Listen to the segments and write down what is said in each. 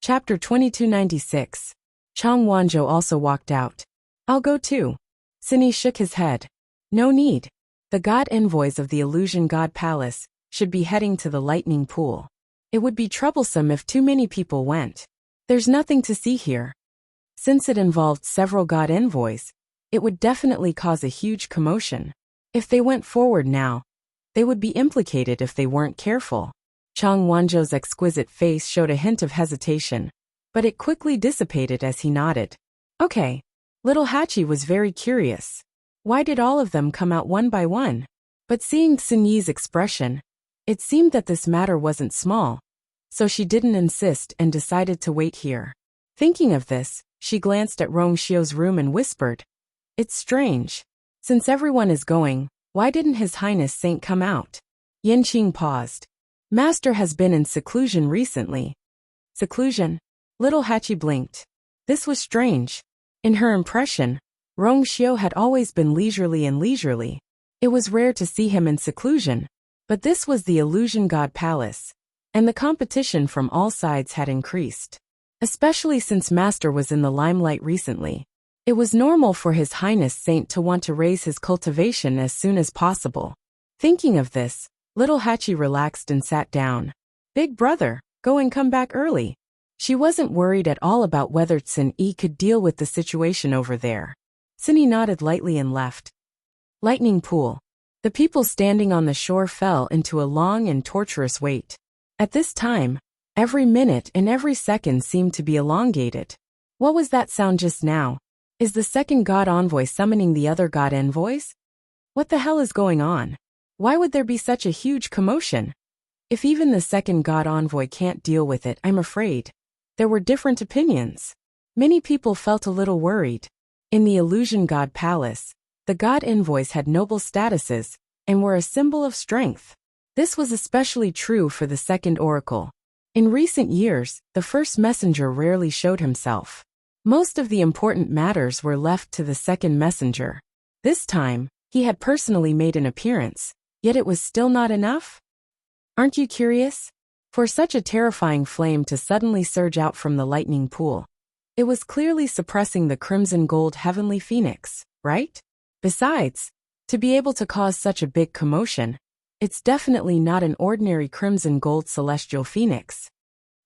Chapter 2296. Chang Wanzhou also walked out. I'll go too. Sini shook his head. No need. The god envoys of the Illusion God Palace should be heading to the lightning pool. It would be troublesome if too many people went. There's nothing to see here. Since it involved several god envoys, it would definitely cause a huge commotion. If they went forward now, they would be implicated if they weren't careful. Chang Wanzhou's exquisite face showed a hint of hesitation, but it quickly dissipated as he nodded. Okay. Little Hachi was very curious. Why did all of them come out one by one? But seeing Xin Yi's expression, it seemed that this matter wasn't small, so she didn't insist and decided to wait here. Thinking of this, she glanced at Rong Xiu's room and whispered, "It's strange. Since everyone is going, why didn't His Highness Saint come out?" Yin Qing paused. Master has been in seclusion recently. Seclusion? Little Hachi blinked. This was strange. In her impression, Rong Xiu had always been leisurely. It was rare to see him in seclusion, but this was the Illusion God Palace, and the competition from all sides had increased. Especially since Master was in the limelight recently. It was normal for His Highness Saint to want to raise his cultivation as soon as possible. Thinking of this, Little Hachi relaxed and sat down. Big brother, go and come back early. She wasn't worried at all about whether Xin Yi could deal with the situation over there. Xin Yi nodded lightly and left. Lightning pool. The people standing on the shore fell into a long and torturous wait. At this time, every minute and every second seemed to be elongated. What was that sound just now? Is the second god envoy summoning the other god envoys? What the hell is going on? Why would there be such a huge commotion? If even the second god envoy can't deal with it, I'm afraid. There were different opinions. Many people felt a little worried. In the Illusion God Palace, the god envoys had noble statuses and were a symbol of strength. This was especially true for the second oracle. In recent years, the first messenger rarely showed himself. Most of the important matters were left to the second messenger. This time, he had personally made an appearance, yet it was still not enough? Aren't you curious? For such a terrifying flame to suddenly surge out from the lightning pool, it was clearly suppressing the crimson gold heavenly phoenix, right? Besides, to be able to cause such a big commotion, it's definitely not an ordinary crimson gold celestial phoenix.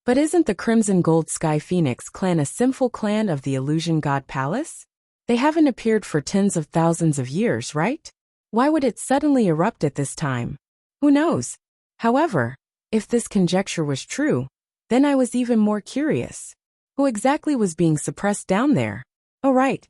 But isn't the crimson gold sky phoenix clan a sinful clan of the Illusion God Palace? They haven't appeared for tens of thousands of years, right? Why would it suddenly erupt at this time? Who knows? However, if this conjecture was true, then I was even more curious. Who exactly was being suppressed down there? Oh right.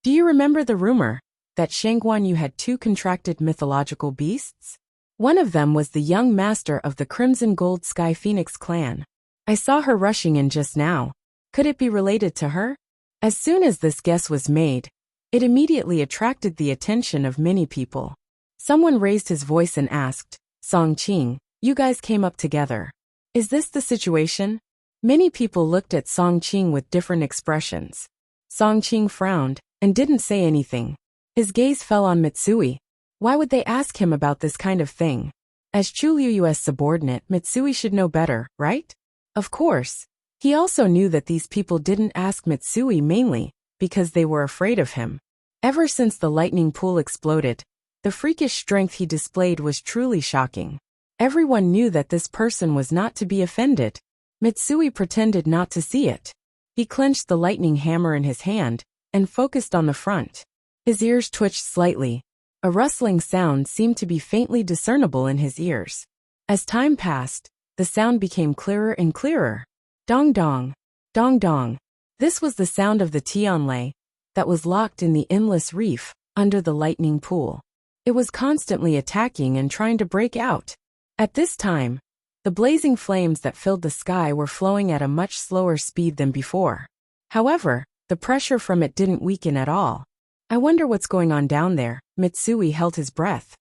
Do you remember the rumor that Shangguan Yu had two contracted mythological beasts? One of them was the young master of the Crimson Gold Sky Phoenix clan. I saw her rushing in just now. Could it be related to her? As soon as this guess was made, it immediately attracted the attention of many people. Someone raised his voice and asked, Song Qing, you guys came up together. Is this the situation? Many people looked at Song Qing with different expressions. Song Qing frowned and didn't say anything. His gaze fell on Mitsui. Why would they ask him about this kind of thing? As Chu Liuyu's subordinate, Mitsui should know better, right? Of course. He also knew that these people didn't ask Mitsui mainly because they were afraid of him. Ever since the lightning pool exploded, the freakish strength he displayed was truly shocking. Everyone knew that this person was not to be offended. Mitsui pretended not to see it. He clenched the lightning hammer in his hand and focused on the front. His ears twitched slightly. A rustling sound seemed to be faintly discernible in his ears. As time passed, the sound became clearer and clearer. Dong dong, dong dong. This was the sound of the Tianlei that was locked in the endless reef under the lightning pool. It was constantly attacking and trying to break out. At this time, the blazing flames that filled the sky were flowing at a much slower speed than before. However, the pressure from it didn't weaken at all. I wonder what's going on down there. Mitsui held his breath.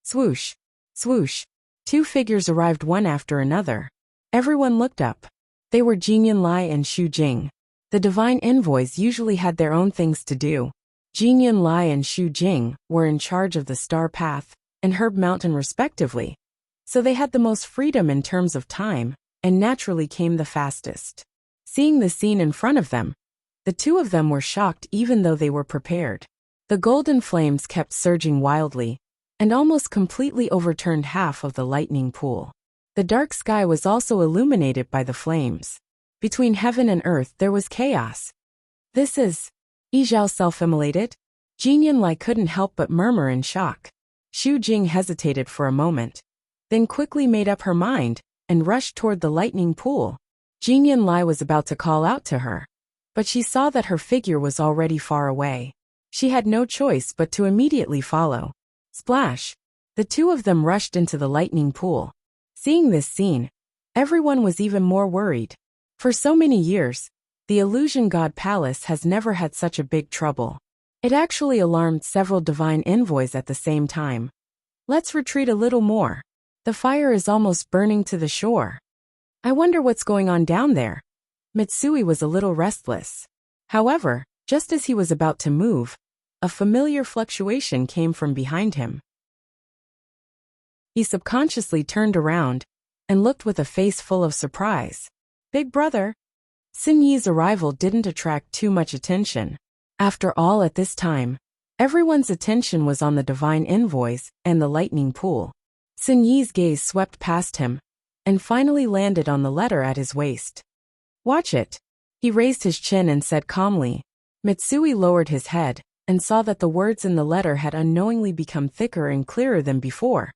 Swoosh, swoosh. Two figures arrived one after another. Everyone looked up. They were Jin Yunlai and Xu Jing. The divine envoys usually had their own things to do. Jin Yunlai and Xu Jing were in charge of the Star Path and Herb Mountain respectively, so they had the most freedom in terms of time and naturally came the fastest. Seeing the scene in front of them, the two of them were shocked even though they were prepared. The golden flames kept surging wildly, and almost completely overturned half of the lightning pool. The dark sky was also illuminated by the flames. Between heaven and earth there was chaos. This is... Yi Zhao self-immolated? Jin Yunlai couldn't help but murmur in shock. Xu Jing hesitated for a moment, then quickly made up her mind, and rushed toward the lightning pool. Jin Yunlai was about to call out to her, but she saw that her figure was already far away. She had no choice but to immediately follow. Splash! The two of them rushed into the lightning pool. Seeing this scene, everyone was even more worried. For so many years, the Illusion God Palace has never had such a big trouble. It actually alarmed several divine envoys at the same time. Let's retreat a little more. The fire is almost burning to the shore. I wonder what's going on down there. Mitsui was a little restless. However, just as he was about to move, a familiar fluctuation came from behind him. He subconsciously turned around and looked with a face full of surprise. Big brother. Xin Yi's arrival didn't attract too much attention. After all, at this time, everyone's attention was on the divine envoys and the lightning pool. Xin Yi's gaze swept past him and finally landed on the letter at his waist. Watch it. He raised his chin and said calmly. Mitsui lowered his head and saw that the words in the letter had unknowingly become thicker and clearer than before,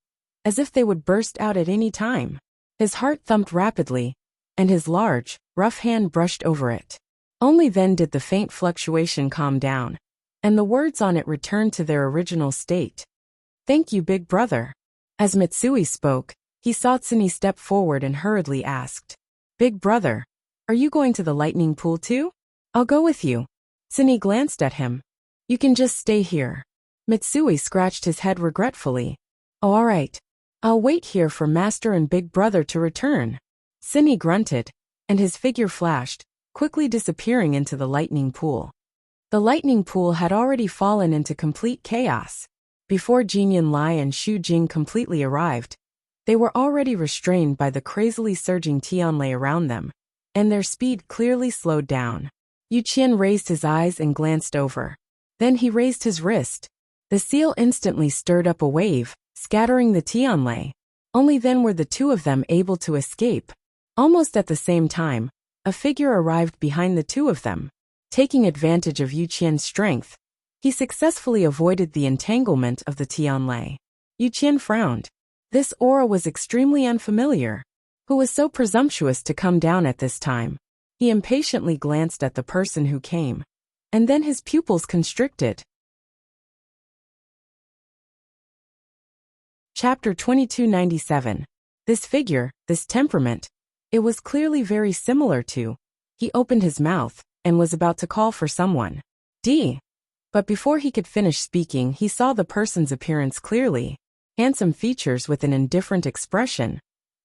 as if they would burst out at any time. His heart thumped rapidly, and his large, rough hand brushed over it. Only then did the faint fluctuation calm down, and the words on it returned to their original state. Thank you, big brother. As Mitsui spoke, he saw Tsuni step forward and hurriedly asked, Big brother, are you going to the lightning pool too? I'll go with you. Tsuni glanced at him. You can just stay here. Mitsui scratched his head regretfully. Oh, all right. I'll wait here for master and big brother to return. Tsuni grunted, and his figure flashed, quickly disappearing into the lightning pool. The lightning pool had already fallen into complete chaos. Before Jin Yunlai and Xu Jing completely arrived, they were already restrained by the crazily surging Tianlei around them, and their speed clearly slowed down. Yu Qian raised his eyes and glanced over. Then he raised his wrist. The seal instantly stirred up a wave, scattering the Tianlei. Only then were the two of them able to escape. Almost at the same time, a figure arrived behind the two of them. Taking advantage of Yu Qian's strength, he successfully avoided the entanglement of the Tianlei. Yu Qian frowned. This aura was extremely unfamiliar. Who was so presumptuous to come down at this time? He impatiently glanced at the person who came, and then his pupils constricted. Chapter 2297. This figure, this temperament, it was clearly very similar to. He opened his mouth and was about to call for someone. D. But before he could finish speaking, he saw the person's appearance clearly. Handsome features with an indifferent expression.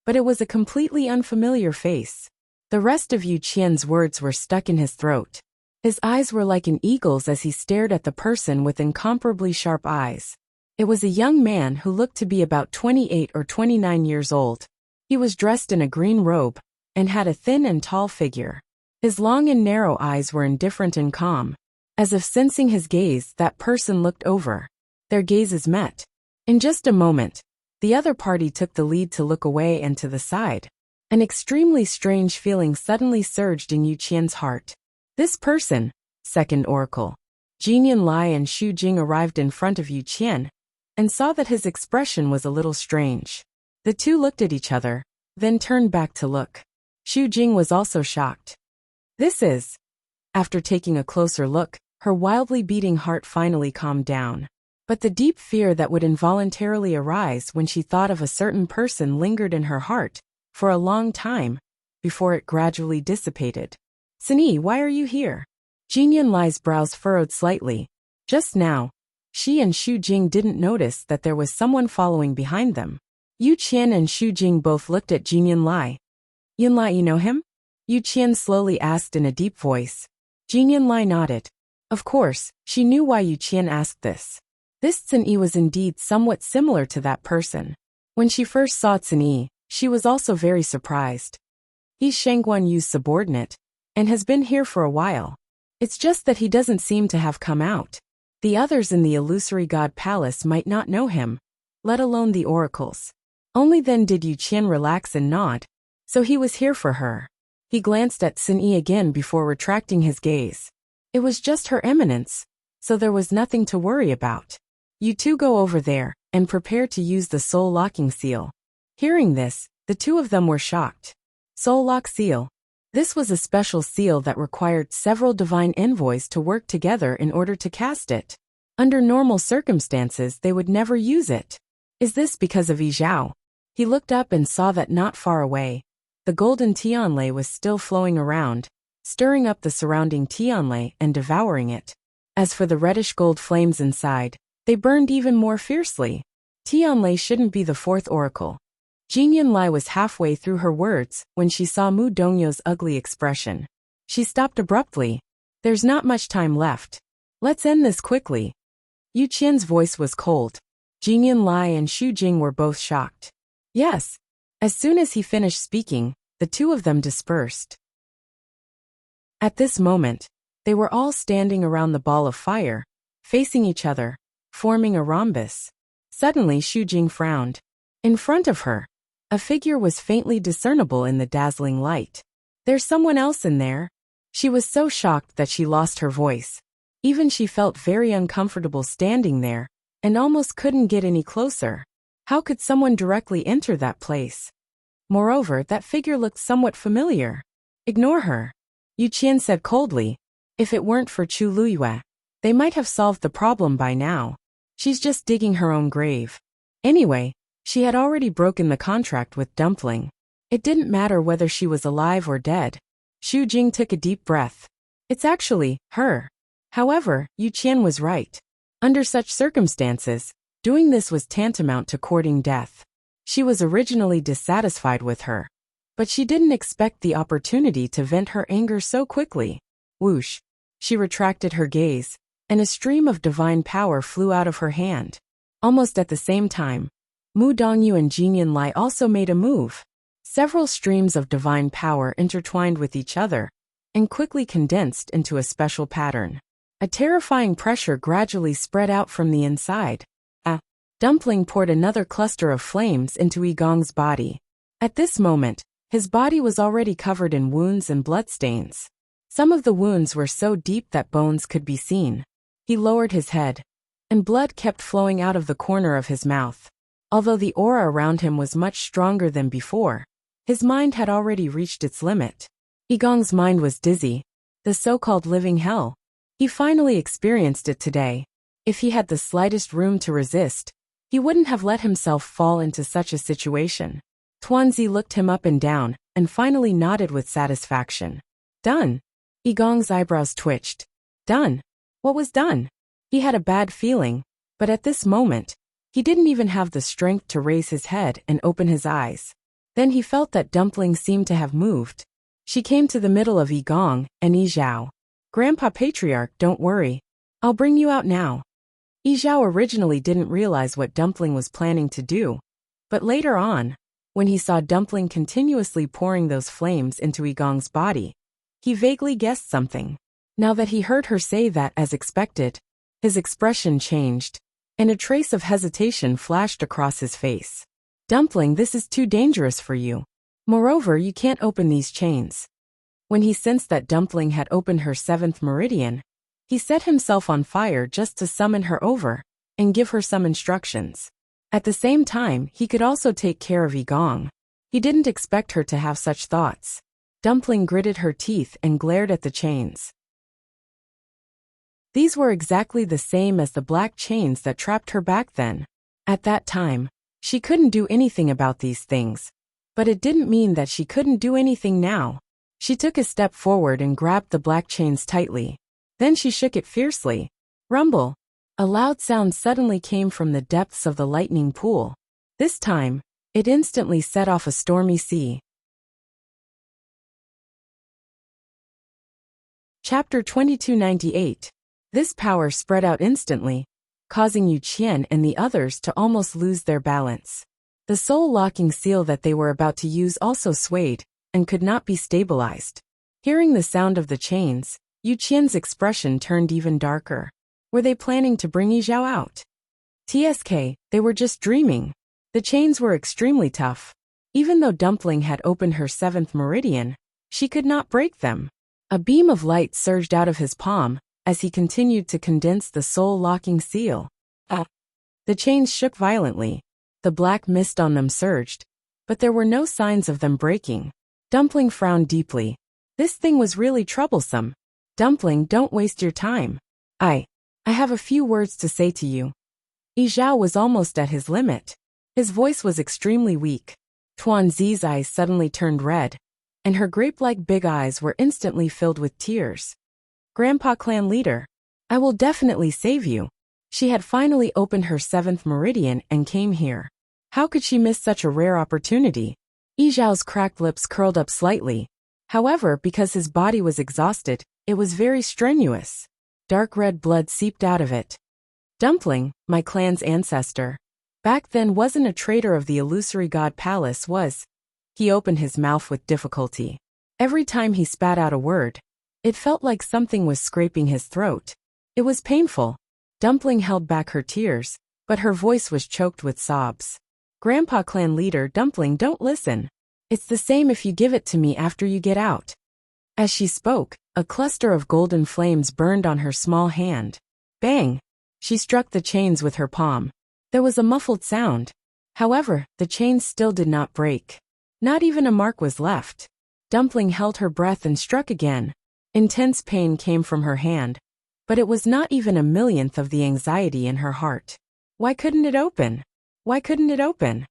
But it was a completely unfamiliar face. The rest of Yu Qian's words were stuck in his throat. His eyes were like an eagle's as he stared at the person with incomparably sharp eyes. It was a young man who looked to be about 28 or 29 years old. He was dressed in a green robe and had a thin and tall figure. His long and narrow eyes were indifferent and calm. As if sensing his gaze, that person looked over. Their gazes met. In just a moment, the other party took the lead to look away and to the side. An extremely strange feeling suddenly surged in Yu Qian's heart. This person, second oracle. Jin Yunlai and Xu Jing arrived in front of Yu Qian and saw that his expression was a little strange. The two looked at each other, then turned back to look. Xu Jing was also shocked. This is... After taking a closer look, her wildly beating heart finally calmed down. But the deep fear that would involuntarily arise when she thought of a certain person lingered in her heart for a long time before it gradually dissipated. Sini, why are you here? Jin Yunlai's brows furrowed slightly. Just now, she and Xu Jing didn't notice that there was someone following behind them. Yu Qian and Xu Jing both looked at Jin Yunlai. Yunlai, you know him? Yu Qian slowly asked in a deep voice. Jin Yunlai nodded. Of course, she knew why Yu Qian asked this. This Tsuni was indeed somewhat similar to that person. When she first saw Tsuni, she was also very surprised. He's Shangguan Yu's subordinate, and has been here for a while. It's just that he doesn't seem to have come out. The others in the illusory god palace might not know him, let alone the oracles. Only then did Yu Qian relax and nod. So he was here for her. He glanced at Xin Yi again before retracting his gaze. It was just her eminence, so there was nothing to worry about. You two go over there, and prepare to use the soul locking seal. Hearing this, the two of them were shocked. Soul lock seal. This was a special seal that required several divine envoys to work together in order to cast it. Under normal circumstances they would never use it. Is this because of Yi Zhao? He looked up and saw that not far away, the golden Tianlei was still flowing around, stirring up the surrounding Tianlei and devouring it. As for the reddish gold flames inside, they burned even more fiercely. Tianlei shouldn't be the fourth oracle. Jin Lai was halfway through her words when she saw Mu Dongyu's ugly expression. She stopped abruptly. There's not much time left. Let's end this quickly. Yu Qian's voice was cold. Jin Lai and Xu Jing were both shocked. Yes. As soon as he finished speaking, the two of them dispersed. At this moment, they were all standing around the ball of fire, facing each other, forming a rhombus. Suddenly Xu Jing frowned. In front of her, a figure was faintly discernible in the dazzling light. There's someone else in there. She was so shocked that she lost her voice. Even she felt very uncomfortable standing there, and almost couldn't get any closer. How could someone directly enter that place? Moreover, that figure looked somewhat familiar. Ignore her, Yu Qian said coldly. If it weren't for Chu Luyue, they might have solved the problem by now. She's just digging her own grave. Anyway, she had already broken the contract with Dumpling. It didn't matter whether she was alive or dead. Xu Jing took a deep breath. It's actually her. However, Yu Qian was right. Under such circumstances, doing this was tantamount to courting death. She was originally dissatisfied with her, but she didn't expect the opportunity to vent her anger so quickly. Whoosh! She retracted her gaze, and a stream of divine power flew out of her hand. Almost at the same time, Mu Dongyu and Jin Lai also made a move. Several streams of divine power intertwined with each other, and quickly condensed into a special pattern. A terrifying pressure gradually spread out from the inside. Dumpling poured another cluster of flames into Yigong's body. At this moment, his body was already covered in wounds and bloodstains. Some of the wounds were so deep that bones could be seen. He lowered his head, and blood kept flowing out of the corner of his mouth. Although the aura around him was much stronger than before, his mind had already reached its limit. Yigong's mind was dizzy, the so-called living hell. He finally experienced it today. If he had the slightest room to resist, he wouldn't have let himself fall into such a situation. Tuanzi looked him up and down, and finally nodded with satisfaction. Done. Yigong's eyebrows twitched. Done. What was done? He had a bad feeling, but at this moment, he didn't even have the strength to raise his head and open his eyes. Then he felt that Dumpling seemed to have moved. She came to the middle of Yigong and Yi Zhao. Grandpa Patriarch, don't worry. I'll bring you out now. Yi Zhao originally didn't realize what Dumpling was planning to do, but later on, when he saw Dumpling continuously pouring those flames into Yigong's body, he vaguely guessed something. Now that he heard her say that as expected, his expression changed, and a trace of hesitation flashed across his face. Dumpling, this is too dangerous for you. Moreover, you can't open these chains. When he sensed that Dumpling had opened her 7th meridian, he set himself on fire just to summon her over and give her some instructions. At the same time, he could also take care of Yigong. He didn't expect her to have such thoughts. Dumpling gritted her teeth and glared at the chains. These were exactly the same as the black chains that trapped her back then. At that time, she couldn't do anything about these things, but it didn't mean that she couldn't do anything now. She took a step forward and grabbed the black chains tightly. Then she shook it fiercely. Rumble! A loud sound suddenly came from the depths of the lightning pool. This time, it instantly set off a stormy sea. Chapter 2298. This power spread out instantly, causing Yu Qian and the others to almost lose their balance. The soul-locking seal that they were about to use also swayed, and could not be stabilized. Hearing the sound of the chains, Yu Qian's expression turned even darker. Were they planning to bring Yi Zhao out? TSK, they were just dreaming. The chains were extremely tough. Even though Dumpling had opened her 7th meridian, she could not break them. A beam of light surged out of his palm as he continued to condense the soul-locking seal. The chains shook violently. The black mist on them surged, but there were no signs of them breaking. Dumpling frowned deeply. This thing was really troublesome. Dumpling, don't waste your time. I have a few words to say to you. Yi Zhao was almost at his limit. His voice was extremely weak. Tuan Zi's eyes suddenly turned red, and her grape-like big eyes were instantly filled with tears. Grandpa Clan Leader, I will definitely save you. She had finally opened her 7th meridian and came here. How could she miss such a rare opportunity? Yi Zhao's cracked lips curled up slightly. However, because his body was exhausted, it was very strenuous. Dark red blood seeped out of it. Dumpling, my clan's ancestor, back then wasn't a traitor of the illusory god palace, was. He opened his mouth with difficulty. Every time he spat out a word, it felt like something was scraping his throat. It was painful. Dumpling held back her tears, but her voice was choked with sobs. Grandpa Clan Leader, Dumpling, don't listen. It's the same if you give it to me after you get out. As she spoke, a cluster of golden flames burned on her small hand. Bang! She struck the chains with her palm. There was a muffled sound. However, the chains still did not break. Not even a mark was left. Dumpling held her breath and struck again. Intense pain came from her hand, but it was not even a millionth of the anxiety in her heart. Why couldn't it open? Why couldn't it open?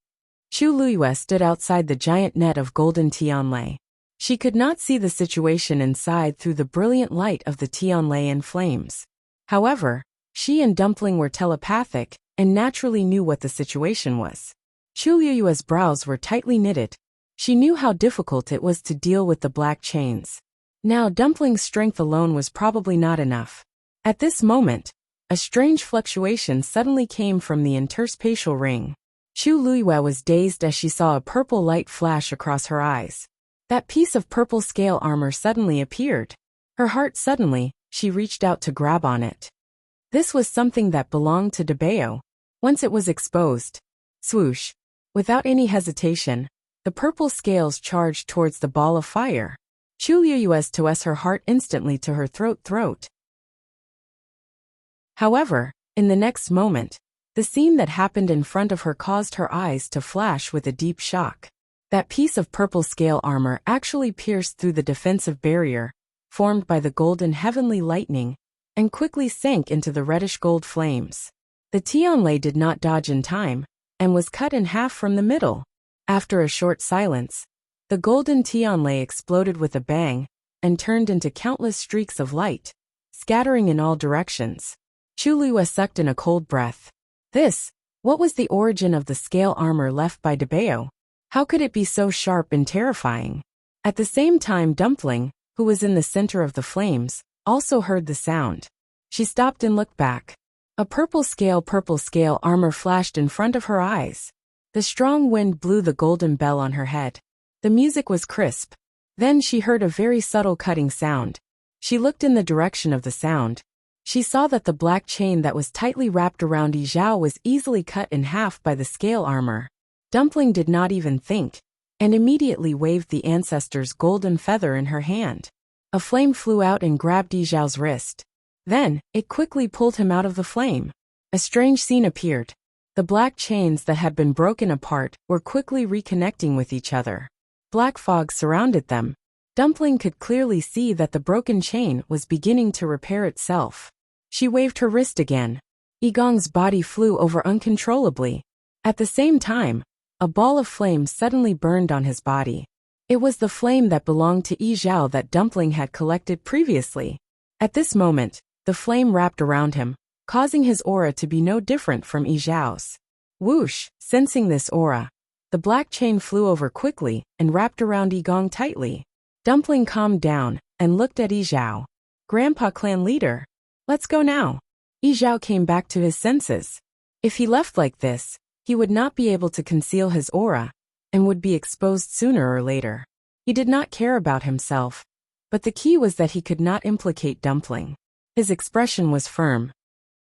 Chu Luyue stood outside the giant net of golden Tianlei. She could not see the situation inside through the brilliant light of the Tianlei and flames. However, she and Dumpling were telepathic and naturally knew what the situation was. Chu Luyue's brows were tightly knitted. She knew how difficult it was to deal with the black chains. Now Dumpling's strength alone was probably not enough. At this moment, a strange fluctuation suddenly came from the interspatial ring. Chu Luyue was dazed as she saw a purple light flash across her eyes. That piece of purple scale armor suddenly appeared. Her heart suddenly, she reached out to grab on it. This was something that belonged to Debao. Once it was exposed, swoosh, without any hesitation, the purple scales charged towards the ball of fire. Chu Luyue's toes her heart instantly to her throat. However, in the next moment, the scene that happened in front of her caused her eyes to flash with a deep shock. That piece of purple scale armor actually pierced through the defensive barrier, formed by the golden heavenly lightning, and quickly sank into the reddish gold flames. The Tianlei did not dodge in time, and was cut in half from the middle. After a short silence, the golden Tianlei exploded with a bang, and turned into countless streaks of light, scattering in all directions. Chu Luyue sucked in a cold breath. What was the origin of the scale armor left by Debao? How could it be so sharp and terrifying? At the same time, Dumpling, who was in the center of the flames, also heard the sound. She stopped and looked back. A purple scale armor flashed in front of her eyes. The strong wind blew the golden bell on her head. The music was crisp. Then she heard a very subtle cutting sound. She looked in the direction of the sound. She saw that the black chain that was tightly wrapped around Yi Zhao was easily cut in half by the scale armor. Dumpling did not even think, and immediately waved the ancestor's golden feather in her hand. A flame flew out and grabbed Yi Zhao's wrist. Then, it quickly pulled him out of the flame. A strange scene appeared. The black chains that had been broken apart were quickly reconnecting with each other. Black fog surrounded them. Dumpling could clearly see that the broken chain was beginning to repair itself. She waved her wrist again. Yigong's body flew over uncontrollably. At the same time, a ball of flame suddenly burned on his body. It was the flame that belonged to Yi Zhao that Dumpling had collected previously. At this moment, the flame wrapped around him, causing his aura to be no different from Yi Zhao's. Whoosh! Sensing this aura, the black chain flew over quickly and wrapped around Yigong tightly. Dumpling calmed down and looked at Yi Zhao. Grandpa Clan Leader, let's go now. Yi Zhao came back to his senses. If he left like this, he would not be able to conceal his aura, and would be exposed sooner or later. He did not care about himself, but the key was that he could not implicate Dumpling. His expression was firm.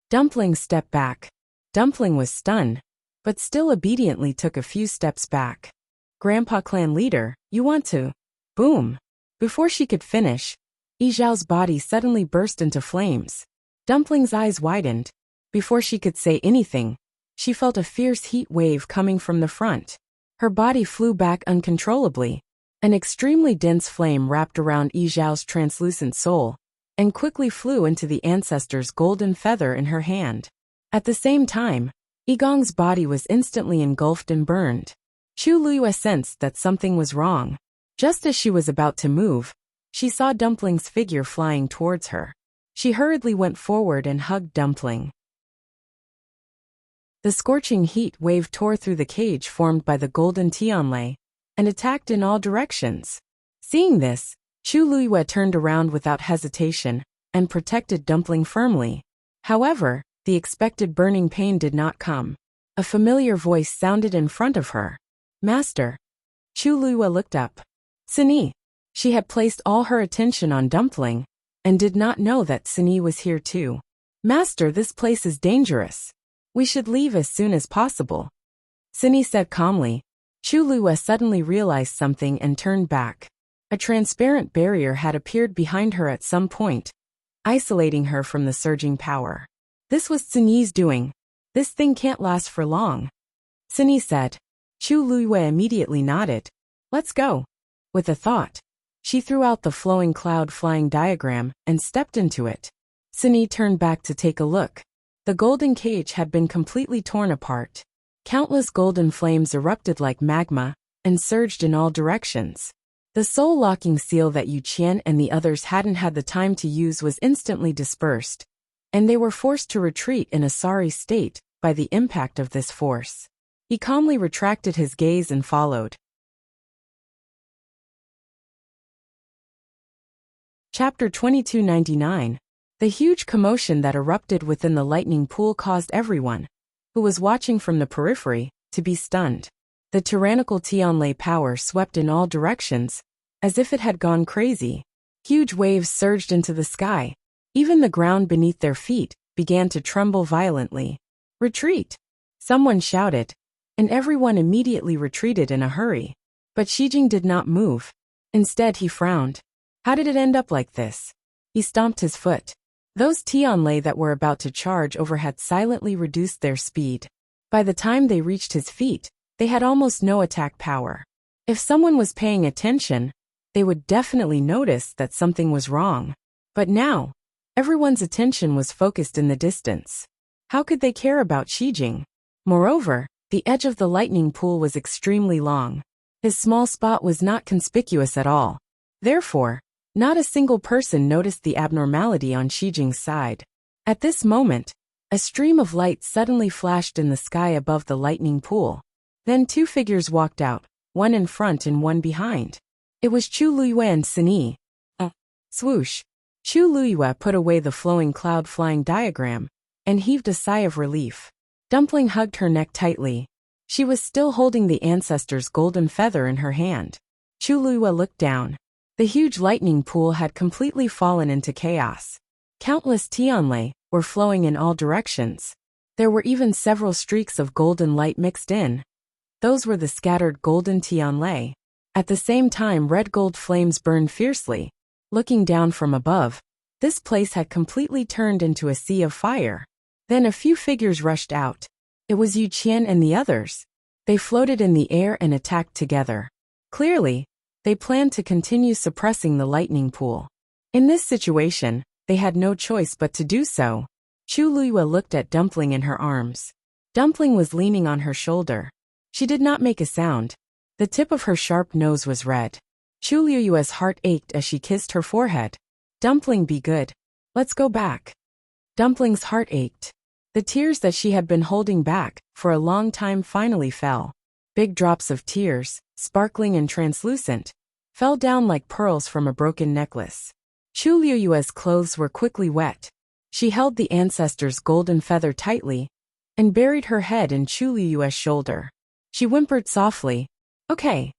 Dumpling stepped back. Dumpling was stunned, but still obediently took a few steps back. Grandpa Clan Leader, you want to? Boom. Before she could finish, Yi body suddenly burst into flames. Dumpling's eyes widened. Before she could say anything, she felt a fierce heat wave coming from the front. Her body flew back uncontrollably. An extremely dense flame wrapped around Yi translucent soul, and quickly flew into the ancestor's golden feather in her hand. At the same time, Yigong's body was instantly engulfed and burned. Chu Liyue sensed that something was wrong. Just as she was about to move, she saw Dumpling's figure flying towards her. She hurriedly went forward and hugged Dumpling. The scorching heat wave tore through the cage formed by the golden Tianlei and attacked in all directions. Seeing this, Chu Liyue turned around without hesitation and protected Dumpling firmly. However, the expected burning pain did not come. A familiar voice sounded in front of her. Master. Chu Liyue looked up. Sini. She had placed all her attention on Dumpling and did not know that Sini was here too. Master, this place is dangerous. We should leave as soon as possible. Sini said calmly. Chu Liyue suddenly realized something and turned back. A transparent barrier had appeared behind her at some point, isolating her from the surging power. This was Sini's doing. This thing can't last for long. Sini said. Chu Liyue immediately nodded. Let's go. With a thought, she threw out the flowing cloud flying diagram and stepped into it. Sini turned back to take a look. The golden cage had been completely torn apart. Countless golden flames erupted like magma and surged in all directions. The soul-locking seal that Yu Qian and the others hadn't had the time to use was instantly dispersed, and they were forced to retreat in a sorry state by the impact of this force. He calmly retracted his gaze and followed. Chapter 2299. The huge commotion that erupted within the lightning pool caused everyone, who was watching from the periphery, to be stunned. The tyrannical Tianlei power swept in all directions, as if it had gone crazy. Huge waves surged into the sky. Even the ground beneath their feet began to tremble violently. Retreat! Someone shouted, and everyone immediately retreated in a hurry. But Shijing did not move. Instead, he frowned. How did it end up like this? He stomped his foot. Those Tianlei that were about to charge over had silently reduced their speed. By the time they reached his feet, they had almost no attack power. If someone was paying attention, they would definitely notice that something was wrong. But now, everyone's attention was focused in the distance. How could they care about Shijing? Moreover, the edge of the lightning pool was extremely long. His small spot was not conspicuous at all. Therefore, not a single person noticed the abnormality on Shijing's side. At this moment, a stream of light suddenly flashed in the sky above the lightning pool. Then two figures walked out, one in front and one behind. It was Chu Liyue and Sini. Swoosh. Chu Liyue put away the flowing cloud flying diagram and heaved a sigh of relief. Dumpling hugged her neck tightly. She was still holding the ancestor's golden feather in her hand. Chu Liyue looked down. The huge lightning pool had completely fallen into chaos. Countless Tianlei were flowing in all directions. There were even several streaks of golden light mixed in. Those were the scattered golden Tianlei. At the same time, red gold flames burned fiercely. Looking down from above, this place had completely turned into a sea of fire. Then a few figures rushed out. It was Yu Qian and the others. They floated in the air and attacked together. Clearly, they planned to continue suppressing the lightning pool. In this situation, they had no choice but to do so. Chu Liyue looked at Dumpling in her arms. Dumpling was leaning on her shoulder. She did not make a sound. The tip of her sharp nose was red. Chu Liyue's heart ached as she kissed her forehead. Dumpling, be good. Let's go back. Dumpling's heart ached. The tears that she had been holding back for a long time finally fell. Big drops of tears, sparkling and translucent, fell down like pearls from a broken necklace. Chu Liyue's clothes were quickly wet. She held the ancestor's golden feather tightly and buried her head in Chu Liyue's shoulder. She whimpered softly, "Okay."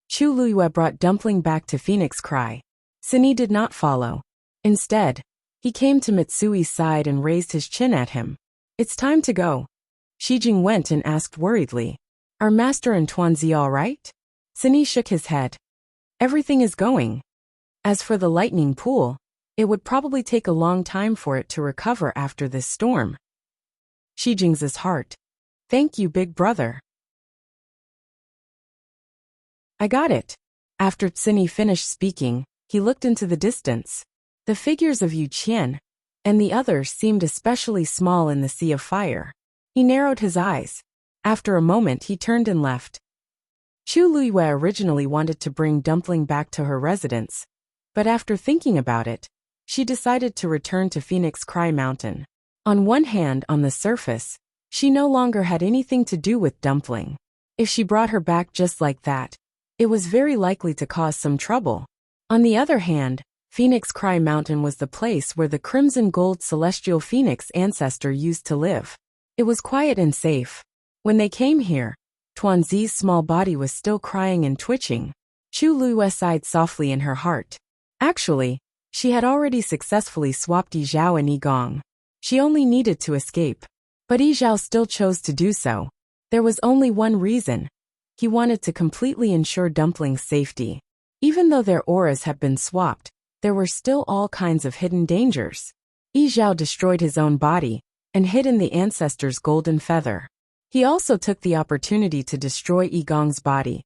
Chu Luyue brought Dumpling back to Phoenix Cry. Sini did not follow. Instead, he came to Mitsui's side and raised his chin at him. It's time to go. Shijing went and asked worriedly. Are Master and Tuanzi all right? Sini shook his head. Everything is going. As for the lightning pool, it would probably take a long time for it to recover after this storm. Shijing's heart. Thank you, big brother. I got it. After Sini finished speaking, he looked into the distance. The figures of Yu Qian and the others seemed especially small in the sea of fire. He narrowed his eyes. After a moment he turned and left. Chu Luyue originally wanted to bring Dumpling back to her residence, but after thinking about it, she decided to return to Phoenix Cry Mountain. On one hand, on the surface, she no longer had anything to do with Dumpling. If she brought her back just like that, it was very likely to cause some trouble. On the other hand, Phoenix Cry Mountain was the place where the Crimson Gold Celestial Phoenix ancestor used to live. It was quiet and safe. When they came here, Tuanzi's small body was still crying and twitching. Chu Luyue sighed softly in her heart. Actually, she had already successfully swapped Yi Zhao and Yi Gong. She only needed to escape. But Yi Zhao still chose to do so. There was only one reason. He wanted to completely ensure Dumpling's safety. Even though their auras had been swapped, there were still all kinds of hidden dangers. Yi Zhao destroyed his own body and hid in the ancestor's golden feather. He also took the opportunity to destroy Yi Gong's body,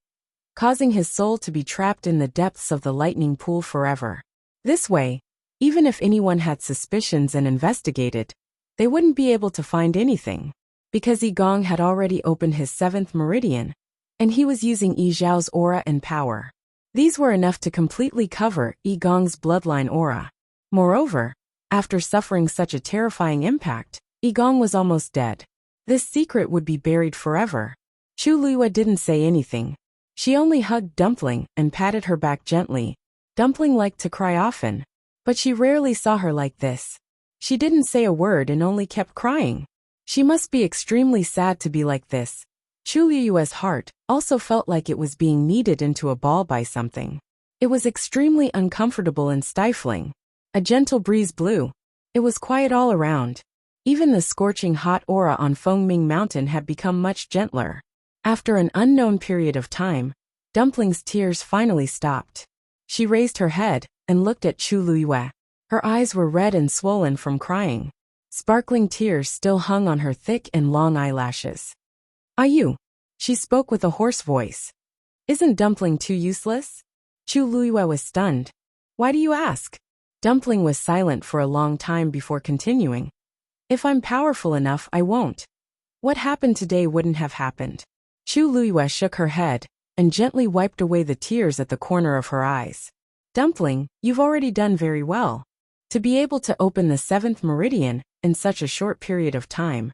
causing his soul to be trapped in the depths of the lightning pool forever. This way, even if anyone had suspicions and investigated, they wouldn't be able to find anything, because Yi Gong had already opened his 7th meridian, and he was using Yi Zhao's aura and power. These were enough to completely cover Yi Gong's bloodline aura. Moreover, after suffering such a terrifying impact, Yi Gong was almost dead. This secret would be buried forever. Chu Luyue didn't say anything. She only hugged Dumpling and patted her back gently. Dumpling liked to cry often, but she rarely saw her like this. She didn't say a word and only kept crying. She must be extremely sad to be like this. Chu Luyue's heart also felt like it was being kneaded into a ball by something. It was extremely uncomfortable and stifling. A gentle breeze blew. It was quiet all around. Even the scorching hot aura on Fengming Mountain had become much gentler. After an unknown period of time, Dumpling's tears finally stopped. She raised her head and looked at Chu Luyue. Her eyes were red and swollen from crying. Sparkling tears still hung on her thick and long eyelashes. Are you? She spoke with a hoarse voice. Isn't Dumpling too useless? Chu Luyue was stunned. Why do you ask? Dumpling was silent for a long time before continuing. If I'm powerful enough, I won't. What happened today wouldn't have happened. Chu Luyue shook her head and gently wiped away the tears at the corner of her eyes. Dumpling, you've already done very well. To be able to open the 7th meridian in such a short period of time.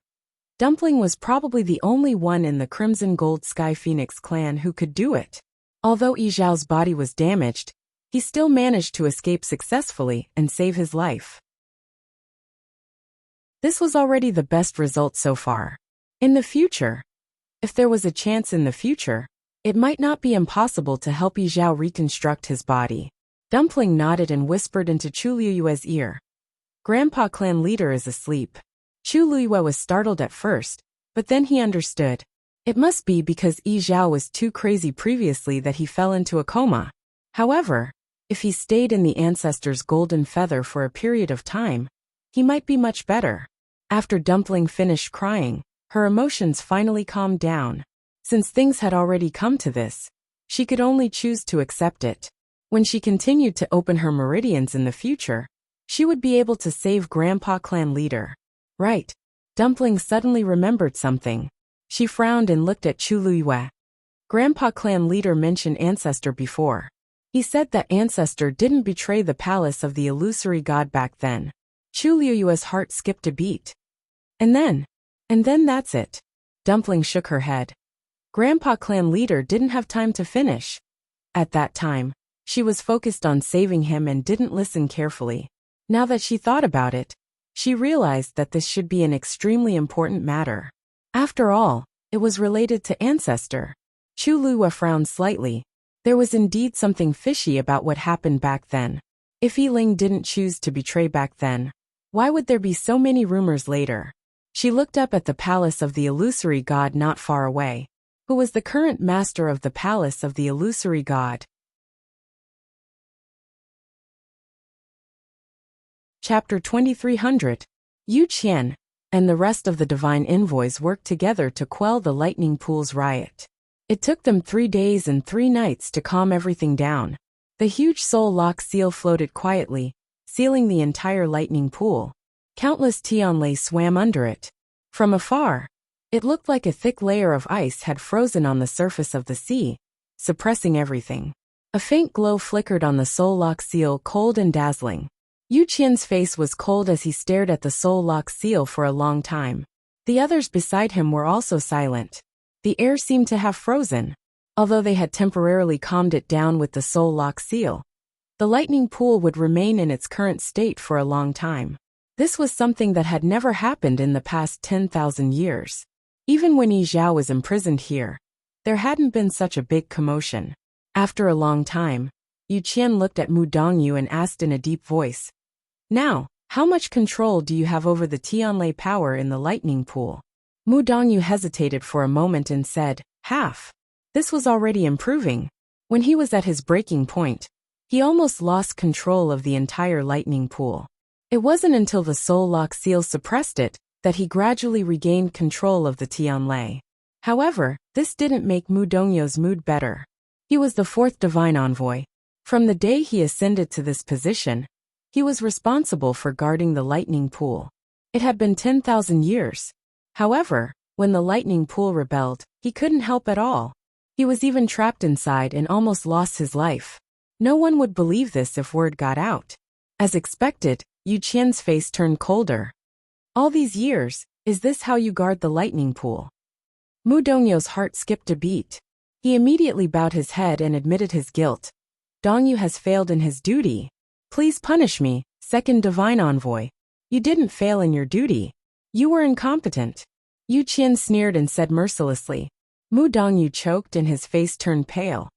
Dumpling was probably the only one in the Crimson Gold Sky Phoenix clan who could do it. Although Yi Zhao's body was damaged, he still managed to escape successfully and save his life. This was already the best result so far. In the future, if there was a chance in the future, it might not be impossible to help Yi Zhao reconstruct his body. Dumpling nodded and whispered into Chu Luyue's ear. Grandpa clan leader is asleep. Chu Luyue was startled at first, but then he understood. It must be because Yi Zhao was too crazy previously that he fell into a coma. However, if he stayed in the ancestor's golden feather for a period of time, he might be much better. After Dumpling finished crying, her emotions finally calmed down. Since things had already come to this, she could only choose to accept it. When she continued to open her meridians in the future, she would be able to save Grandpa clan leader. Right. Dumpling suddenly remembered something. She frowned and looked at Chu Luyue. Grandpa clan leader mentioned ancestor before. He said that ancestor didn't betray the palace of the illusory god back then. Chu Luyue's heart skipped a beat. And then that's it. Dumpling shook her head. Grandpa clan leader didn't have time to finish. At that time, she was focused on saving him and didn't listen carefully. Now that she thought about it, she realized that this should be an extremely important matter. After all, it was related to ancestor. Chu Luyue frowned slightly. There was indeed something fishy about what happened back then. If Yiling didn't choose to betray back then, why would there be so many rumors later? She looked up at the palace of the illusory god not far away, who was the current master of the palace of the illusory god. Chapter 2300. Yu Qian and the rest of the divine envoys worked together to quell the lightning pool's riot. It took them 3 days and 3 nights to calm everything down. The huge soul lock seal floated quietly, sealing the entire lightning pool. Countless Tianlei swam under it. From afar, it looked like a thick layer of ice had frozen on the surface of the sea, suppressing everything. A faint glow flickered on the soul lock seal, cold and dazzling. Yu Qian's face was cold as he stared at the soul lock seal for a long time. The others beside him were also silent. The air seemed to have frozen. Although they had temporarily calmed it down with the soul lock seal, the lightning pool would remain in its current state for a long time. This was something that had never happened in the past 10,000 years. Even when Yi Zhao was imprisoned here, there hadn't been such a big commotion. After a long time, Yu Qian looked at Mu Dongyu and asked in a deep voice, "Now, how much control do you have over the Tianlei power in the lightning pool?" Mu Dongyu hesitated for a moment and said, "Half." This was already improving. When he was at his breaking point, he almost lost control of the entire lightning pool. It wasn't until the soul lock seal suppressed it that he gradually regained control of the Tianlei. However, this didn't make Mu Dongyu's mood better. He was the 4th divine envoy. From the day he ascended to this position, he was responsible for guarding the lightning pool. It had been 10,000 years. However, when the lightning pool rebelled, he couldn't help at all. He was even trapped inside and almost lost his life. No one would believe this if word got out. As expected, Yu Qian's face turned colder. "All these years, is this how you guard the lightning pool?" Mu Dongyu's heart skipped a beat. He immediately bowed his head and admitted his guilt. "Dongyu has failed in his duty. Please punish me, 2nd divine envoy. You didn't fail in your duty. You were incompetent." Yu Qian sneered and said mercilessly. Mu Dongyu choked and his face turned pale.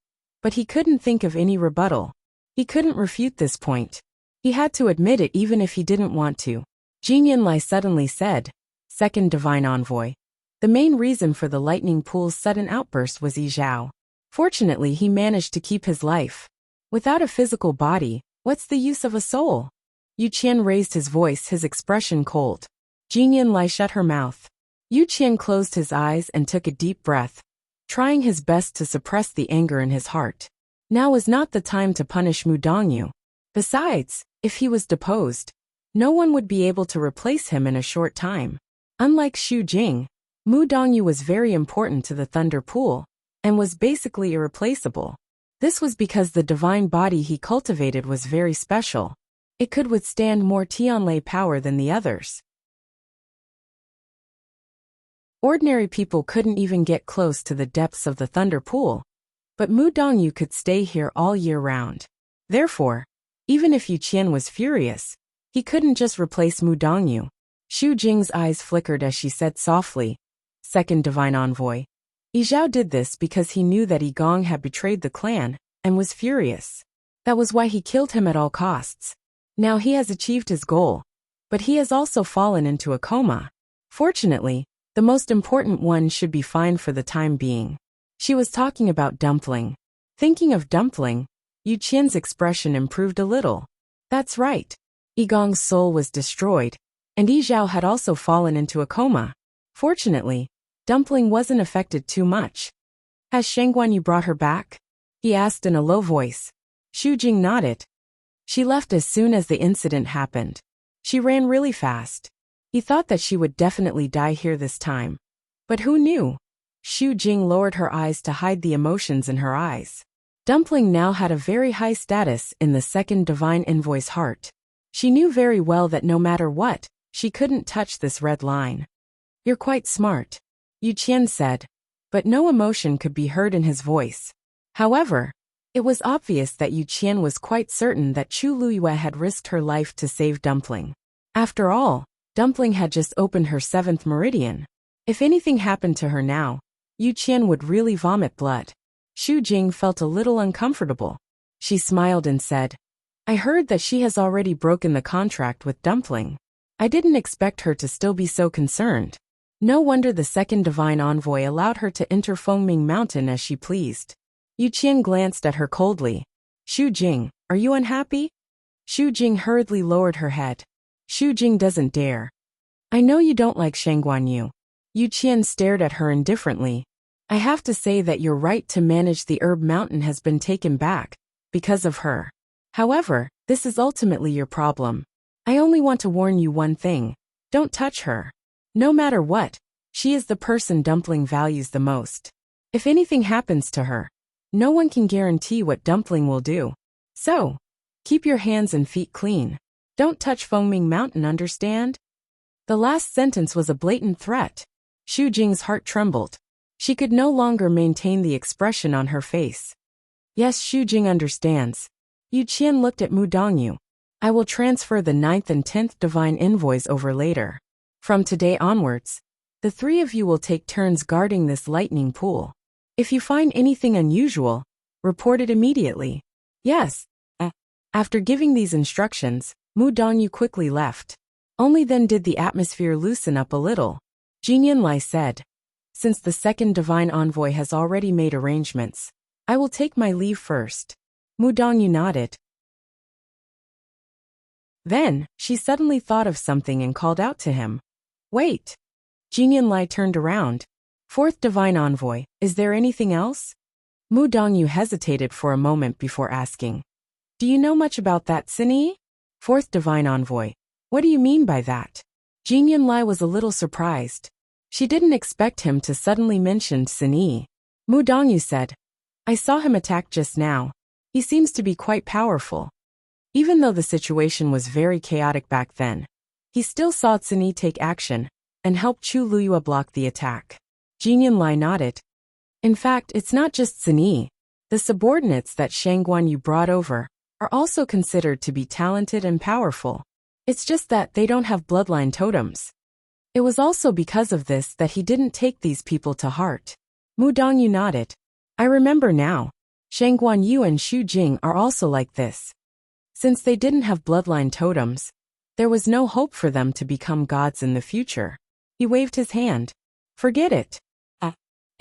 But he couldn't think of any rebuttal. He couldn't refute this point. He had to admit it even if he didn't want to. Jing Yinlai suddenly said, "2nd divine envoy. The main reason for the lightning pool's sudden outburst was Yi Zhao. Fortunately, he managed to keep his life. Without a physical body, what's the use of a soul?" Yu Qian raised his voice, his expression cold. Jing Yinlai shut her mouth. Yu Qian closed his eyes and took a deep breath, trying his best to suppress the anger in his heart. Now was not the time to punish Mu Dongyu. Besides, if he was deposed, no one would be able to replace him in a short time. Unlike Xu Jing, Mu Dongyu was very important to the Thunder Pool, and was basically irreplaceable. This was because the divine body he cultivated was very special. It could withstand more Tianlei power than the others. Ordinary people couldn't even get close to the depths of the Thunder Pool, but Mu Dongyu could stay here all year round. Therefore, even if Yu Qian was furious, he couldn't just replace Mu Dongyu. Xu Jing's eyes flickered as she said softly, "2nd divine envoy." Yi Zhao did this because he knew that Yi Gong had betrayed the clan, and was furious. That was why he killed him at all costs. Now he has achieved his goal, but he has also fallen into a coma. Fortunately, the most important one should be fine for the time being. She was talking about Dumpling. Thinking of Dumpling, Yu Qian's expression improved a little. That's right. Yi Gong's soul was destroyed, and Yi Zhao had also fallen into a coma. Fortunately, Dumpling wasn't affected too much. "Has Shengguanyu brought her back?" he asked in a low voice. Xu Jing nodded. "She left as soon as the incident happened. She ran really fast. He thought that she would definitely die here this time. But who knew?" Xu Jing lowered her eyes to hide the emotions in her eyes. Dumpling now had a very high status in the 2nd divine envoy's heart. She knew very well that no matter what, she couldn't touch this red line. "You're quite smart," Yu Qian said, but no emotion could be heard in his voice. However, it was obvious that Yu Qian was quite certain that Chu Luiyue had risked her life to save Dumpling. After all, Dumpling had just opened her 7th meridian. If anything happened to her now, Yu Qian would really vomit blood. Xu Jing felt a little uncomfortable. She smiled and said, I heard that she has already broken the contract with Dumpling. I didn't expect her to still be so concerned. No wonder the second divine envoy allowed her to enter Fengming Mountain as she pleased. Yu Qian glanced at her coldly. Xu Jing, are you unhappy? Xu Jing hurriedly lowered her head. Xu Jing doesn't dare. I know you don't like Shangguanyu. Yu Qian stared at her indifferently. I have to say that your right to manage the Herb Mountain has been taken back, because of her. However, this is ultimately your problem. I only want to warn you one thing. Don't touch her. No matter what, she is the person Dumpling values the most. If anything happens to her, no one can guarantee what Dumpling will do. So, keep your hands and feet clean. Don't touch Fengming Mountain, understand? The last sentence was a blatant threat. Xu Jing's heart trembled. She could no longer maintain the expression on her face. Yes, Xu Jing understands. Yu Qian looked at Mu Dongyu. I will transfer the 9th and 10th divine envoys over later. From today onwards, the three of you will take turns guarding this lightning pool. If you find anything unusual, report it immediately. Yes. After giving these instructions, Mu Dongyu quickly left. Only then did the atmosphere loosen up a little. Jin Yunlai said, Since the second divine envoy has already made arrangements, I will take my leave first. Mu Dongyu nodded. Then, she suddenly thought of something and called out to him. Wait. Jin Yunlai turned around. Fourth divine envoy, is there anything else? Mu Dongyu hesitated for a moment before asking. Do you know much about that, Sini? Fourth divine envoy. What do you mean by that? Jin Yunlai was a little surprised. She didn't expect him to suddenly mention Sini. Mu Dongyu said, I saw him attack just now. He seems to be quite powerful. Even though the situation was very chaotic back then, he still saw Sini take action and help Chu Luyua block the attack. Jin Yunlai nodded. In fact, it's not just Sini. The subordinates that Shangguanyu brought over are also considered to be talented and powerful. It's just that they don't have bloodline totems. It was also because of this that he didn't take these people to heart. Mu Dongyu nodded. I remember now. Shangguanyu and Xu Jing are also like this. Since they didn't have bloodline totems, there was no hope for them to become gods in the future. He waved his hand. Forget it.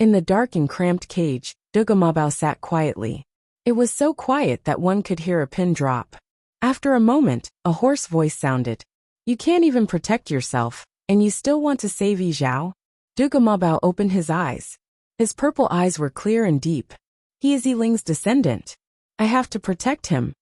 In the dark and cramped cage, Dugamabao sat quietly. It was so quiet that one could hear a pin drop. After a moment, a hoarse voice sounded. You can't even protect yourself, and you still want to save Yi Zhao? Dugamabao opened his eyes. His purple eyes were clear and deep. He is Yi Ling's descendant. I have to protect him.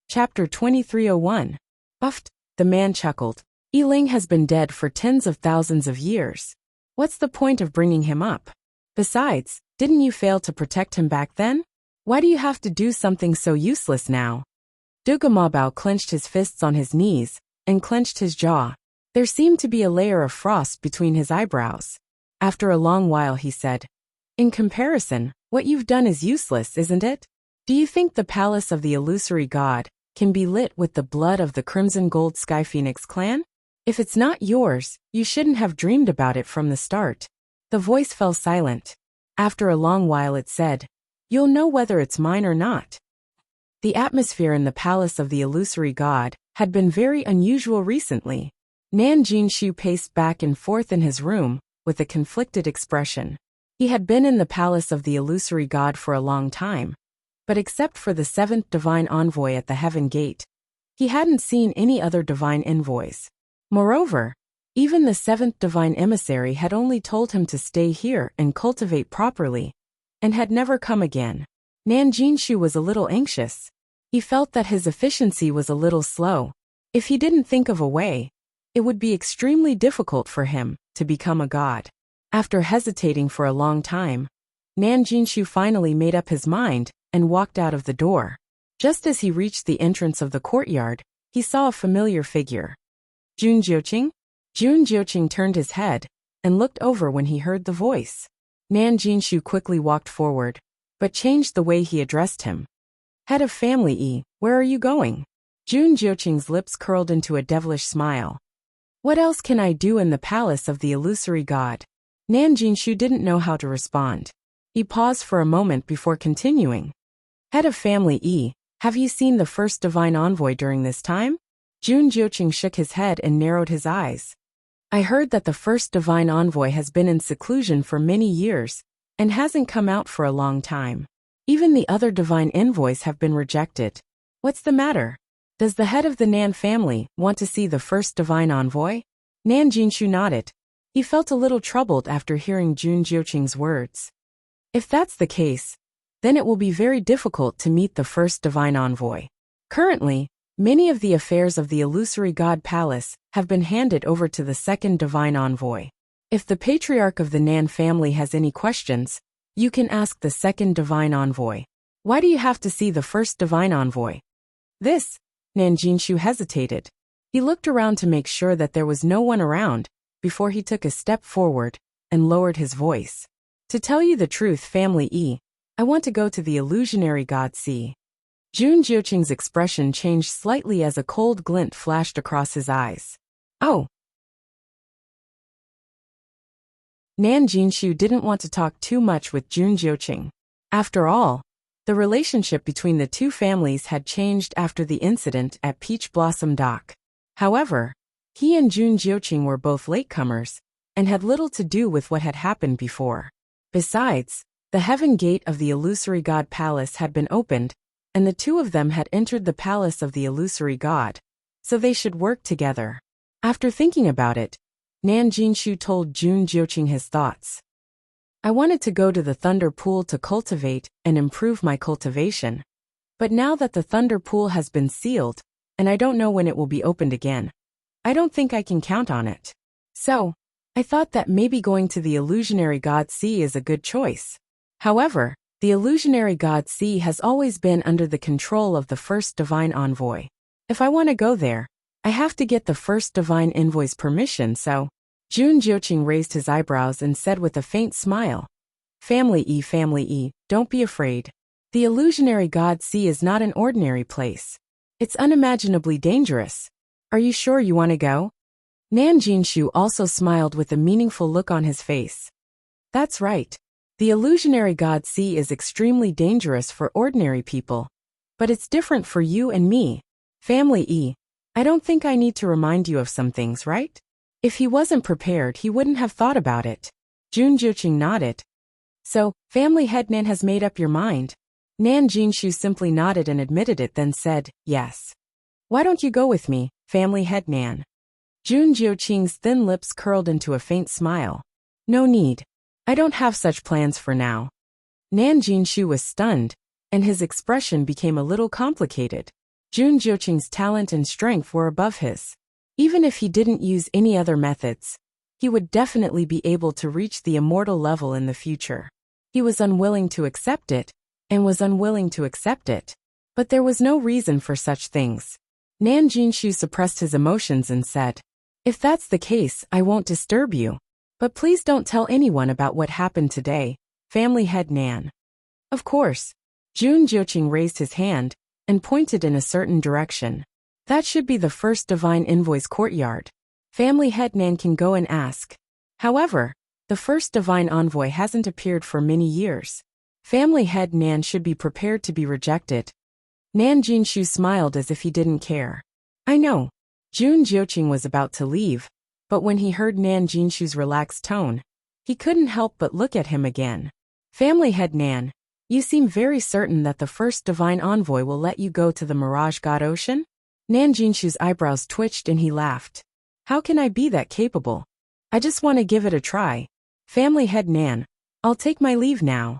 Chapter 2301. Buffed. The man chuckled. Yi Ling has been dead for tens of thousands of years. What's the point of bringing him up? Besides, didn't you fail to protect him back then? Why do you have to do something so useless now? Dugamabao clenched his fists on his knees and clenched his jaw. There seemed to be a layer of frost between his eyebrows. After a long while he said, In comparison, what you've done is useless, isn't it? Do you think the palace of the illusory god can be lit with the blood of the Crimson Gold Sky Phoenix clan? If it's not yours, you shouldn't have dreamed about it from the start. The voice fell silent. After a long while it said, You'll know whether it's mine or not. The atmosphere in the palace of the illusory god had been very unusual recently. Nan Jinshu paced back and forth in his room, with a conflicted expression. He had been in the palace of the illusory god for a long time, but except for the 7th divine envoy at the heaven gate, he hadn't seen any other divine envoys. Moreover, even the 7th divine emissary had only told him to stay here and cultivate properly, and had never come again. Nan Jinshu was a little anxious. He felt that his efficiency was a little slow. If he didn't think of a way, it would be extremely difficult for him to become a god. After hesitating for a long time, Nan Jinshu finally made up his mind and walked out of the door. Just as he reached the entrance of the courtyard, he saw a familiar figure. Jun Jiuqing? Jun Jiuqing turned his head and looked over when he heard the voice. Nan Jinshu quickly walked forward, but changed the way he addressed him. Head of family where are you going? Jun Jiuqing's lips curled into a devilish smile. What else can I do in the palace of the illusory god? Nan Jinshu didn't know how to respond. He paused for a moment before continuing. Head of Family E, have you seen the first divine envoy during this time? Jun Jiuqing shook his head and narrowed his eyes. I heard that the first divine envoy has been in seclusion for many years and hasn't come out for a long time. Even the other divine envoys have been rejected. What's the matter? Does the head of the Nan family want to see the first divine envoy? Nan Jinshu nodded. He felt a little troubled after hearing Jun Jiuqing's words. If that's the case, then it will be very difficult to meet the first divine envoy. Currently, many of the affairs of the illusory god palace have been handed over to the second divine envoy. If the patriarch of the Nan family has any questions, you can ask the second divine envoy. Why do you have to see the first divine envoy? This, Nan Jinshu hesitated. He looked around to make sure that there was no one around before he took a step forward and lowered his voice. To tell you the truth, Family E, I want to go to the illusionary god C. Jun Jiuqing's expression changed slightly as a cold glint flashed across his eyes. Oh. Nan Jinshu didn't want to talk too much with Jun Jiuqing. After all, the relationship between the two families had changed after the incident at Peach Blossom Dock. However, he and Jun Jiuqing were both latecomers and had little to do with what had happened before. Besides, the heaven gate of the illusory god palace had been opened, and the two of them had entered the palace of the illusory god, so they should work together. After thinking about it, Nan Jinshu told Jun Jiuqing his thoughts. I wanted to go to the Thunder Pool to cultivate and improve my cultivation. But now that the Thunder Pool has been sealed, and I don't know when it will be opened again, I don't think I can count on it. So, I thought that maybe going to the illusionary god C is a good choice. However, the illusionary god C has always been under the control of the first divine envoy. If I want to go there, I have to get the first divine envoy's permission, so... Jun Jiuqing raised his eyebrows and said with a faint smile. Family E, don't be afraid. The illusionary god C is not an ordinary place. It's unimaginably dangerous. Are you sure you want to go? Nan Jinshu also smiled with a meaningful look on his face. That's right. The illusionary god C is extremely dangerous for ordinary people. But it's different for you and me. Family E, I don't think I need to remind you of some things, right? If he wasn't prepared, he wouldn't have thought about it. Jun Jiuqing nodded. So, Family Head Nan has made up your mind? Nan Jinshu simply nodded and admitted it, then said, yes. Why don't you go with me, Family Head Nan? Jun Jiuqing's thin lips curled into a faint smile. No need. I don't have such plans for now. Nan Jinshu was stunned, and his expression became a little complicated. Jun Jiuqing's talent and strength were above his. Even if he didn't use any other methods, he would definitely be able to reach the immortal level in the future. He was unwilling to accept it, and was unwilling to accept it. But there was no reason for such things. Nan Jinshu suppressed his emotions and said, if that's the case, I won't disturb you. But please don't tell anyone about what happened today, Family Head Nan. Of course. Jun Jiuqing raised his hand and pointed in a certain direction. That should be the first divine envoy's courtyard. Family Head Nan can go and ask. However, the first divine envoy hasn't appeared for many years. Family Head Nan should be prepared to be rejected. Nan Jinshu smiled as if he didn't care. I know. Jun Jiuqing was about to leave, but when he heard Nan Jinshu's relaxed tone, he couldn't help but look at him again. Family Head Nan, you seem very certain that the first divine envoy will let you go to the Mirage God Ocean? Nan Jinshu's eyebrows twitched and he laughed. How can I be that capable? I just want to give it a try. Family Head Nan, I'll take my leave now.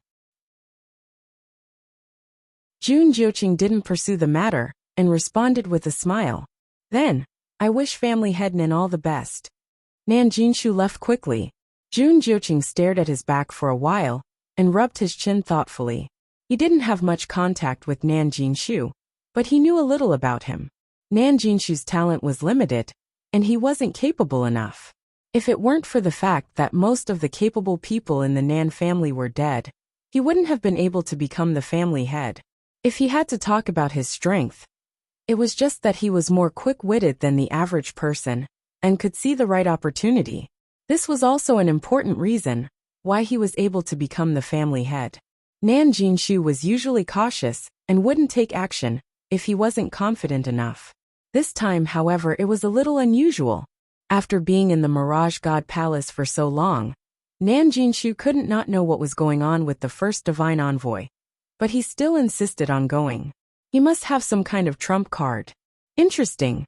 Jun Jiuqing didn't pursue the matter and responded with a smile. Then, I wish Family Head Nan all the best. Nan Jinshu left quickly. Jun Jiuqing stared at his back for a while and rubbed his chin thoughtfully. He didn't have much contact with Nan Jinshu, but he knew a little about him. Nan Jinshu's talent was limited, and he wasn't capable enough. If it weren't for the fact that most of the capable people in the Nan family were dead, he wouldn't have been able to become the family head. If he had to talk about his strength, it was just that he was more quick-witted than the average person, and could see the right opportunity. This was also an important reason why he was able to become the family head. Nan Jinshu was usually cautious and wouldn't take action if he wasn't confident enough. This time, however, it was a little unusual. After being in the Mirage God Palace for so long, Nan Jinshu couldn't not know what was going on with the first divine envoy. But he still insisted on going. He must have some kind of trump card. Interesting.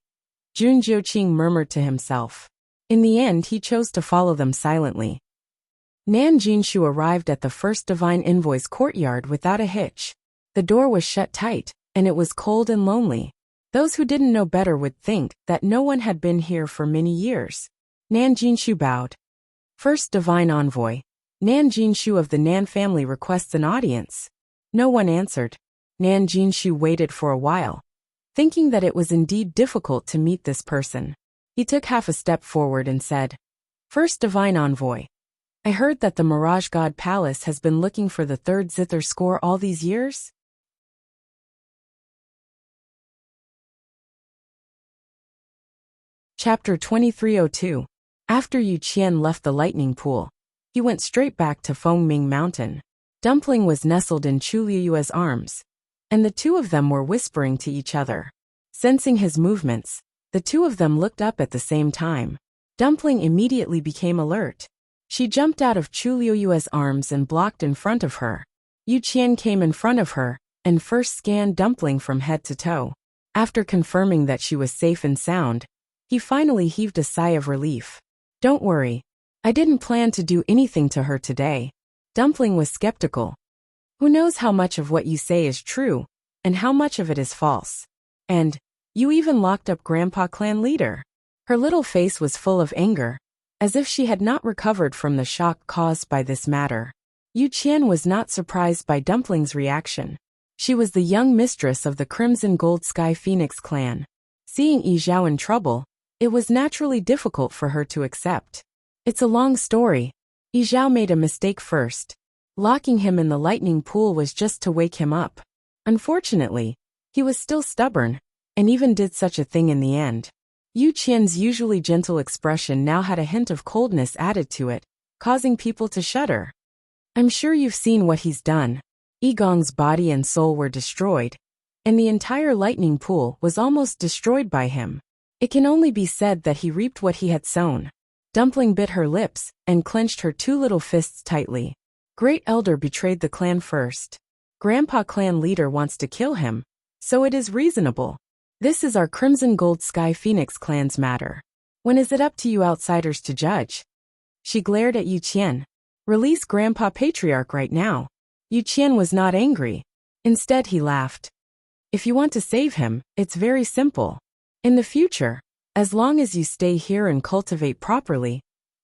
Jun Jiuqing murmured to himself. In the end, he chose to follow them silently. Nan Jinshu arrived at the first divine envoy's courtyard without a hitch. The door was shut tight, and it was cold and lonely. Those who didn't know better would think that no one had been here for many years. Nan Jinshu bowed. First divine envoy. Nan Jinshu of the Nan family requests an audience. No one answered. Nan Jinshu waited for a while, thinking that it was indeed difficult to meet this person. He took half a step forward and said, First divine envoy. I heard that the Mirage God Palace has been looking for the third zither score all these years? Chapter 2302. After Yu Qian left the lightning pool, he went straight back to Fengming Mountain. Dumpling was nestled in Chu Liyue's arms, and the two of them were whispering to each other. Sensing his movements, the two of them looked up at the same time. Dumpling immediately became alert. She jumped out of Chu Liyue's arms and blocked in front of her. Yu Qian came in front of her and first scanned Dumpling from head to toe. After confirming that she was safe and sound, he finally heaved a sigh of relief. Don't worry. I didn't plan to do anything to her today. Dumpling was skeptical. Who knows how much of what you say is true, and how much of it is false? And, you even locked up Grandpa Clan leader. Her little face was full of anger, as if she had not recovered from the shock caused by this matter. Yu Qian was not surprised by Dumpling's reaction. She was the young mistress of the Crimson Gold Sky Phoenix clan. Seeing Yi Zhao in trouble, it was naturally difficult for her to accept. It's a long story. Yi Zhao made a mistake first. Locking him in the lightning pool was just to wake him up. Unfortunately, he was still stubborn, and even did such a thing in the end. Yu Qian's usually gentle expression now had a hint of coldness added to it, causing people to shudder. I'm sure you've seen what he's done. Yi Gong's body and soul were destroyed, and the entire lightning pool was almost destroyed by him. It can only be said that he reaped what he had sown. Dumpling bit her lips and clenched her two little fists tightly. Great Elder betrayed the clan first. Grandpa Clan leader wants to kill him, so it is reasonable. This is our Crimson Gold Sky Phoenix clan's matter. When is it up to you outsiders to judge? She glared at Yu Qian. Release Grandpa Patriarch right now. Yu Qian was not angry. Instead, he laughed. If you want to save him, it's very simple. In the future, as long as you stay here and cultivate properly,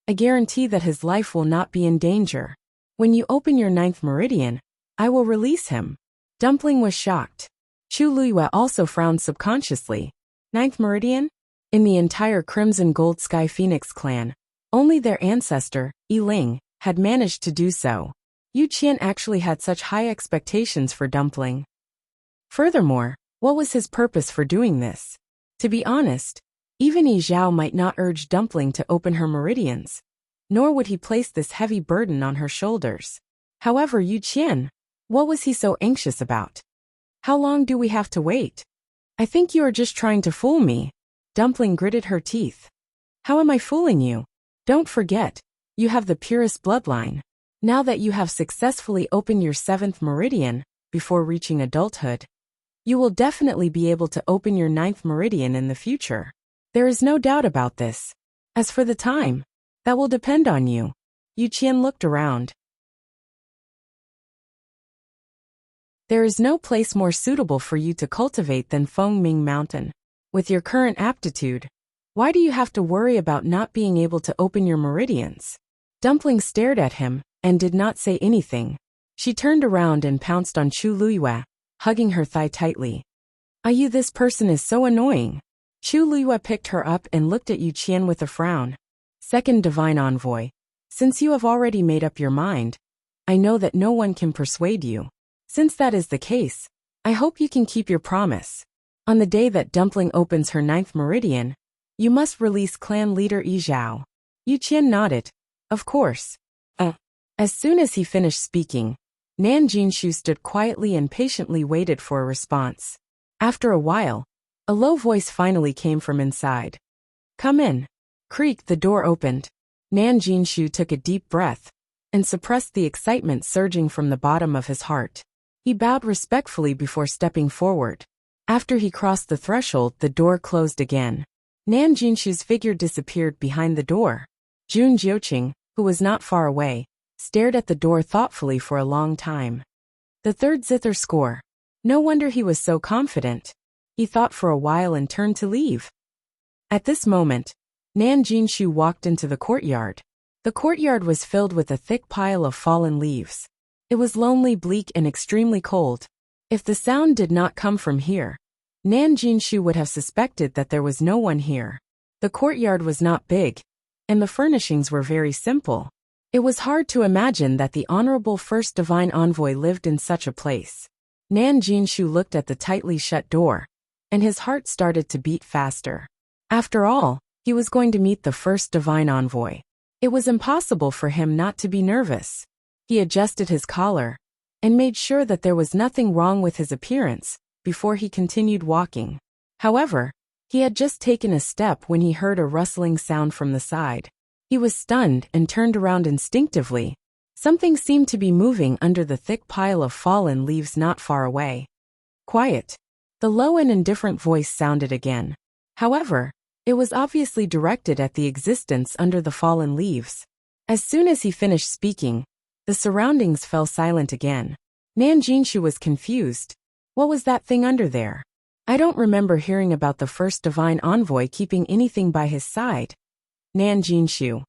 I guarantee that his life will not be in danger. When you open your 9th meridian, I will release him. Dumpling was shocked. Chu Liyue also frowned subconsciously. 9th meridian? In the entire Crimson Gold Sky Phoenix clan, only their ancestor, Yi Ling, had managed to do so. Yu Qian actually had such high expectations for Dumpling. Furthermore, what was his purpose for doing this? To be honest, even Yi Zhao might not urge Dumpling to open her meridians, nor would he place this heavy burden on her shoulders. However, Yu Qian, what was he so anxious about? How long do we have to wait? I think you are just trying to fool me. Dumpling gritted her teeth. How am I fooling you? Don't forget, you have the purest bloodline. Now that you have successfully opened your 7th meridian, before reaching adulthood, you will definitely be able to open your 9th meridian in the future. There is no doubt about this. As for the time, that will depend on you. Yu Qian looked around. There is no place more suitable for you to cultivate than Fengming Mountain. With your current aptitude, why do you have to worry about not being able to open your meridians? Dumpling stared at him and did not say anything. She turned around and pounced on Chu Liyue, hugging her thigh tightly. Ayu, this person is so annoying. Chu Liyue picked her up and looked at Yu Qian with a frown. Second divine envoy, since you have already made up your mind, I know that no one can persuade you. Since that is the case, I hope you can keep your promise. On the day that Dumpling opens her 9th meridian, You must release clan leader Yi Zhao. Yu Qian nodded. Of course. As soon as he finished speaking, Nan Jinshu stood quietly and patiently waited for a response. After a while, a low voice finally came from inside. Come in. Creak, the door opened. Nan Jinshu took a deep breath and suppressed the excitement surging from the bottom of his heart. He bowed respectfully before stepping forward. After he crossed the threshold, the door closed again. Nan Jinshu's figure disappeared behind the door. Jun Jiuqing, who was not far away, stared at the door thoughtfully for a long time. The third zither score. No wonder he was so confident. He thought for a while and turned to leave. At this moment, Nan Jinshu walked into the courtyard. The courtyard was filled with a thick pile of fallen leaves. It was lonely, bleak, and extremely cold. If the sound did not come from here, Nan Jinshu would have suspected that there was no one here. The courtyard was not big, and the furnishings were very simple. It was hard to imagine that the Honorable First Divine Envoy lived in such a place. Nan Jinshu looked at the tightly shut door, and his heart started to beat faster. After all, he was going to meet the First Divine Envoy. It was impossible for him not to be nervous. He adjusted his collar and made sure that there was nothing wrong with his appearance before he continued walking. However, he had just taken a step when he heard a rustling sound from the side. He was stunned and turned around instinctively. Something seemed to be moving under the thick pile of fallen leaves not far away. Quiet. The low and indifferent voice sounded again. However, it was obviously directed at the existence under the fallen leaves. As soon as he finished speaking, the surroundings fell silent again. Nan Jinshu was confused. What was that thing under there? I don't remember hearing about the First Divine Envoy keeping anything by his side. Nan Jinshu.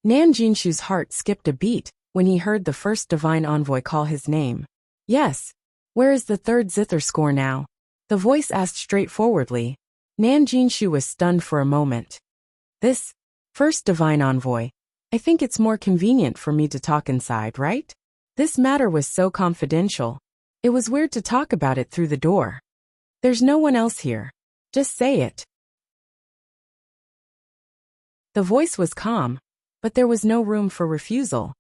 Nan Jinshu's heart skipped a beat when he heard the First Divine Envoy call his name. Yes. Where is the third zither score now? The voice asked straightforwardly. Nan Jinshu was stunned for a moment. This First Divine Envoy. I think it's more convenient for me to talk inside, right? This matter was so confidential. It was weird to talk about it through the door. There's no one else here. Just say it. The voice was calm, but there was no room for refusal.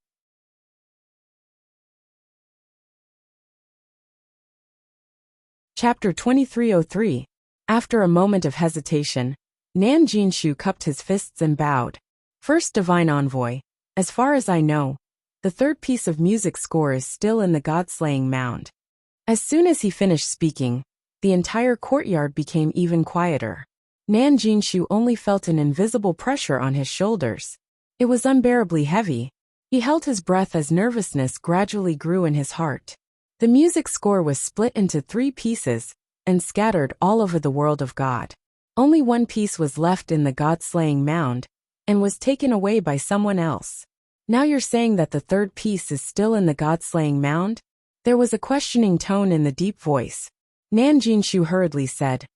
Chapter 2303. After a moment of hesitation, Nan Jinshu cupped his fists and bowed. First Divine Envoy, as far as I know, the third piece of music score is still in the God-slaying mound. As soon as he finished speaking, the entire courtyard became even quieter. Nan Jinshu only felt an invisible pressure on his shoulders. It was unbearably heavy. He held his breath as nervousness gradually grew in his heart. The music score was split into 3 pieces and scattered all over the world of God. Only one piece was left in the God-slaying mound and was taken away by someone else. Now you're saying that the third piece is still in the God-slaying mound? There was a questioning tone in the deep voice. Nan Jinshu hurriedly said,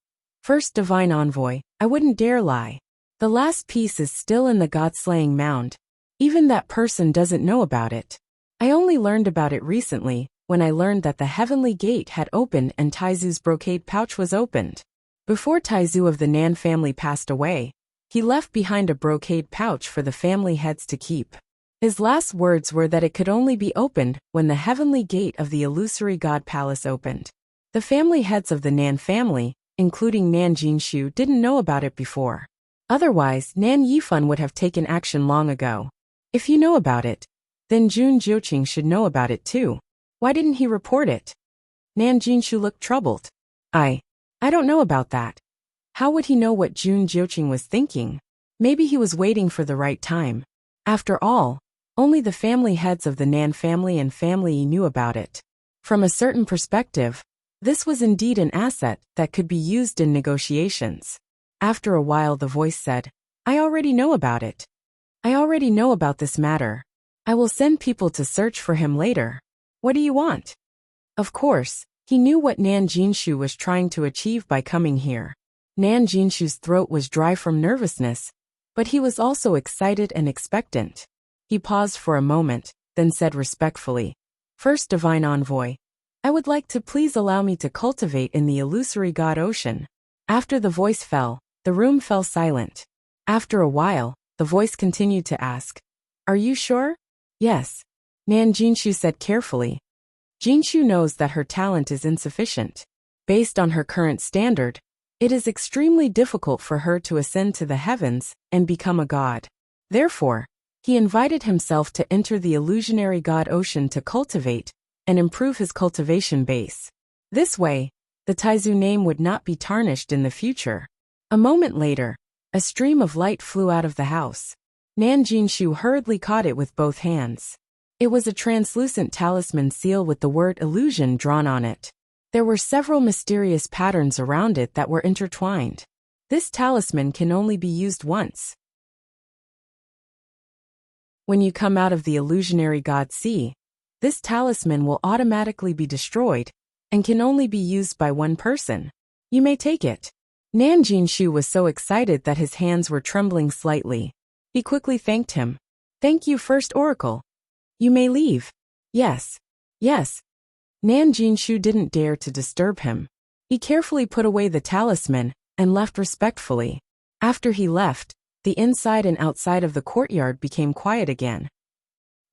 First Divine Envoy, I wouldn't dare lie. The last piece is still in the God-slaying mound. Even that person doesn't know about it. I only learned about it recently, when I learned that the heavenly gate had opened and Taizu's brocade pouch was opened. Before Taizu of the Nan family passed away, he left behind a brocade pouch for the family heads to keep. His last words were that it could only be opened when the heavenly gate of the illusory God Palace opened. The family heads of the Nan family, including Nan Jinshu, didn't know about it before. Otherwise, Nan Yifan would have taken action long ago. If you know about it, then Jun Jiuqing should know about it too. Why didn't he report it? Nan Jinshu looked troubled. I don't know about that. How would he know what Jun Jiuqing was thinking? Maybe he was waiting for the right time. After all, only the family heads of the Nan family and family knew about it. From a certain perspective, this was indeed an asset that could be used in negotiations. After a while the voice said, I already know about it. I already know about this matter. I will send people to search for him later. What do you want? Of course, he knew what Nan Jinshu was trying to achieve by coming here. Nan Jinshu's throat was dry from nervousness, but he was also excited and expectant. He paused for a moment, then said respectfully, First Divine Envoy, I would like to please allow me to cultivate in the illusory God ocean. After the voice fell, The room fell silent. After a while, the voice continued to ask, "Are you sure?" "Yes," Nan Jinshu said carefully. Jinshu knows that her talent is insufficient. Based on her current standard, it is extremely difficult for her to ascend to the heavens and become a god. Therefore, he invited himself to enter the illusionary god ocean to cultivate and improve his cultivation base. This way, the Taizu name would not be tarnished in the future. A moment later, a stream of light flew out of the house. Nan Jinshu hurriedly caught it with both hands. It was a translucent talisman seal with the word illusion drawn on it. There were several mysterious patterns around it that were intertwined. This talisman can only be used once. When you come out of the illusionary god sea, this talisman will automatically be destroyed and can only be used by one person. You may take it. Nan Jinshu was so excited that his hands were trembling slightly. He quickly thanked him. "Thank you, First Oracle. You may leave." "Yes. Yes." Nan Jinshu didn't dare to disturb him. He carefully put away the talisman and left respectfully. After he left, the inside and outside of the courtyard became quiet again.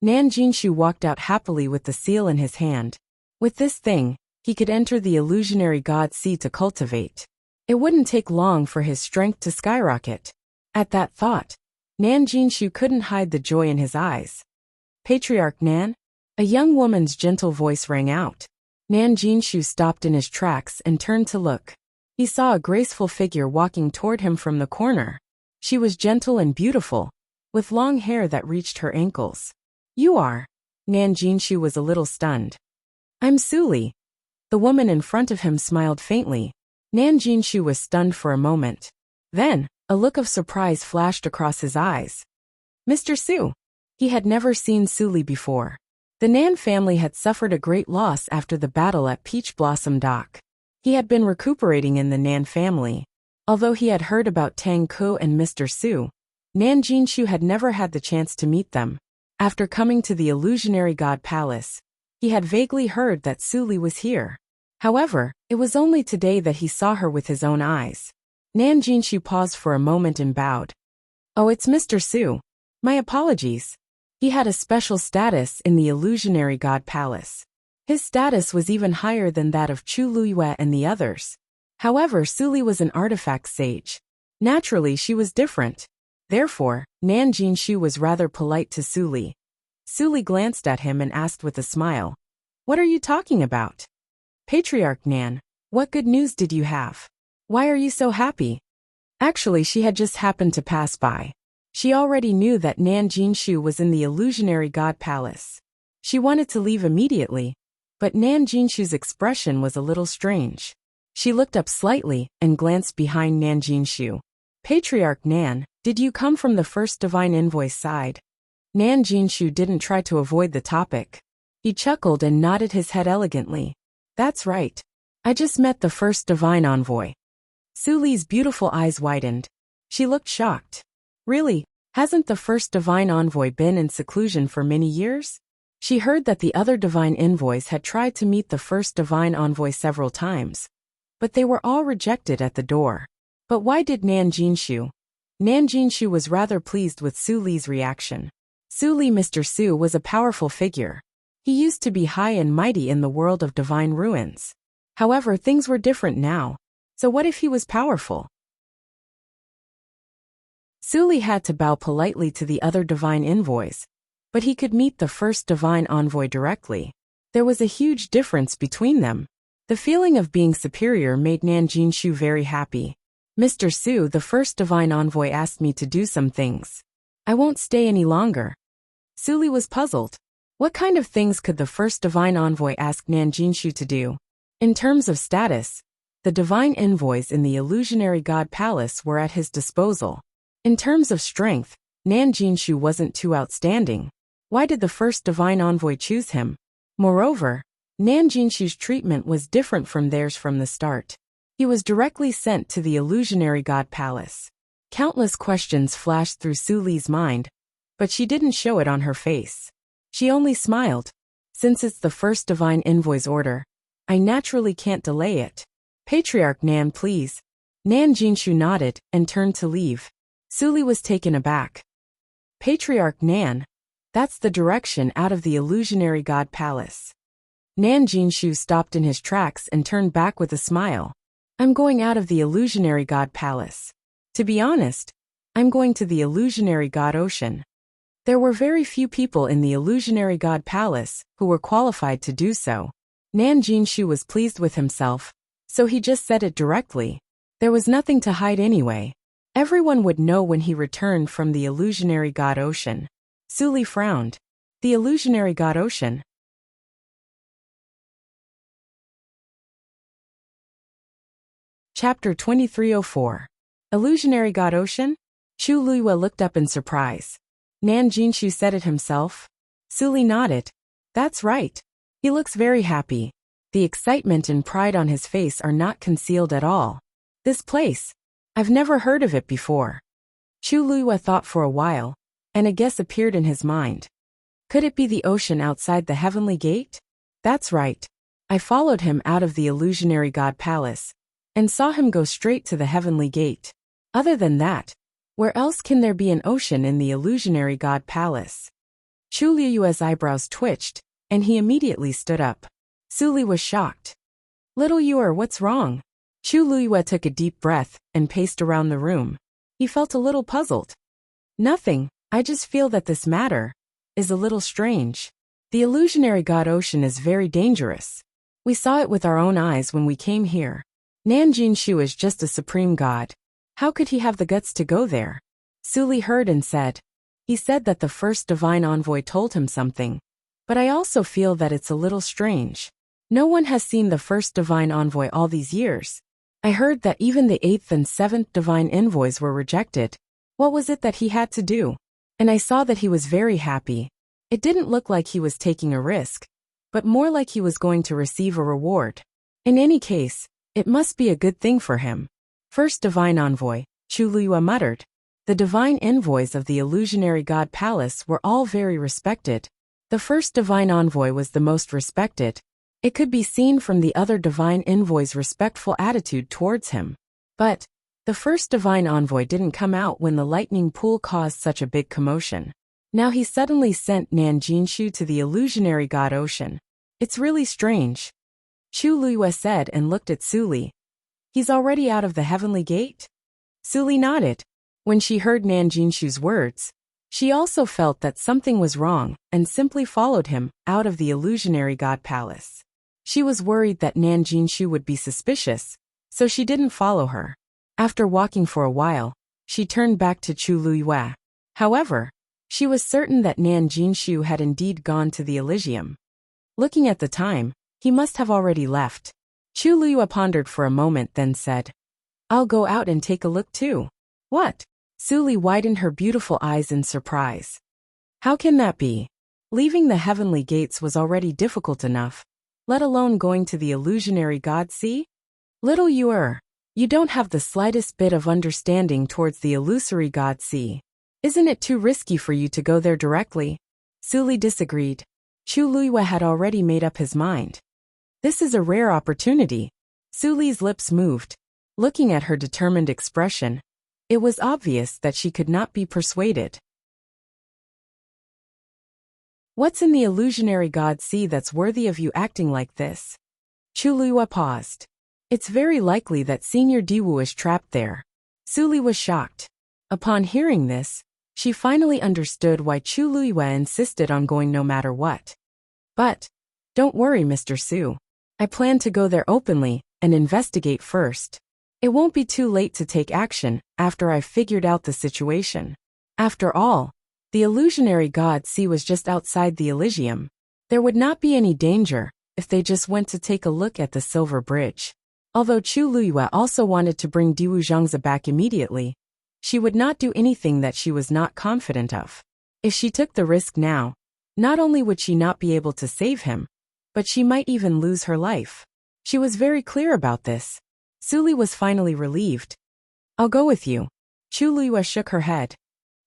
Nan Jinshu walked out happily with the seal in his hand. With this thing, he could enter the illusionary god sea to cultivate. It wouldn't take long for his strength to skyrocket. At that thought, Nan Jinshu couldn't hide the joy in his eyes. "Patriarch Nan?" A young woman's gentle voice rang out. Nan Jinshu stopped in his tracks and turned to look. He saw a graceful figure walking toward him from the corner. She was gentle and beautiful, with long hair that reached her ankles. "You are?" Nan Jinshu was a little stunned. "I'm Suli." The woman in front of him smiled faintly. Nan Jinshu was stunned for a moment. Then, a look of surprise flashed across his eyes. "Mr. Su." He had never seen Suli before. The Nan family had suffered a great loss after the battle at Peach Blossom Dock. He had been recuperating in the Nan family. Although he had heard about Tang Ku and Mr. Su, Nan Jinshu had never had the chance to meet them. After coming to the illusionary god palace, he had vaguely heard that Suli was here. However, it was only today that he saw her with his own eyes. Nan Jinshu paused for a moment and bowed. "Oh, it's Mr. Su. My apologies." He had a special status in the illusionary god palace. His status was even higher than that of Chu Luyue and the others. However, Suli was an artifact sage. Naturally, she was different. Therefore, Nan Jinshu was rather polite to Suli. Suli glanced at him and asked with a smile, "What are you talking about?" "Patriarch Nan, what good news did you have? Why are you so happy?" Actually, she had just happened to pass by. She already knew that Nan Jinshu was in the illusionary god palace. She wanted to leave immediately, but Nan Jinshu's expression was a little strange. She looked up slightly and glanced behind Nan Jinshu. "Patriarch Nan, did you come from the first divine envoy's side?" Nan Jinshu didn't try to avoid the topic. He chuckled and nodded his head elegantly. "That's right. I just met the first divine envoy." Suli's beautiful eyes widened. She looked shocked. "Really? Hasn't the first divine envoy been in seclusion for many years?" She heard that the other divine envoys had tried to meet the first divine envoy several times, but they were all rejected at the door. But why did Nan Jinshu? Nan Jinshu was rather pleased with Suli's reaction. Suli Mr. Su was a powerful figure. He used to be high and mighty in the world of divine ruins. However, things were different now. So what if he was powerful? Suli had to bow politely to the other divine envoys, but he could meet the first divine envoy directly. There was a huge difference between them. The feeling of being superior made Nan Jinshu very happy. "Mr. Su, the first divine envoy asked me to do some things. I won't stay any longer." Suli was puzzled. What kind of things could the first divine envoy ask Nan Jinshu to do? In terms of status, the divine envoys in the illusionary god palace were at his disposal. In terms of strength, Nan Jinshu wasn't too outstanding. Why did the first divine envoy choose him? Moreover, Nan Jinshu's treatment was different from theirs from the start. He was directly sent to the illusionary god palace. Countless questions flashed through Suli's mind, but she didn't show it on her face. She only smiled. "Since it's the first divine envoy's order, I naturally can't delay it. Patriarch Nan, please. Nan Jinshu nodded and turned to leave. Suli was taken aback. Patriarch Nan, that's the direction out of the illusionary god palace. Nan Jinshu stopped in his tracks and turned back with a smile. I'm going out of the illusionary god palace. To be honest, I'm going to the illusionary god ocean. There were very few people in the illusionary god palace who were qualified to do so. Nan Jinshu was pleased with himself, so he just said it directly. There was nothing to hide anyway. Everyone would know when he returned from the illusionary god ocean. Suli frowned. The illusionary god ocean? Chapter 2304. Illusionary god ocean? Chu Luiyue looked up in surprise. Nan Jinshu said it himself. Suli nodded. That's right. He looks very happy. The excitement and pride on his face are not concealed at all. This place. I've never heard of it before. Chu Luiyue thought for a while, and a guess appeared in his mind. Could it be the ocean outside the heavenly gate? That's right. I followed him out of the illusionary god palace, and saw him go straight to the heavenly gate. Other than that, where else can there be an ocean in the illusionary god palace? Chu Luiyue's eyebrows twitched, and he immediately stood up. Suli was shocked. Little Yuer, what's wrong? Chu Luiyue took a deep breath and paced around the room. He felt a little puzzled. Nothing, I just feel that this matter is a little strange. The illusionary god ocean is very dangerous. We saw it with our own eyes when we came here. Nan Jinshu is just a supreme god. How could he have the guts to go there? Suli heard and said. He said that the first divine envoy told him something. But I also feel that it's a little strange. No one has seen the first divine envoy all these years. I heard that even the 8th and 7th divine envoys were rejected. What was it that he had to do? And I saw that he was very happy. It didn't look like he was taking a risk, but more like he was going to receive a reward. In any case, it must be a good thing for him. First divine envoy, Chu Luiyue muttered. The divine envoys of the illusionary god palace were all very respected. The first divine envoy was the most respected. It could be seen from the other divine envoy's respectful attitude towards him. But the first divine envoy didn't come out when the lightning pool caused such a big commotion. Now he suddenly sent Nan Jinshu to the illusionary god ocean. It's really strange. Chu Luiyue said and looked at Suli. He's already out of the heavenly gate? Suli nodded. When she heard Nan Jinshu's words, she also felt that something was wrong and simply followed him out of the illusionary god palace. She was worried that Nan Jinshu would be suspicious, so she didn't follow her. After walking for a while, she turned back to Chu Luiyue. However, she was certain that Nan Jinshu had indeed gone to the Elysium. Looking at the time, he must have already left. Chu Luiyue pondered for a moment, then said, I'll go out and take a look too. What? Suli widened her beautiful eyes in surprise. How can that be? Leaving the heavenly gates was already difficult enough, let alone going to the illusionary god sea? Little Yuer, you don't have the slightest bit of understanding towards the illusory god sea. Isn't it too risky for you to go there directly? Suli disagreed. Chu Luiyue had already made up his mind. This is a rare opportunity. Suli's lips moved. Looking at her determined expression, it was obvious that she could not be persuaded. What's in the illusionary god sea that's worthy of you acting like this? Chu Luiyue paused. It's very likely that Senior Diwu is trapped there. Suli was shocked. Upon hearing this, she finally understood why Chu Luiyue insisted on going no matter what. But, don't worry, Mr. Su. I plan to go there openly and investigate first. It won't be too late to take action after I've figured out the situation. After all, the illusionary god sea was just outside the Elysium. There would not be any danger if they just went to take a look at the Silver Bridge. Although Chu Luiyue also wanted to bring Diwu Zhangzi back immediately, she would not do anything that she was not confident of. If she took the risk now, not only would she not be able to save him, but she might even lose her life. She was very clear about this. Suli was finally relieved. I'll go with you. Chu Luiyue shook her head.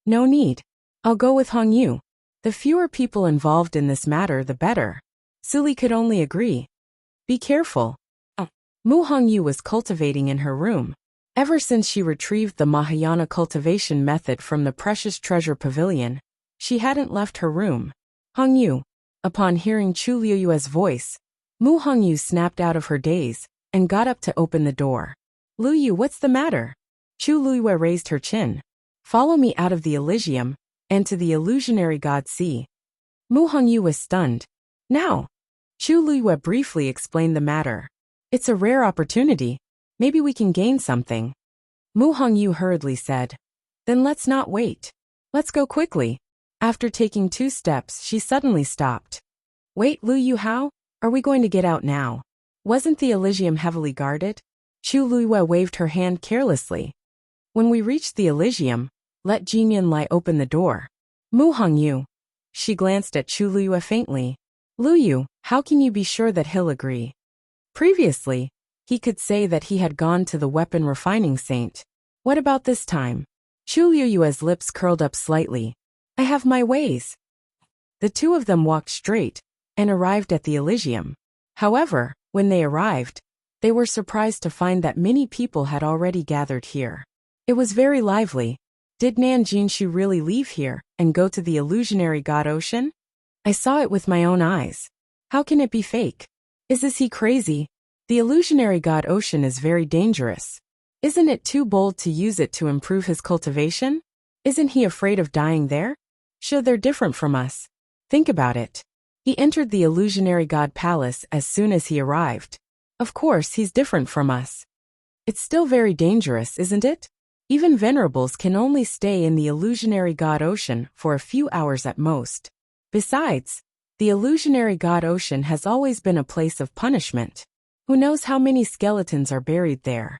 No need. I'll go with Hongyu. The fewer people involved in this matter, the better. Suli could only agree. Be careful. Mu Hongyu was cultivating in her room. Ever since she retrieved the Mahayana cultivation method from the precious treasure pavilion, she hadn't left her room. Hongyu. Upon hearing Chu Liyue's voice, Mu Hongyu snapped out of her daze and got up to open the door. Liyu, what's the matter? Chu Liyue raised her chin. Follow me out of the Elysium and to the illusionary god sea. Mu Hongyu was stunned. Now. Chu Liyue briefly explained the matter. It's a rare opportunity. Maybe we can gain something. Mu Hongyu hurriedly said. Then let's not wait. Let's go quickly. After taking 2 steps, she suddenly stopped. Wait, Liu, how? Are we going to get out now? Wasn't the Elysium heavily guarded? Chu Liyue waved her hand carelessly. When we reach the Elysium, let Jinyan Lai open the door. Mu Hongyu. She glanced at Chu Liyue faintly. Liu, how can you be sure that he'll agree? Previously, he could say that he had gone to the weapon refining saint. What about this time? Chu Liyue's lips curled up slightly. I have my ways. The 2 of them walked straight and arrived at the Elysium. However, when they arrived, they were surprised to find that many people had already gathered here. It was very lively. Did Nan Jinshu really leave here and go to the illusionary god ocean? I saw it with my own eyes. How can it be fake? Is he crazy? The illusionary god ocean is very dangerous. Isn't it too bold to use it to improve his cultivation? Isn't he afraid of dying there? Sure, they're different from us. Think about it. He entered the illusionary god palace as soon as he arrived. Of course, he's different from us. It's still very dangerous, isn't it? Even venerables can only stay in the illusionary god ocean for a few hours at most. Besides, the illusionary god ocean has always been a place of punishment. Who knows how many skeletons are buried there?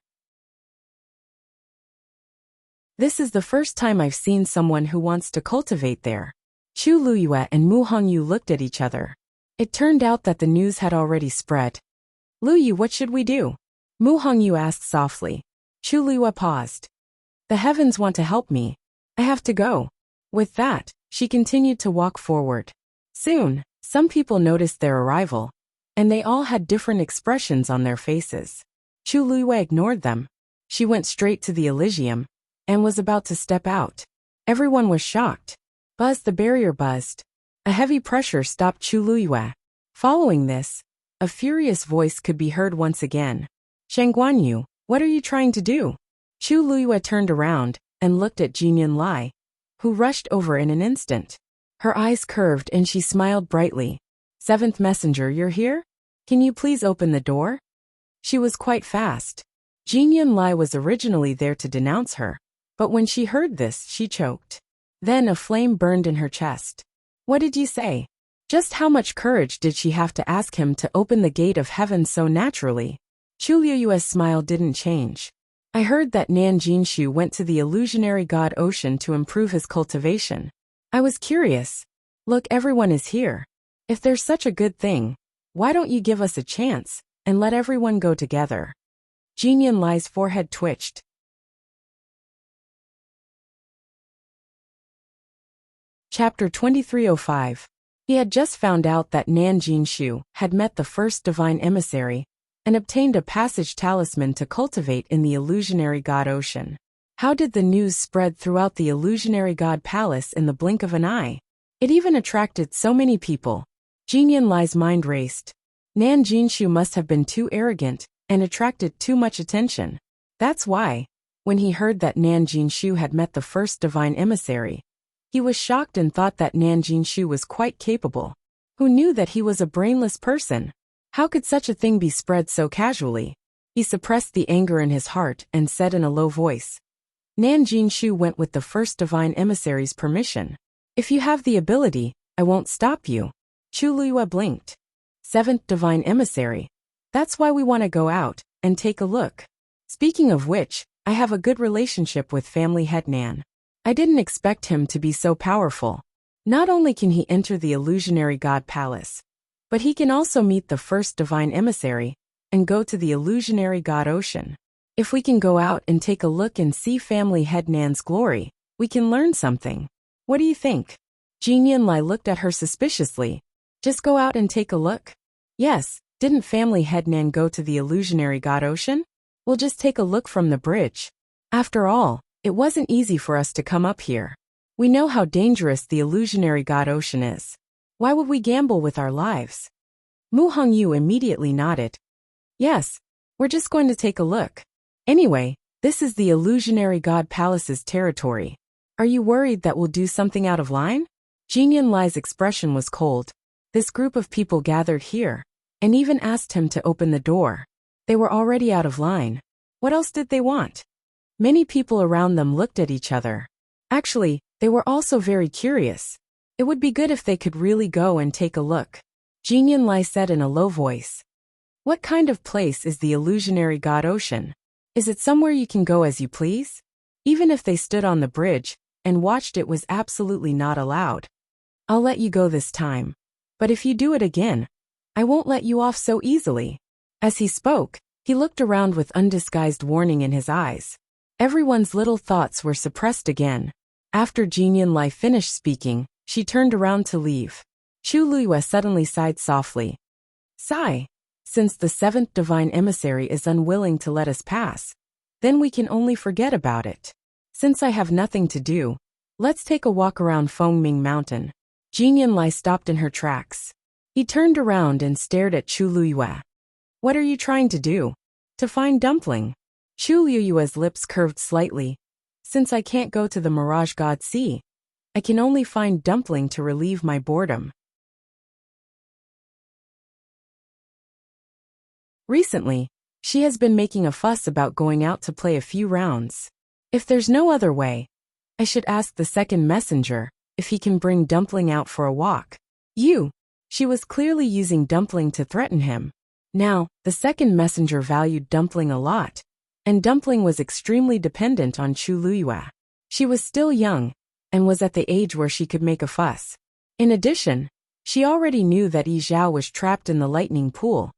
This is the first time I've seen someone who wants to cultivate there. Chu Liyue and Mu Hongyu looked at each other. It turned out that the news had already spread. Liu, what should we do? Mu Hongyu asked softly. Chu Liyue paused. The heavens want to help me. I have to go. With that, she continued to walk forward. Soon, some people noticed their arrival, and they all had different expressions on their faces. Chu Liyue ignored them. She went straight to the Elysium and was about to step out. Everyone was shocked. Buzz, the barrier buzzed. A heavy pressure stopped Chu Liyue. Following this, a furious voice could be heard once again. Shang Guanyu, what are you trying to do? Chu Liyue turned around and looked at Jinyan Lai, who rushed over in an instant. Her eyes curved and she smiled brightly. 7th messenger, you're here? Can you please open the door? She was quite fast. Jinyan Lai was originally there to denounce her, but when she heard this, she choked. Then a flame burned in her chest. What did you say? Just how much courage did she have to ask him to open the gate of heaven so naturally? Chu Liyue's smile didn't change. I heard that Nan Jinshu went to the illusionary god ocean to improve his cultivation. I was curious. Look, everyone is here. If there's such a good thing, why don't you give us a chance and let everyone go together? Jinyan Lai's forehead twitched. Chapter 2305. He had just found out that Nan Jinshu had met the first divine emissary and obtained a passage talisman to cultivate in the illusionary god ocean. How did the news spread throughout the illusionary god palace in the blink of an eye? It even attracted so many people. Jinyan Lai's mind raced. Nan Jinshu must have been too arrogant and attracted too much attention. That's why, when he heard that Nan Jinshu had met the first divine emissary, he was shocked and thought that Nan Jinshu was quite capable. Who knew that he was a brainless person? How could such a thing be spread so casually? He suppressed the anger in his heart and said in a low voice. Nan Jinshu went with the first divine emissary's permission. If you have the ability, I won't stop you. Chu Liyue blinked. 7th divine emissary. That's why we want to go out and take a look. Speaking of which, I have a good relationship with family head Nan. I didn't expect him to be so powerful. Not only can he enter the illusionary god palace, but he can also meet the first divine emissary and go to the illusionary god ocean. If we can go out and take a look and see family head Nan's glory, we can learn something. What do you think? Jinyan Lai looked at her suspiciously. Just go out and take a look? Yes, didn't family head Nan go to the illusionary god ocean? We'll just take a look from the bridge. After all, it wasn't easy for us to come up here. We know how dangerous the illusionary god ocean is. Why would we gamble with our lives? Mu Hongyu immediately nodded. Yes, we're just going to take a look. Anyway, this is the illusionary god palace's territory. Are you worried that we'll do something out of line? Jin Yunlai's expression was cold. This group of people gathered here, and even asked him to open the door. They were already out of line. What else did they want? Many people around them looked at each other. Actually, they were also very curious. It would be good if they could really go and take a look. Jin Yunlai said in a low voice. What kind of place is the illusionary god ocean? Is it somewhere you can go as you please? Even if they stood on the bridge and watched, it was absolutely not allowed. I'll let you go this time. But if you do it again, I won't let you off so easily. As he spoke, he looked around with undisguised warning in his eyes. Everyone's little thoughts were suppressed again. After Jin Yunlai finished speaking, she turned around to leave. Chu Luiyue suddenly sighed softly. Sigh. Since the seventh divine emissary is unwilling to let us pass, then we can only forget about it. Since I have nothing to do, let's take a walk around Fengming Mountain. Jin Yunlai stopped in her tracks. He turned around and stared at Chu Luiyue. What are you trying to do? To find Dumpling. Chu Luiyue's lips curved slightly. Since I can't go to the Mirage God Sea, I can only find Dumpling to relieve my boredom. Recently, she has been making a fuss about going out to play a few rounds. If there's no other way, I should ask the second messenger if he can bring Dumpling out for a walk. She was clearly using Dumpling to threaten him. Now, the second messenger valued Dumpling a lot, and Dumpling was extremely dependent on Chu Luiyue. She was still young, and was at the age where she could make a fuss. In addition, she already knew that Yi Zhao was trapped in the lightning pool,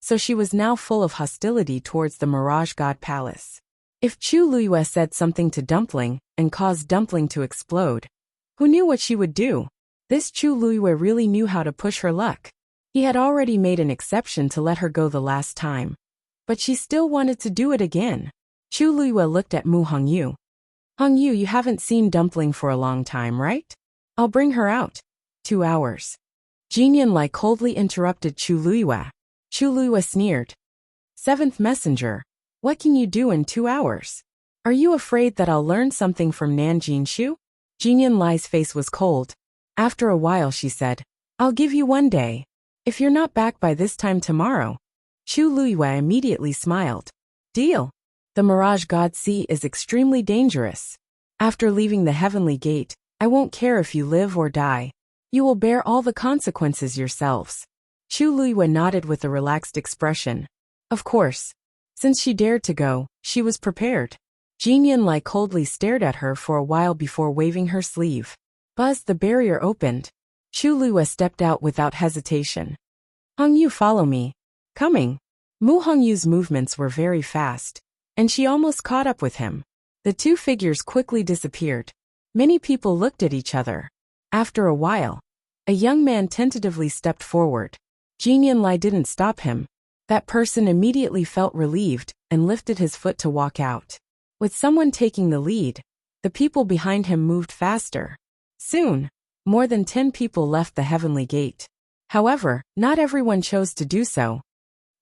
so she was now full of hostility towards the Mirage God Palace. If Chu Luiyue said something to Dumpling and caused Dumpling to explode, who knew what she would do? This Chu Luiyue really knew how to push her luck. He had already made an exception to let her go the last time, but she still wanted to do it again. Chu Luiyue looked at Mu Hongyu. Hongyu, you haven't seen Dumpling for a long time, right? I'll bring her out. 2 hours. Jin Yunlai coldly interrupted Chu Luiyue. Chu Luiyue sneered. Seventh messenger, what can you do in 2 hours? Are you afraid that I'll learn something from Nanjing Shu? Jin Yunlai's face was cold. After a while she said, I'll give you 1 day. If you're not back by this time tomorrow. Chu Luiyue immediately smiled. Deal. The Mirage God Sea is extremely dangerous. After leaving the Heavenly Gate, I won't care if you live or die. You will bear all the consequences yourselves. Chu Luiyue nodded with a relaxed expression. Of course. Since she dared to go, she was prepared. Jin Yunlai coldly stared at her for a while before waving her sleeve. Buzz, the barrier opened. Chu Luiyue stepped out without hesitation. Hongyu, follow me. Coming. Mu Hongyu's movements were very fast, and she almost caught up with him. The two figures quickly disappeared. Many people looked at each other. After a while, a young man tentatively stepped forward. Jin Yunlai didn't stop him. That person immediately felt relieved and lifted his foot to walk out. With someone taking the lead, the people behind him moved faster. Soon, more than 10 people left the Heavenly Gate. However, not everyone chose to do so.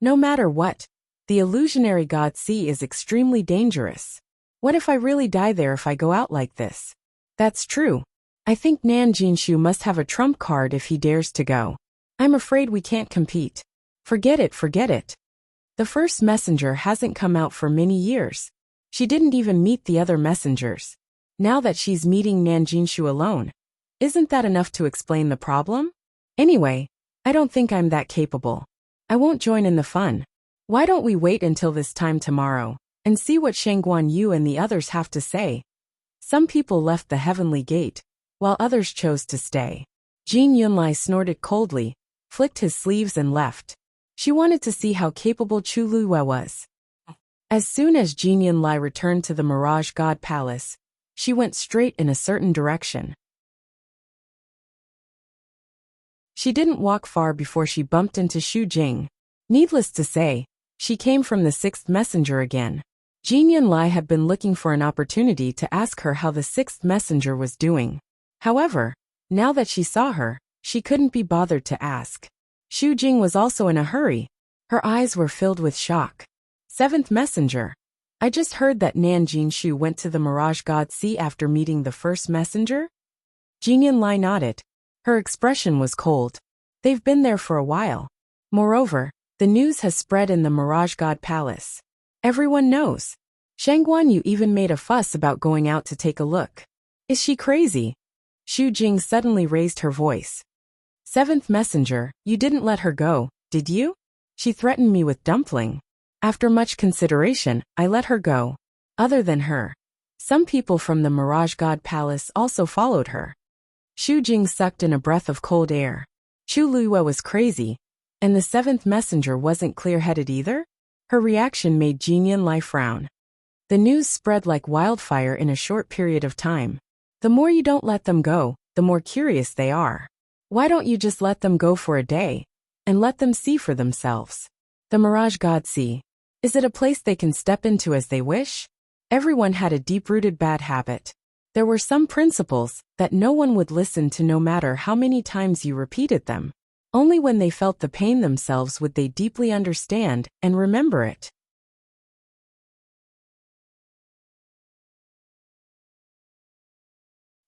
No matter what, the illusionary God Sea is extremely dangerous. What if I really die there if I go out like this? That's true. I think Nanjing Shu must have a trump card if he dares to go. I'm afraid we can't compete. Forget it, forget it. The first messenger hasn't come out for many years. She didn't even meet the other messengers. Now that she's meeting Nanjing Shu alone, isn't that enough to explain the problem? Anyway, I don't think I'm that capable. I won't join in the fun. Why don't we wait until this time tomorrow and see what Shangguan Yu and the others have to say? Some people left the Heavenly Gate, while others chose to stay. Jin Yunlai snorted coldly, flicked his sleeves and left. She wanted to see how capable Chu Luiyue was. As soon as Jin Yunlai returned to the Mirage God Palace, she went straight in a certain direction. She didn't walk far before she bumped into Xu Jing. Needless to say, she came from the sixth messenger again. Jin Yunlai had been looking for an opportunity to ask her how the sixth messenger was doing. However, now that she saw her, she couldn't be bothered to ask. Xu Jing was also in a hurry. Her eyes were filled with shock. Seventh messenger. I just heard that Nan Jinshu went to the Mirage God Sea after meeting the first messenger? Jin Yunlai nodded. Her expression was cold. They've been there for a while. Moreover, the news has spread in the Mirage God Palace. Everyone knows. Shang Guanyu even made a fuss about going out to take a look. Is she crazy? Xu Jing suddenly raised her voice. Seventh messenger, you didn't let her go, did you? She threatened me with dumpling. After much consideration, I let her go. Other than her, some people from the Mirage God Palace also followed her. Xu Jing sucked in a breath of cold air. Chu Luiyue was crazy, and the seventh messenger wasn't clear-headed either? Her reaction made Jin Yunlai frown. The news spread like wildfire in a short period of time. The more you don't let them go, the more curious they are. Why don't you just let them go for a day, and let them see for themselves? The Mirage God Sea. Is it a place they can step into as they wish? Everyone had a deep-rooted bad habit. There were some principles that no one would listen to no matter how many times you repeated them. Only when they felt the pain themselves would they deeply understand and remember it.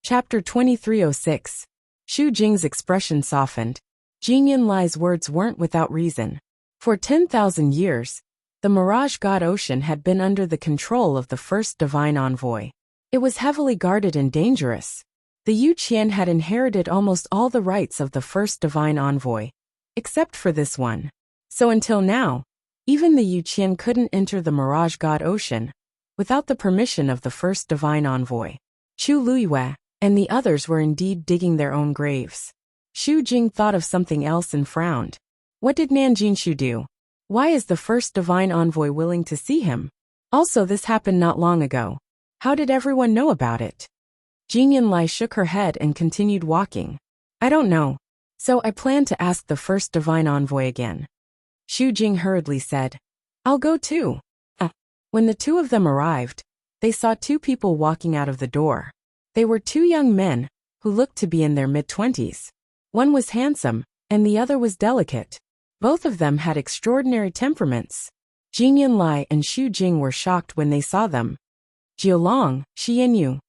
Chapter 2306. Xu Jing's expression softened. Jin Yunlai's words weren't without reason. For 10,000 years, the Mirage God Ocean had been under the control of the first divine envoy. It was heavily guarded and dangerous. The Yu Qian had inherited almost all the rights of the first divine envoy, except for this one. So until now, even the Yu Qian couldn't enter the Mirage God Ocean without the permission of the first divine envoy. Chu Luiyue and the others were indeed digging their own graves. Xu Jing thought of something else and frowned. What did Nan Jinshu do? Why is the first divine envoy willing to see him? Also, this happened not long ago. How did everyone know about it? Jin Yunlai shook her head and continued walking. I don't know. So I plan to ask the first divine envoy again. Xu Jing hurriedly said. I'll go too. When the two of them arrived, they saw two people walking out of the door. They were two young men, who looked to be in their mid-20s. One was handsome, and the other was delicate. Both of them had extraordinary temperaments. Jin Yunlai and Xu Jing were shocked when they saw them. Jiulong, Xianyu.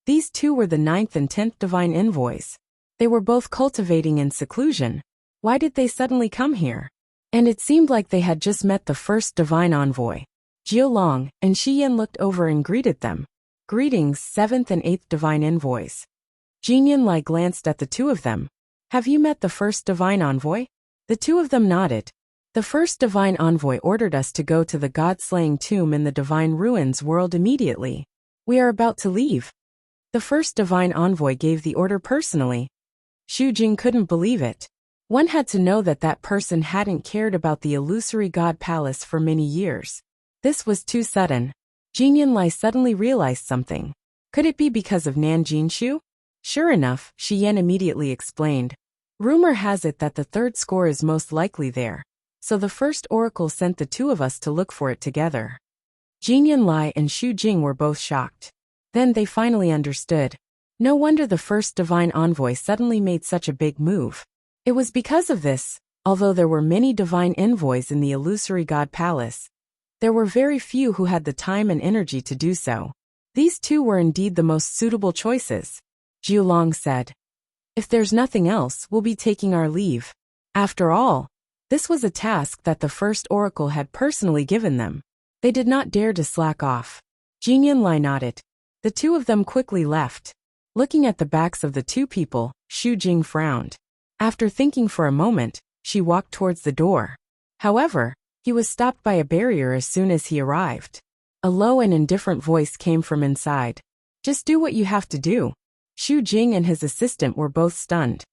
These two were the 9th and 10th divine envoys. They were both cultivating in seclusion. Why did they suddenly come here? And it seemed like they had just met the first divine envoy. Jiulong and Xiyan looked over and greeted them. Greetings, 7th and 8th divine envoys. Jin Yunlai glanced at the two of them. Have you met the first divine envoy? The two of them nodded. The first divine envoy ordered us to go to the god-slaying tomb in the divine ruins world immediately. We are about to leave. The first divine envoy gave the order personally. Xu Jing couldn't believe it. One had to know that that person hadn't cared about the illusory god palace for many years. This was too sudden. Jin Yunlai suddenly realized something. Could it be because of Nan Jinshu? Sure enough, Shi Yan immediately explained. Rumor has it that the third score is most likely there. So the first oracle sent the two of us to look for it together. Jin Yunlai and Xu Jing were both shocked. Then they finally understood. No wonder the first divine envoy suddenly made such a big move. It was because of this, although there were many divine envoys in the illusory god palace, there were very few who had the time and energy to do so. These two were indeed the most suitable choices. Jiulong said. If there's nothing else, we'll be taking our leave. After all, this was a task that the first oracle had personally given them. They did not dare to slack off. Jin Yunlai nodded. The two of them quickly left. Looking at the backs of the two people, Xu Jing frowned. After thinking for a moment, she walked towards the door. However, he was stopped by a barrier as soon as he arrived. A low and indifferent voice came from inside. Just do what you have to do. Xu Jing and his assistant were both stunned.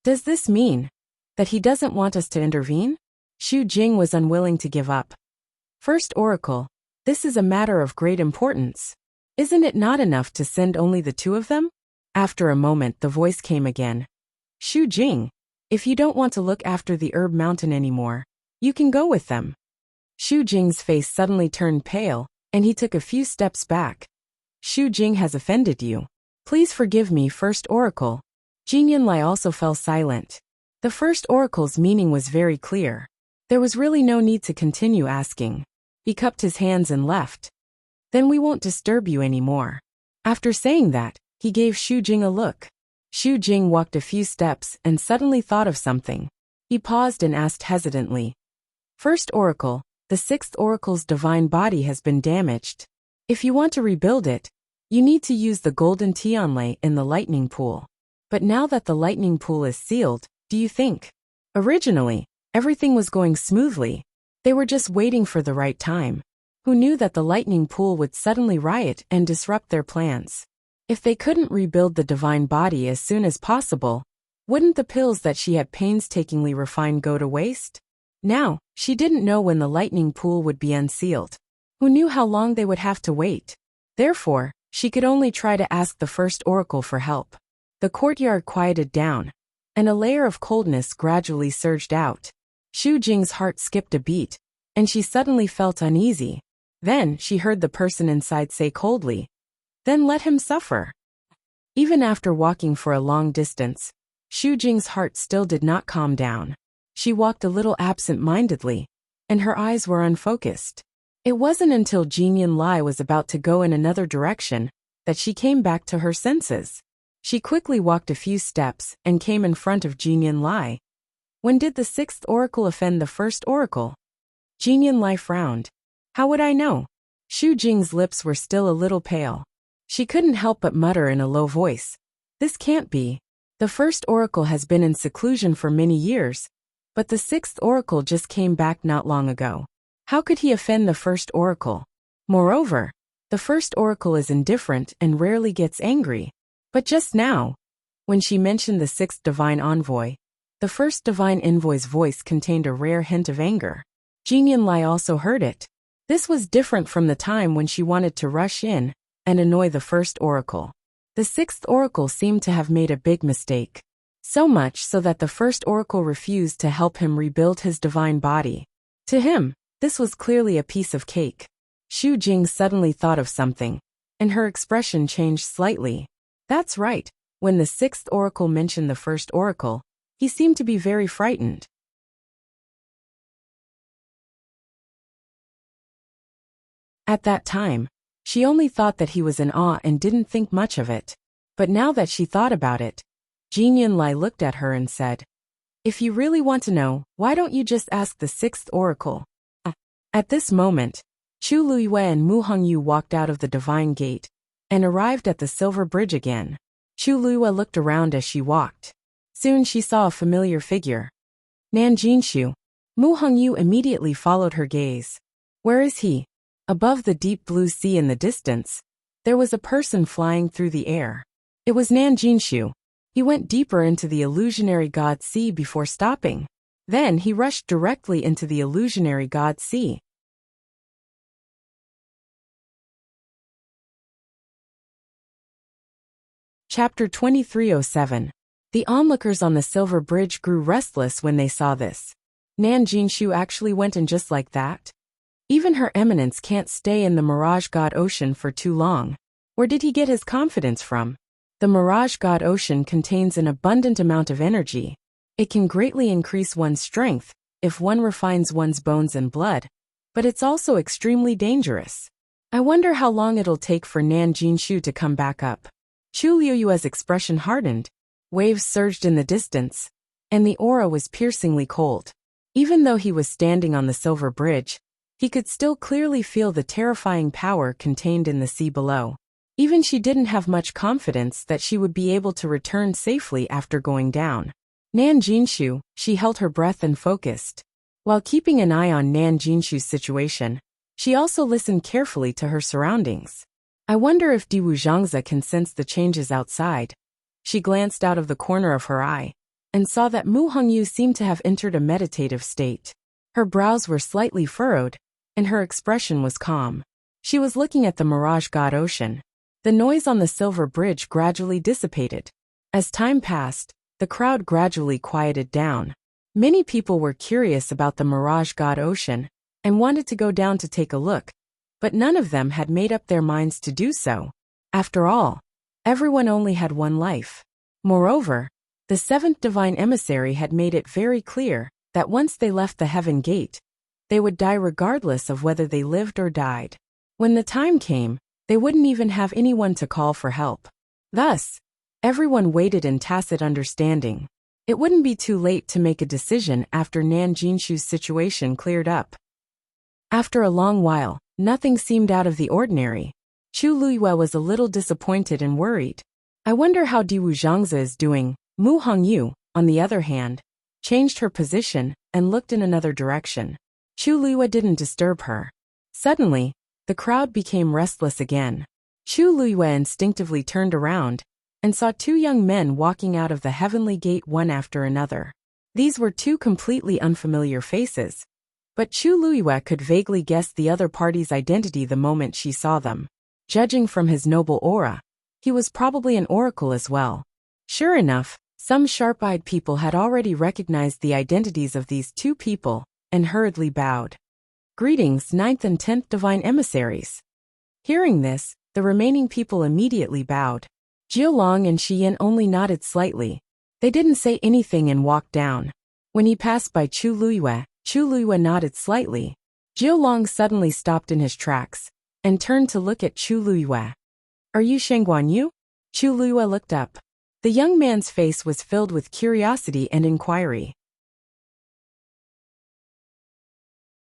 Does this mean that he doesn't want us to intervene? Xu Jing was unwilling to give up. First oracle, this is a matter of great importance. Isn't it not enough to send only the two of them? After a moment the voice came again. Xu Jing, If you don't want to look after the herb mountain anymore, you can go with them. Xu Jing's face suddenly turned pale, and he took a few steps back. Xu Jing has offended you. Please forgive me, First Oracle. Jin Yunlai also fell silent. The first oracle's meaning was very clear. There was really no need to continue asking. He cupped his hands and left. Then we won't disturb you anymore. After saying that, he gave Xu Jing a look. Xu Jing walked a few steps and suddenly thought of something. He paused and asked hesitantly. First Oracle, the sixth oracle's divine body has been damaged. If you want to rebuild it, you need to use the golden Tianlei in the lightning pool. But now that the lightning pool is sealed, do you think? Originally, everything was going smoothly. They were just waiting for the right time. Who knew that the lightning pool would suddenly riot and disrupt their plans? If they couldn't rebuild the divine body as soon as possible, wouldn't the pills that she had painstakingly refined go to waste? Now, she didn't know when the lightning pool would be unsealed. Who knew how long they would have to wait? Therefore, she could only try to ask the first oracle for help. The courtyard quieted down, and a layer of coldness gradually surged out. Xu Jing's heart skipped a beat, and she suddenly felt uneasy. Then she heard the person inside say coldly, "Then let him suffer." Even after walking for a long distance, Xu Jing's heart still did not calm down. She walked a little absent-mindedly, and her eyes were unfocused. It wasn't until Jin Yunlai was about to go in another direction that she came back to her senses. She quickly walked a few steps and came in front of Jin Yunlai. When did the sixth oracle offend the first oracle? Jin Yunlai frowned. How would I know? Xu Jing's lips were still a little pale. She couldn't help but mutter in a low voice. This can't be. The first oracle has been in seclusion for many years, but the sixth oracle just came back not long ago. How could he offend the first oracle? Moreover, the first oracle is indifferent and rarely gets angry. But just now, when she mentioned the sixth divine envoy, the first divine envoy's voice contained a rare hint of anger. Jin Yunlai also heard it. This was different from the time when she wanted to rush in and annoy the first oracle. The sixth oracle seemed to have made a big mistake. So much so that the first oracle refused to help him rebuild his divine body. To him, this was clearly a piece of cake. Xu Jing suddenly thought of something, and her expression changed slightly. That's right, when the sixth oracle mentioned the first oracle, he seemed to be very frightened. At that time, she only thought that he was in awe and didn't think much of it. But now that she thought about it, Jin Yunlai looked at her and said, "If you really want to know, why don't you just ask the sixth oracle?" At this moment, Chu Luiyue and Mu Hongyu walked out of the divine gate and arrived at the silver bridge again. Chu Luiyue looked around as she walked. Soon she saw a familiar figure. Nan Jinshu. Mu Hongyu immediately followed her gaze. Where is he? Above the deep blue sea in the distance, there was a person flying through the air. It was Nan Jinshu. He went deeper into the illusionary god sea before stopping. Then he rushed directly into the illusionary god sea. Chapter 2307. The onlookers on the silver bridge grew restless when they saw this. Nan Jinshu actually went in just like that? Even Her Eminence can't stay in the Mirage God Ocean for too long. Where did he get his confidence from? The Mirage God Ocean contains an abundant amount of energy. It can greatly increase one's strength if one refines one's bones and blood, but it's also extremely dangerous. I wonder how long it'll take for Nan Jinshu to come back up. Chu Liuyue's expression hardened. Waves surged in the distance, and the aura was piercingly cold. Even though he was standing on the silver bridge, he could still clearly feel the terrifying power contained in the sea below. Even she didn't have much confidence that she would be able to return safely after going down. Nan Jinshu, she held her breath and focused. While keeping an eye on Nan Jinshu's situation, she also listened carefully to her surroundings. I wonder if Diwu Zhangzi can sense the changes outside. She glanced out of the corner of her eye and saw that Mu Hongyu seemed to have entered a meditative state. Her brows were slightly furrowed, and her expression was calm. She was looking at the Mirage God Ocean. The noise on the silver bridge gradually dissipated. As time passed, the crowd gradually quieted down. Many people were curious about the Mirage God Ocean and wanted to go down to take a look, but none of them had made up their minds to do so. After all, everyone only had one life. Moreover, the seventh divine emissary had made it very clear that once they left the heaven gate, they would die regardless of whether they lived or died. When the time came, they wouldn't even have anyone to call for help. Thus, everyone waited in tacit understanding. It wouldn't be too late to make a decision after Nan Jinshu's situation cleared up. After a long while, nothing seemed out of the ordinary. Chu Luiyue was a little disappointed and worried. I wonder how Diwu Zhangzi is doing. Mu Hongyu, on the other hand, changed her position and looked in another direction. Chu Luiyue didn't disturb her. Suddenly, the crowd became restless again. Chu Luiyue instinctively turned around and saw two young men walking out of the heavenly gate one after another. These were two completely unfamiliar faces, but Chu Luiyue could vaguely guess the other party's identity the moment she saw them. Judging from his noble aura, he was probably an oracle as well. Sure enough, some sharp-eyed people had already recognized the identities of these two people and hurriedly bowed. Greetings, 9th and 10th divine emissaries. Hearing this, the remaining people immediately bowed. Jiulong and Shiyin only nodded slightly. They didn't say anything and walked down. When he passed by Chu Luiyue nodded slightly. Jiulong suddenly stopped in his tracks and turned to look at Chu Luiyue. Are you Sheng Guanyu? Chu Luiyue looked up. The young man's face was filled with curiosity and inquiry.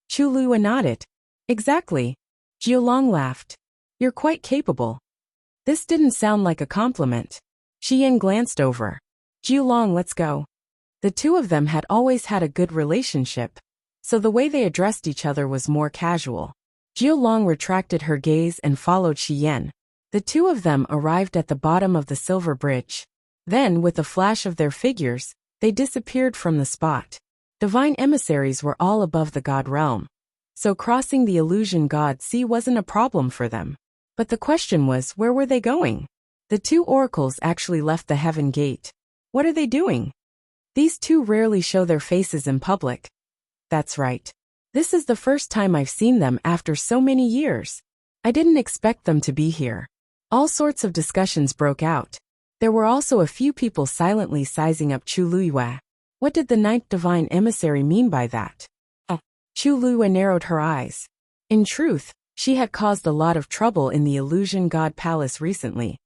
Chu Luiyue nodded. Exactly. Jiulong laughed. You're quite capable. This didn't sound like a compliment. Shiyin glanced over. Jiulong, let's go. The two of them had always had a good relationship, so the way they addressed each other was more casual. Jiulong retracted her gaze and followed Shiyin. The two of them arrived at the bottom of the silver bridge. Then, with a flash of their figures, they disappeared from the spot. Divine emissaries were all above the god realm, so crossing the illusion god sea wasn't a problem for them. But the question was, where were they going? The two oracles actually left the heaven gate. What are they doing? These two rarely show their faces in public. That's right. This is the first time I've seen them after so many years. I didn't expect them to be here. All sorts of discussions broke out. There were also a few people silently sizing up Chu Luiyue. What did the ninth divine emissary mean by that? Chu Luiyue narrowed her eyes. In truth, she had caused a lot of trouble in the illusion god palace recently,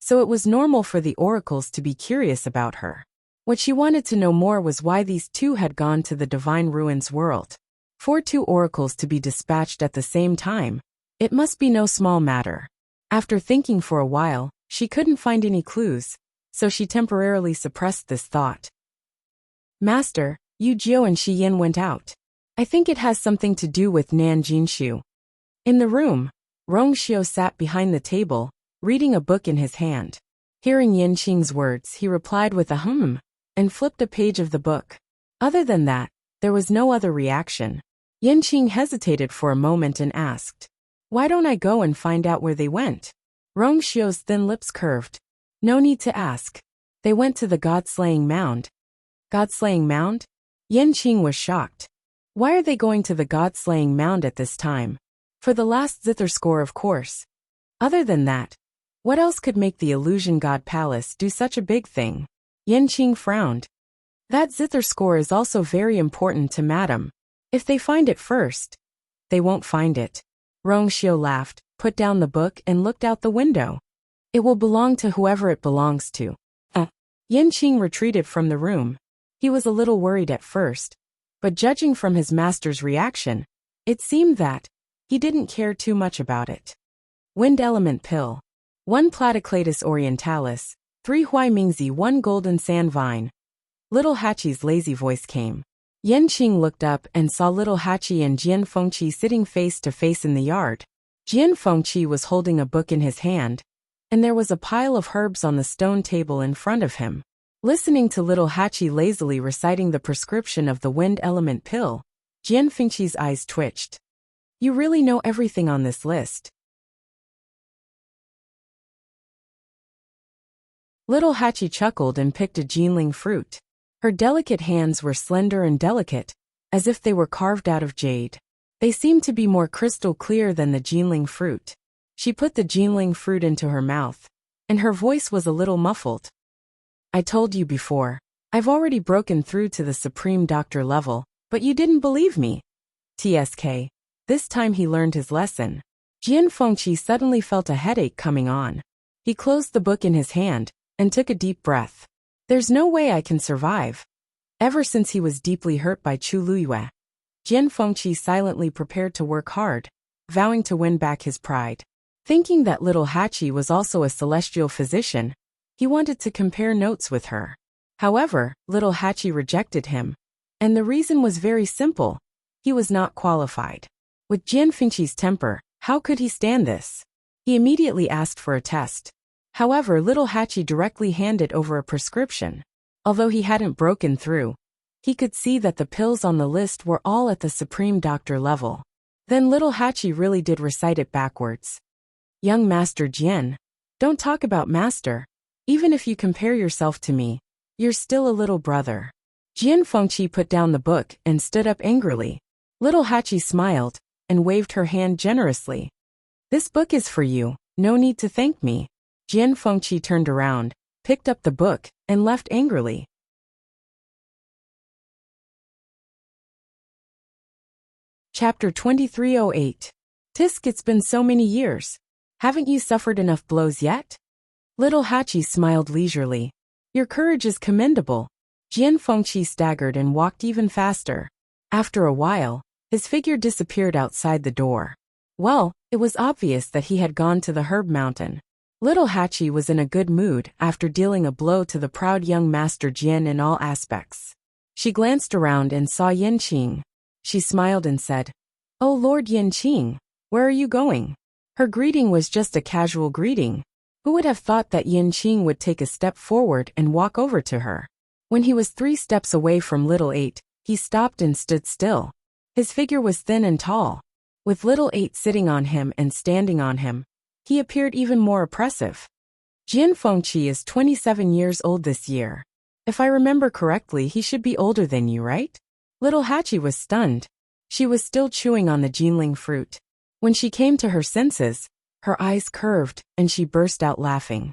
so it was normal for the oracles to be curious about her. What she wanted to know more was why these two had gone to the divine ruins world. For two oracles to be dispatched at the same time, it must be no small matter. After thinking for a while, she couldn't find any clues, so she temporarily suppressed this thought. Master, Yu Jiu and Shiyin went out. I think it has something to do with Nan Jinshu. In the room, Rongxiu sat behind the table, reading a book in his hand. Hearing Yanqing's words, he replied with a and flipped a page of the book. Other than that, there was no other reaction. Yanqing hesitated for a moment and asked, "Why don't I go and find out where they went?" Rongxiu's thin lips curved. No need to ask. They went to the god-slaying mound. God-slaying mound? Yanqing was shocked. Why are they going to the god-slaying mound at this time? For the last zither score, of course. Other than that, what else could make the illusion god palace do such a big thing? Yanqing frowned. That zither score is also very important to Madam. If they find it first, they won't find it. Rongxiu laughed, put down the book and looked out the window. It will belong to whoever it belongs to. Yanqing retreated from the room. He was a little worried at first, but judging from his master's reaction, it seemed that he didn't care too much about it. Wind element pill. 1 Platycladus orientalis, 3 Huaimingzi, 1 golden sand vine. Little Hachi's lazy voice came. Yanqing looked up and saw little Hachi and Jian Fengqi sitting face to face in the yard. Jian Fengqi was holding a book in his hand, and there was a pile of herbs on the stone table in front of him. Listening to little Hachi lazily reciting the prescription of the wind element pill, Jian Fengqi's eyes twitched. You really know everything on this list. Little Hachi chuckled and picked a Jinling fruit. Her delicate hands were slender and delicate, as if they were carved out of jade. They seemed to be more crystal clear than the Jinling fruit. She put the Jinling fruit into her mouth, and her voice was a little muffled. I told you before, I've already broken through to the Supreme Doctor level, but you didn't believe me. TSK. This time he learned his lesson. Jian Fengqi suddenly felt a headache coming on. He closed the book in his hand and took a deep breath. There's no way I can survive. Ever since he was deeply hurt by Chu Luyue, Jian Fengqi silently prepared to work hard, vowing to win back his pride. Thinking that little Hachi was also a celestial physician, he wanted to compare notes with her. However, little Hachi rejected him, and the reason was very simple. He was not qualified. With Jian Fengqi's temper, how could he stand this? He immediately asked for a test. However, little Hachi directly handed over a prescription. Although he hadn't broken through, he could see that the pills on the list were all at the Supreme Doctor level. Then little Hachi really did recite it backwards. Young Master Jian, don't talk about master. Even if you compare yourself to me, you're still a little brother. Jian Fengqi put down the book and stood up angrily. Little Hachi smiled and waved her hand generously. This book is for you, no need to thank me. Jian Fengqi turned around, picked up the book, and left angrily. Chapter 2308. Tisk, it's been so many years. Haven't you suffered enough blows yet? Little Hachi smiled leisurely. Your courage is commendable. Jian Fengqi staggered and walked even faster. After a while, his figure disappeared outside the door. Well, it was obvious that he had gone to the herb mountain. Little Hachi was in a good mood after dealing a blow to the proud young Master Jian in all aspects. She glanced around and saw Yanqing. She smiled and said, "Oh Lord Yanqing, where are you going?" Her greeting was just a casual greeting. Who would have thought that Yanqing would take a step forward and walk over to her? When he was 3 steps away from Little 8, he stopped and stood still. His figure was thin and tall. With Little 8 sitting on him and standing on him, he appeared even more oppressive. Jian Fengqi is 27 years old this year. If I remember correctly, he should be older than you, right? Little Hachi was stunned. She was still chewing on the Jinling fruit. When she came to her senses, her eyes curved, and she burst out laughing.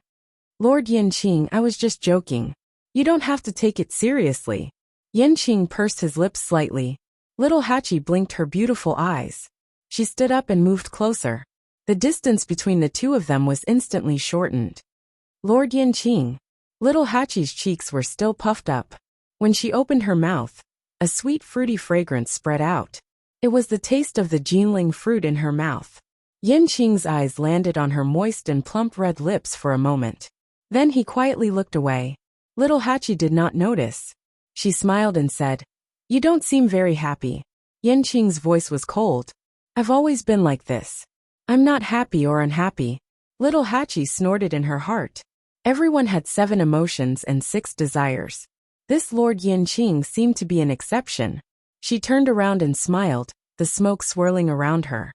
Lord Yanqing, I was just joking. You don't have to take it seriously. Yanqing pursed his lips slightly. Little Hachi blinked her beautiful eyes. She stood up and moved closer. The distance between the two of them was instantly shortened. Lord Yanqing. Little Hachi's cheeks were still puffed up. When she opened her mouth, a sweet fruity fragrance spread out. It was the taste of the Jinling fruit in her mouth. Yanqing's eyes landed on her moist and plump red lips for a moment. Then he quietly looked away. Little Hachi did not notice. She smiled and said, "You don't seem very happy." Yanqing's voice was cold. "I've always been like this. I'm not happy or unhappy." Little Hachi snorted in her heart. Everyone had 7 emotions and 6 desires. This Lord Yanqing seemed to be an exception. She turned around and smiled, the smoke swirling around her.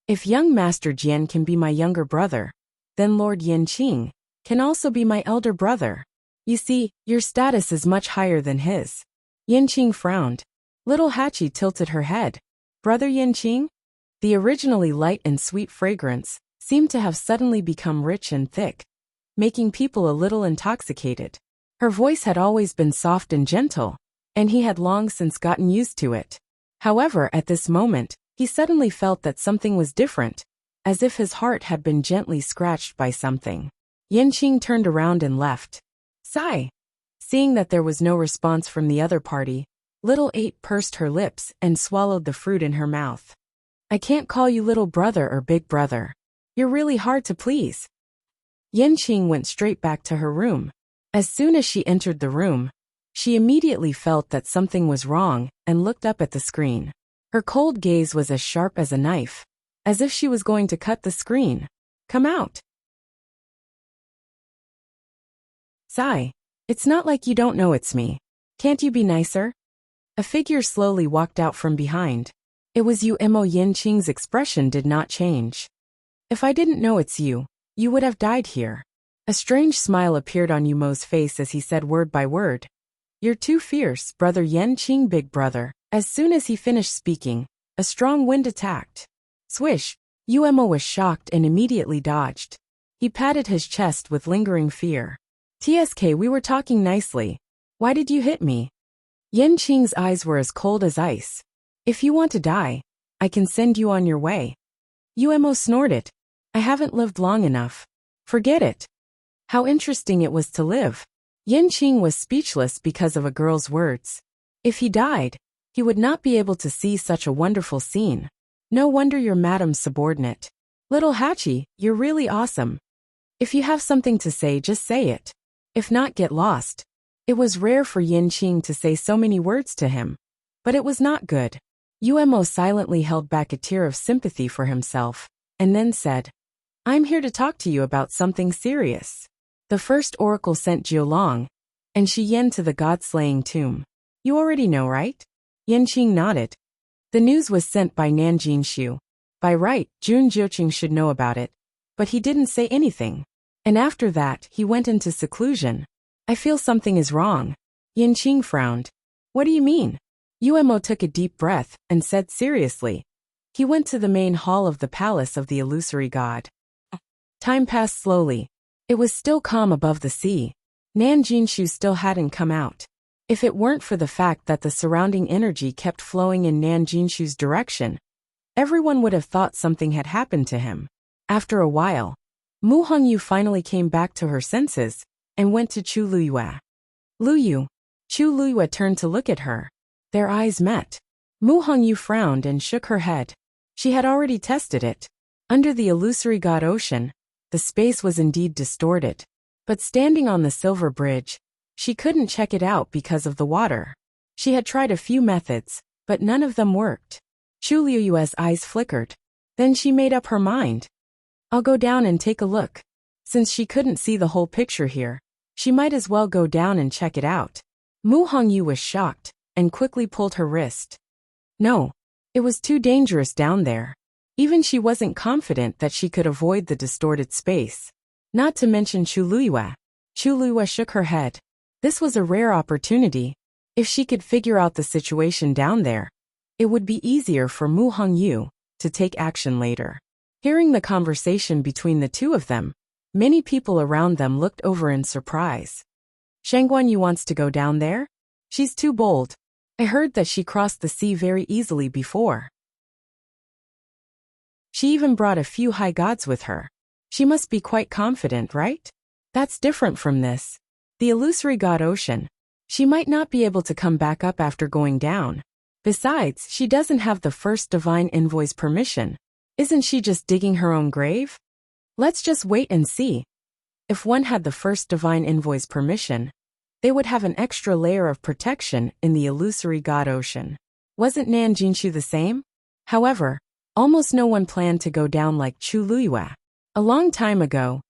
If young Master Jian can be my younger brother, then Lord Yanqing can also be my elder brother. You see, your status is much higher than his. Yanqing frowned. Little Hachi tilted her head. Brother Yanqing? The originally light and sweet fragrance seemed to have suddenly become rich and thick, making people a little intoxicated. Her voice had always been soft and gentle, and he had long since gotten used to it. However, at this moment, he suddenly felt that something was different, as if his heart had been gently scratched by something. Yanqing turned around and left. Sigh. Seeing that there was no response from the other party, Little 8 pursed her lips and swallowed the fruit in her mouth. I can't call you little brother or big brother. You're really hard to please. Yanqing went straight back to her room. As soon as she entered the room, she immediately felt that something was wrong and looked up at the screen. Her cold gaze was as sharp as a knife, as if she was going to cut the screen. Come out. Sigh. It's not like you don't know it's me. Can't you be nicer? A figure slowly walked out from behind. It was you. Yanqing's expression did not change. If I didn't know it's you, you would have died here. A strange smile appeared on Yumo's face as he said word by word. You're too fierce, brother Yanqing, big brother. As soon as he finished speaking, a strong wind attacked. Swish! Yumo was shocked and immediately dodged. He patted his chest with lingering fear. TSK, we were talking nicely. Why did you hit me? Yanqing's eyes were as cold as ice. If you want to die, I can send you on your way. Yumo snorted. I haven't lived long enough. Forget it. How interesting it was to live. Yanqing was speechless because of a girl's words. If he died, he would not be able to see such a wonderful scene. No wonder you're Madam's subordinate. Little Hachi, you're really awesome. If you have something to say, just say it. If not, get lost. It was rare for Yanqing to say so many words to him. But it was not good. Yumo silently held back a tear of sympathy for himself, and then said, I'm here to talk to you about something serious. The first oracle sent Jiulong and Shi Yan to the god-slaying tomb. You already know, right? Yanqing nodded. The news was sent by Nanjing Shu. By right, Jun Jiuqing should know about it, but he didn't say anything. And after that, he went into seclusion. I feel something is wrong. Yanqing frowned. What do you mean? Yumo took a deep breath and said seriously. He went to the main hall of the palace of the illusory god. Time passed slowly. It was still calm above the sea. Nanjing Shu still hadn't come out. If it weren't for the fact that the surrounding energy kept flowing in Nanjing Shu's direction, everyone would have thought something had happened to him. After a while, Mu Hongyu finally came back to her senses and went to Chu Luyue. Luyu. Chu Luyue turned to look at her. Their eyes met. Mu Hongyu frowned and shook her head. She had already tested it. Under the illusory god ocean, the space was indeed distorted. But standing on the silver bridge, she couldn't check it out because of the water. She had tried a few methods, but none of them worked. Chu Luyue's eyes flickered. Then she made up her mind. I'll go down and take a look. Since she couldn't see the whole picture here, she might as well go down and check it out. Mu Hongyu was shocked and quickly pulled her wrist. No, it was too dangerous down there. Even she wasn't confident that she could avoid the distorted space. Not to mention Chu Luyue. Chu Luyue shook her head. This was a rare opportunity. If she could figure out the situation down there, it would be easier for Mu Hongyu to take action later. Hearing the conversation between the two of them, many people around them looked over in surprise. Shangguanyu wants to go down there? She's too bold. I heard that she crossed the sea very easily before. She even brought a few high gods with her. She must be quite confident, right? That's different from this. The illusory god ocean. She might not be able to come back up after going down. Besides, she doesn't have the first divine envoy's permission. Isn't she just digging her own grave? Let's just wait and see. If one had the first divine envoy's permission, they would have an extra layer of protection in the illusory god ocean. Wasn't Nanjing Shu the same? However, almost no one planned to go down like Chu Luyue. A long time ago,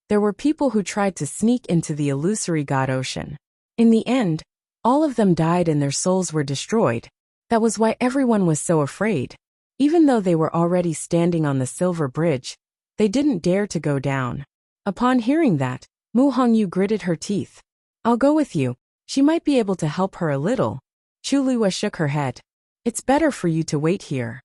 there were people who tried to sneak into the illusory god ocean. In the end, all of them died and their souls were destroyed. That was why everyone was so afraid. Even though they were already standing on the silver bridge, they didn't dare to go down. Upon hearing that, Mu Hongyu gritted her teeth. I'll go with you. She might be able to help her a little. Chu Luyue shook her head. It's better for you to wait here.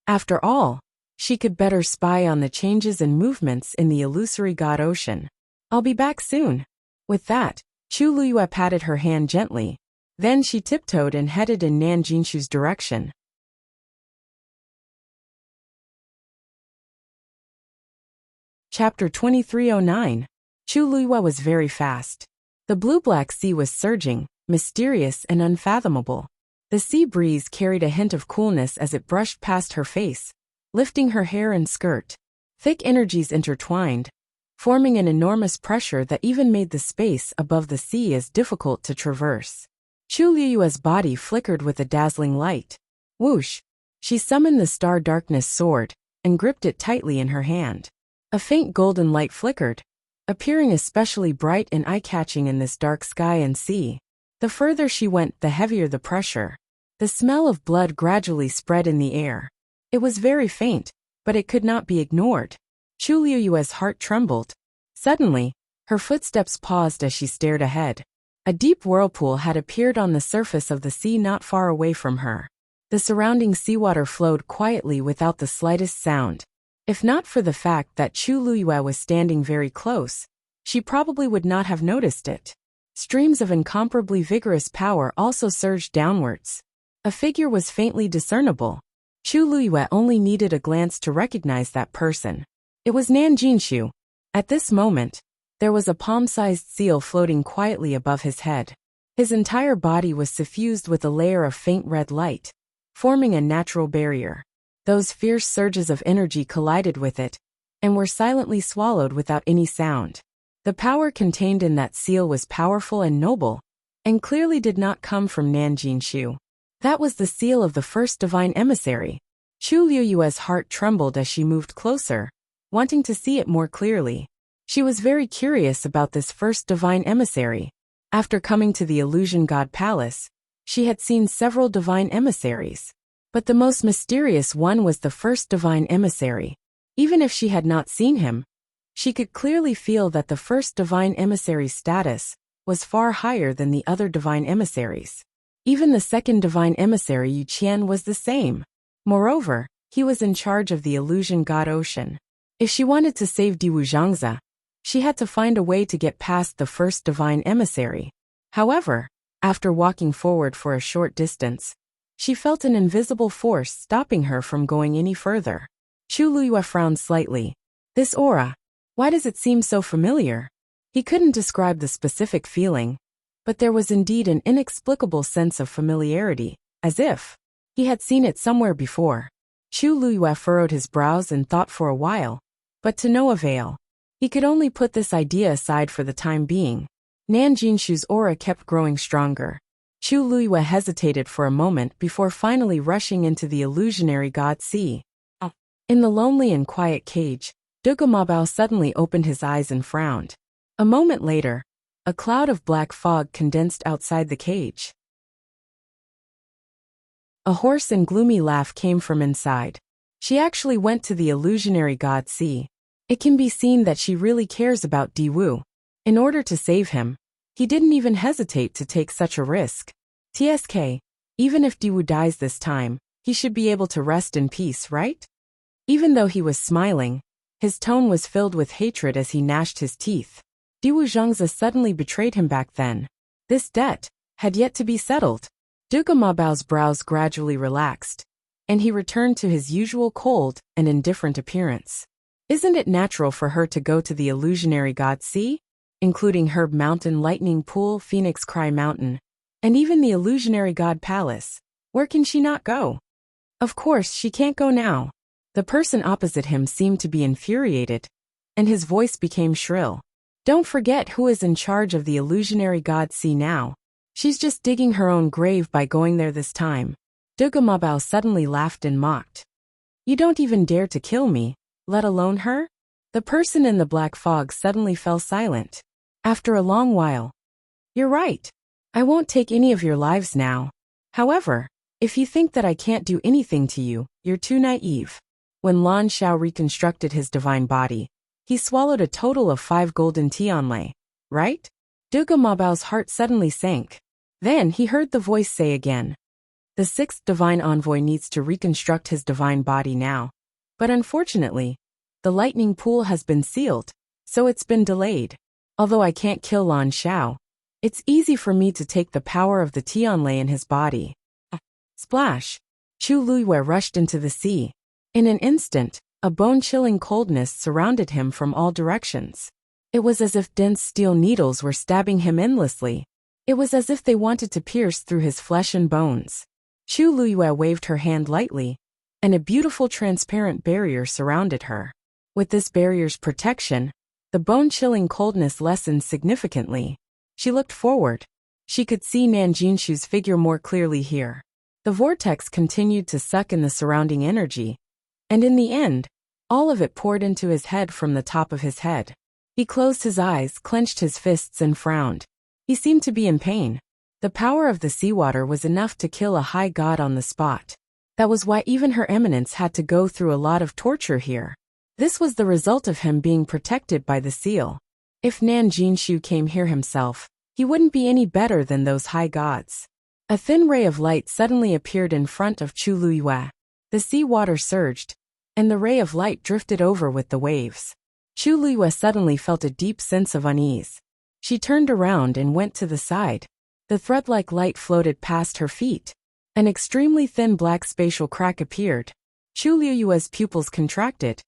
After all, she could better spy on the changes and movements in the illusory god ocean. I'll be back soon. With that, Chu Luyue patted her hand gently. Then she tiptoed and headed in Nanjing Shu's direction. Chapter 2309. Chu Luyue was very fast. The blue-black sea was surging, mysterious and unfathomable. The sea breeze carried a hint of coolness as it brushed past her face, lifting her hair and skirt. Thick energies intertwined, forming an enormous pressure that even made the space above the sea as difficult to traverse. Chu Luyue's body flickered with a dazzling light. Whoosh! She summoned the star darkness sword and gripped it tightly in her hand. A faint golden light flickered, appearing especially bright and eye-catching in this dark sky and sea. The further she went, the heavier the pressure. The smell of blood gradually spread in the air. It was very faint, but it could not be ignored. Chu Luyue's heart trembled. Suddenly, Her footsteps paused as she stared ahead. A deep whirlpool had appeared on the surface of the sea not far away from her. The surrounding seawater flowed quietly without the slightest sound. If not for the fact that Chu Luyue was standing very close, she probably would not have noticed it. Streams of incomparably vigorous power also surged downwards. A figure was faintly discernible. Chu Luyue only needed a glance to recognize that person. It was Nan Jinshu. At this moment, there was a palm-sized seal floating quietly above his head. His entire body was suffused with a layer of faint red light, forming a natural barrier. Those fierce surges of energy collided with it, and were silently swallowed without any sound. The power contained in that seal was powerful and noble, and clearly did not come from Nan Jinshu. That was the seal of the first divine emissary. Chu Luyue's heart trembled as she moved closer, wanting to see it more clearly. She was very curious about this first divine emissary. After coming to the Illusion God Palace, she had seen several divine emissaries. But the most mysterious one was the first divine emissary. Even if she had not seen him, she could clearly feel that the first divine emissary's status was far higher than the other divine emissaries. Even the second divine emissary Yu Qian was the same. Moreover, he was in charge of the Illusion God Ocean. If she wanted to save Diwu Zhangzi, she had to find a way to get past the first divine emissary. However, after walking forward for a short distance, she felt an invisible force stopping her from going any further. Chu Luyue frowned slightly. This aura, why does it seem so familiar? He couldn't describe the specific feeling, but there was indeed an inexplicable sense of familiarity, as if he had seen it somewhere before. Chu Luyue furrowed his brows and thought for a while, but to no avail. He could only put this idea aside for the time being. Nan Jinshu's aura kept growing stronger. Chu Luyue hesitated for a moment before finally rushing into the illusionary god sea. In the lonely and quiet cage, Duge Mabao suddenly opened his eyes and frowned. A moment later, a cloud of black fog condensed outside the cage. A hoarse and gloomy laugh came from inside. She actually went to the illusionary god sea. It can be seen that she really cares about Diwu. In order to save him, he didn't even hesitate to take such a risk. TSK, even if Diwu dies this time, he should be able to rest in peace, right? Even though he was smiling, his tone was filled with hatred as he gnashed his teeth. Diwu Zhangzi suddenly betrayed him back then. This debt had yet to be settled. Duge Mabao's brows gradually relaxed, and he returned to his usual cold and indifferent appearance. Isn't it natural for her to go to the illusionary god sea, including Herb Mountain, Lightning Pool, Phoenix Cry Mountain, and even the illusionary god palace? Where can she not go? Of course, she can't go now. The person opposite him seemed to be infuriated, and his voice became shrill. Don't forget who is in charge of the illusionary god sea now. She's just digging her own grave by going there this time. Duge Mabao suddenly laughed and mocked. You don't even dare to kill me, let alone her? The person in the black fog suddenly fell silent. After a long while. You're right. I won't take any of your lives now. However, if you think that I can't do anything to you, you're too naive. When Lan Xiao reconstructed his divine body, he swallowed a total of 5 golden tianlei, right? Duge Mabao's heart suddenly sank. Then he heard the voice say again. The 6th divine envoy needs to reconstruct his divine body now. But unfortunately, the lightning pool has been sealed, so it's been delayed. Although I can't kill Lan Xiao, it's easy for me to take the power of the tianlei in his body. Splash! Chu Luyue rushed into the sea. In an instant, a bone-chilling coldness surrounded him from all directions. It was as if dense steel needles were stabbing him endlessly. It was as if they wanted to pierce through his flesh and bones. Chu Luyue waved her hand lightly, and a beautiful transparent barrier surrounded her. With this barrier's protection, the bone-chilling coldness lessened significantly. She looked forward. She could see Nan Jinshu's figure more clearly here. The vortex continued to suck in the surrounding energy, and in the end, all of it poured into his head from the top of his head. He closed his eyes, clenched his fists, and frowned. He seemed to be in pain. The power of the seawater was enough to kill a high god on the spot. That was why even Her Eminence had to go through a lot of torture here. This was the result of him being protected by the seal. If Nan Jinshu came here himself, he wouldn't be any better than those high gods. A thin ray of light suddenly appeared in front of Chu Luiyue. The sea water surged, and the ray of light drifted over with the waves. Chu Luiyue suddenly felt a deep sense of unease. She turned around and went to the side. The thread-like light floated past her feet. An extremely thin black spatial crack appeared. Chu Luiyue's pupils contracted.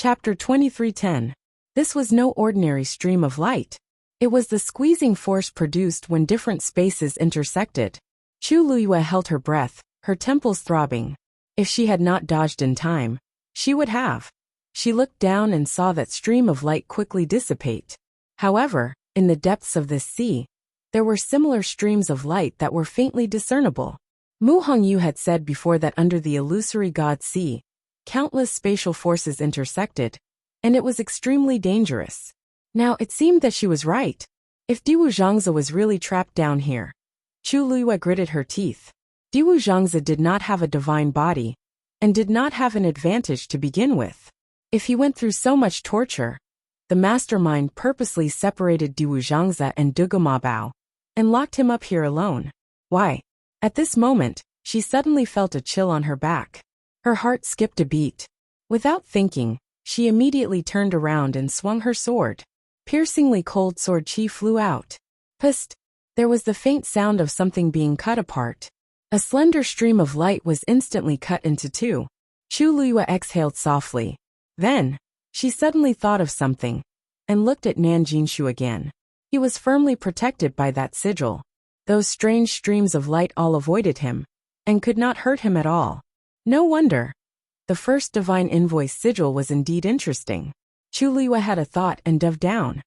Chapter 23:10. This was no ordinary stream of light. It was the squeezing force produced when different spaces intersected. Chu Luiyue held her breath, her temples throbbing. If she had not dodged in time, she would have. She looked down and saw that stream of light quickly dissipate. However, in the depths of this sea, there were similar streams of light that were faintly discernible. Mu Hongyu had said before that under the illusory god sea, countless spatial forces intersected, and it was extremely dangerous. Now it seemed that she was right. If Diwu Zhangzi was really trapped down here. Chu Luiyue gritted her teeth. Diwu Zhangzi did not have a divine body, and did not have an advantage to begin with. If he went through so much torture, the mastermind purposely separated Diwu Zhangzi and Duguma Bao, and locked him up here alone. Why? At this moment, she suddenly felt a chill on her back. Her heart skipped a beat. Without thinking, she immediately turned around and swung her sword. Piercingly cold sword chi flew out. Psst! There was the faint sound of something being cut apart. A slender stream of light was instantly cut into two. Chu Luiyue exhaled softly. Then, she suddenly thought of something, and looked at Nan Jinshu again. He was firmly protected by that sigil. Those strange streams of light all avoided him, and could not hurt him at all. No wonder. The first divine invoice sigil was indeed interesting. Chu Luiyue had a thought and dove down.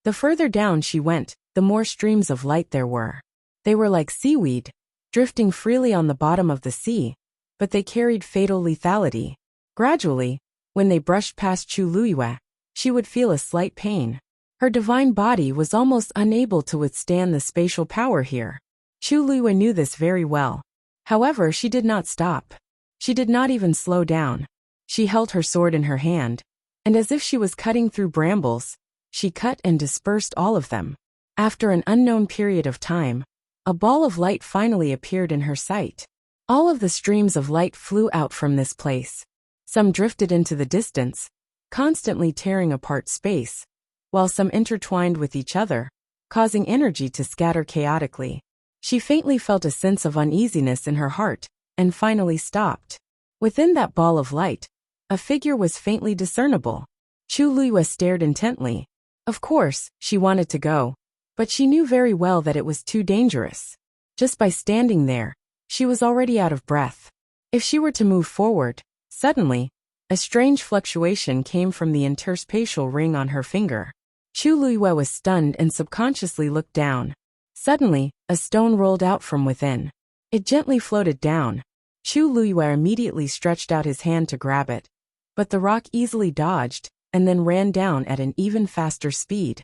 The further down she went, the more streams of light there were. They were like seaweed, drifting freely on the bottom of the sea, but they carried fatal lethality. Gradually, when they brushed past Chu Luiyue, she would feel a slight pain. Her divine body was almost unable to withstand the spatial power here. Chu Luiyue knew this very well. However, she did not stop. She did not even slow down. She held her sword in her hand, and as if she was cutting through brambles, she cut and dispersed all of them. After an unknown period of time, a ball of light finally appeared in her sight. All of the streams of light flew out from this place. Some drifted into the distance, constantly tearing apart space, while some intertwined with each other, causing energy to scatter chaotically. She faintly felt a sense of uneasiness in her heart, and finally stopped. Within that ball of light, a figure was faintly discernible. Chu Luiyue stared intently. Of course, she wanted to go, but she knew very well that it was too dangerous. Just by standing there, she was already out of breath. If she were to move forward, suddenly, a strange fluctuation came from the interspatial ring on her finger. Chu Luiyue was stunned and subconsciously looked down. Suddenly, a stone rolled out from within. It gently floated down. Chu Luiyue immediately stretched out his hand to grab it, but the rock easily dodged, and then ran down at an even faster speed.